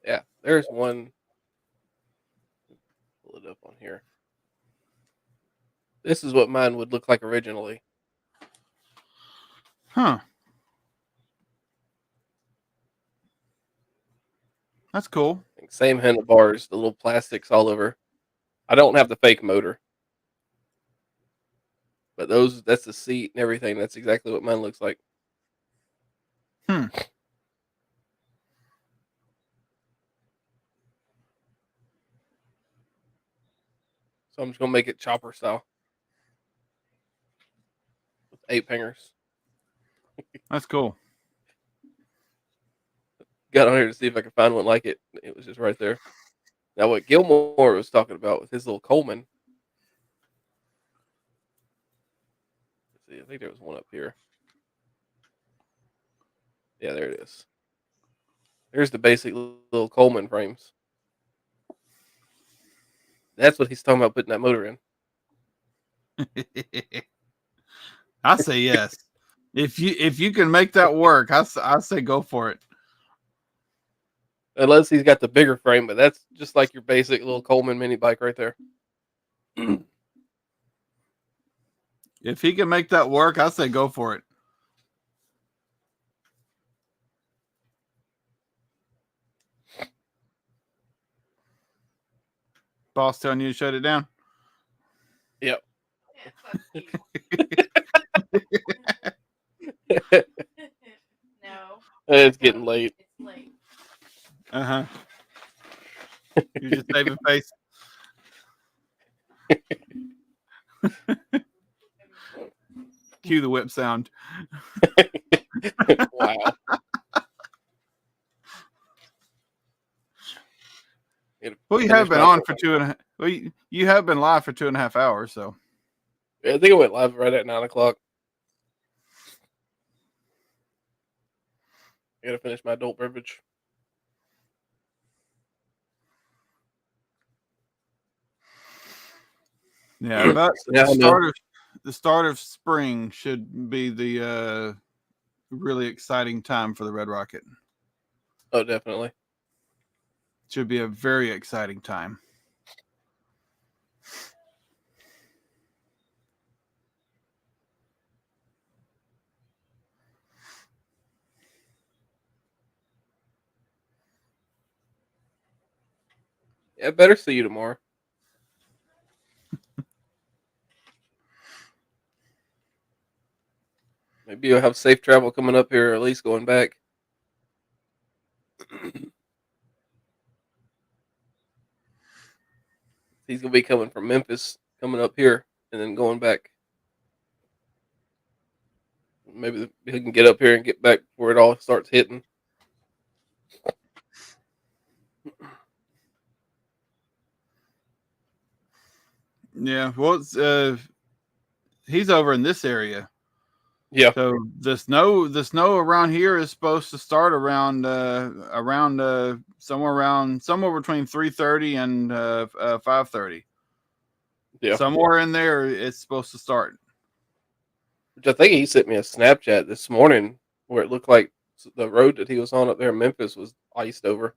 Yeah, there's one. Pull it up on here. This is what mine would look like originally. Huh. That's cool. Like same handlebars, the little plastics all over. I don't have the fake motor, but that's the seat and everything. That's exactly what mine looks like. Hmm. So I'm just gonna make it chopper style with 8 hangers. That's cool. Got on here to see if I could find one like it. It was just right there. Now what Gilmore was talking about with his little Coleman. Let's see, I think there was one up here. Yeah, there it is. There's the basic little Coleman frames. That's what he's talking about putting that motor in. I say yes. If you can make that work, I say go for it. Unless he's got the bigger frame, but that's just like your basic little Coleman mini bike right there. If he can make that work, I say go for it. Boss telling you to shut it down. Yep. No. It's getting late. It's late. Uh-huh. You're just saving face. Cue the whip sound. Wow. Well, you have been on for you have been live for 2.5 hours, so Yeah, I think it went live right at 9 o'clock. I gotta finish my adult beverage. yeah. About Yeah, I know. The start of spring should be the really exciting time for the Red Rocket. Oh, definitely. Should be a very exciting time. Yeah, better see you tomorrow. Maybe you'll have safe travel coming up here, or at least going back. he's gonna be coming from Memphis, coming up here, and then going back. Maybe he can get up here and get back before it all starts hitting. Yeah, well, he's over in this area. Yeah. So the snow around here is supposed to start around somewhere between 3:30 and 5:30. Yeah. Somewhere in there, it's supposed to start. Which I think he sent me a Snapchat this morning where it looked like the road that he was on up there in Memphis was iced over.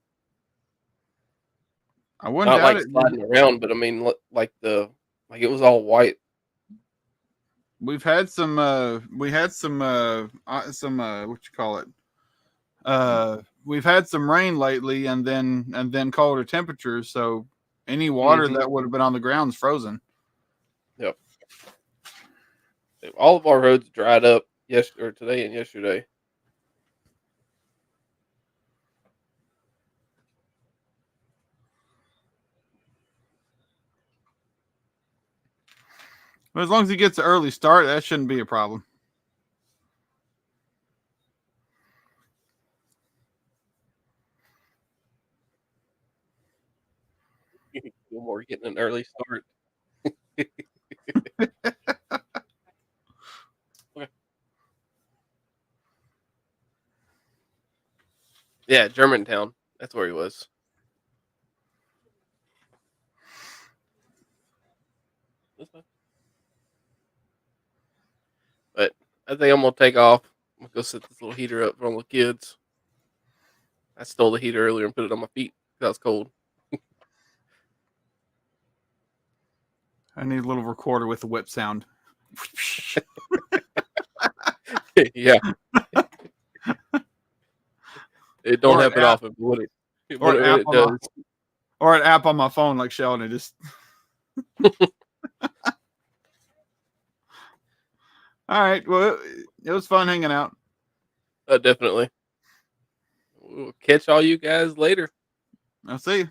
I wouldn't Not doubt like it. sliding around, but I mean, like it was all white. We've had some what you call it? We've had some rain lately, and then colder temperatures. So any water Hmm. that would have been on the ground is frozen. Yep. All of our roads dried up yesterday or today and yesterday. But as long as he gets an early start, that shouldn't be a problem. Gilmore getting an early start. Okay. Yeah, Germantown. That's where he was. That's fine. But I think I'm gonna take off. I'm gonna go set this little heater up for all the kids. I stole the heater earlier and put it on my feet because I was cold. I need a little recorder with the whip sound. Yeah, it don't or an happen app, often, but when or an when app it on my, does, or an app on my phone like Sheldon. Just all right. Well, it was fun hanging out. definitely. We'll catch all you guys later. I'll see you.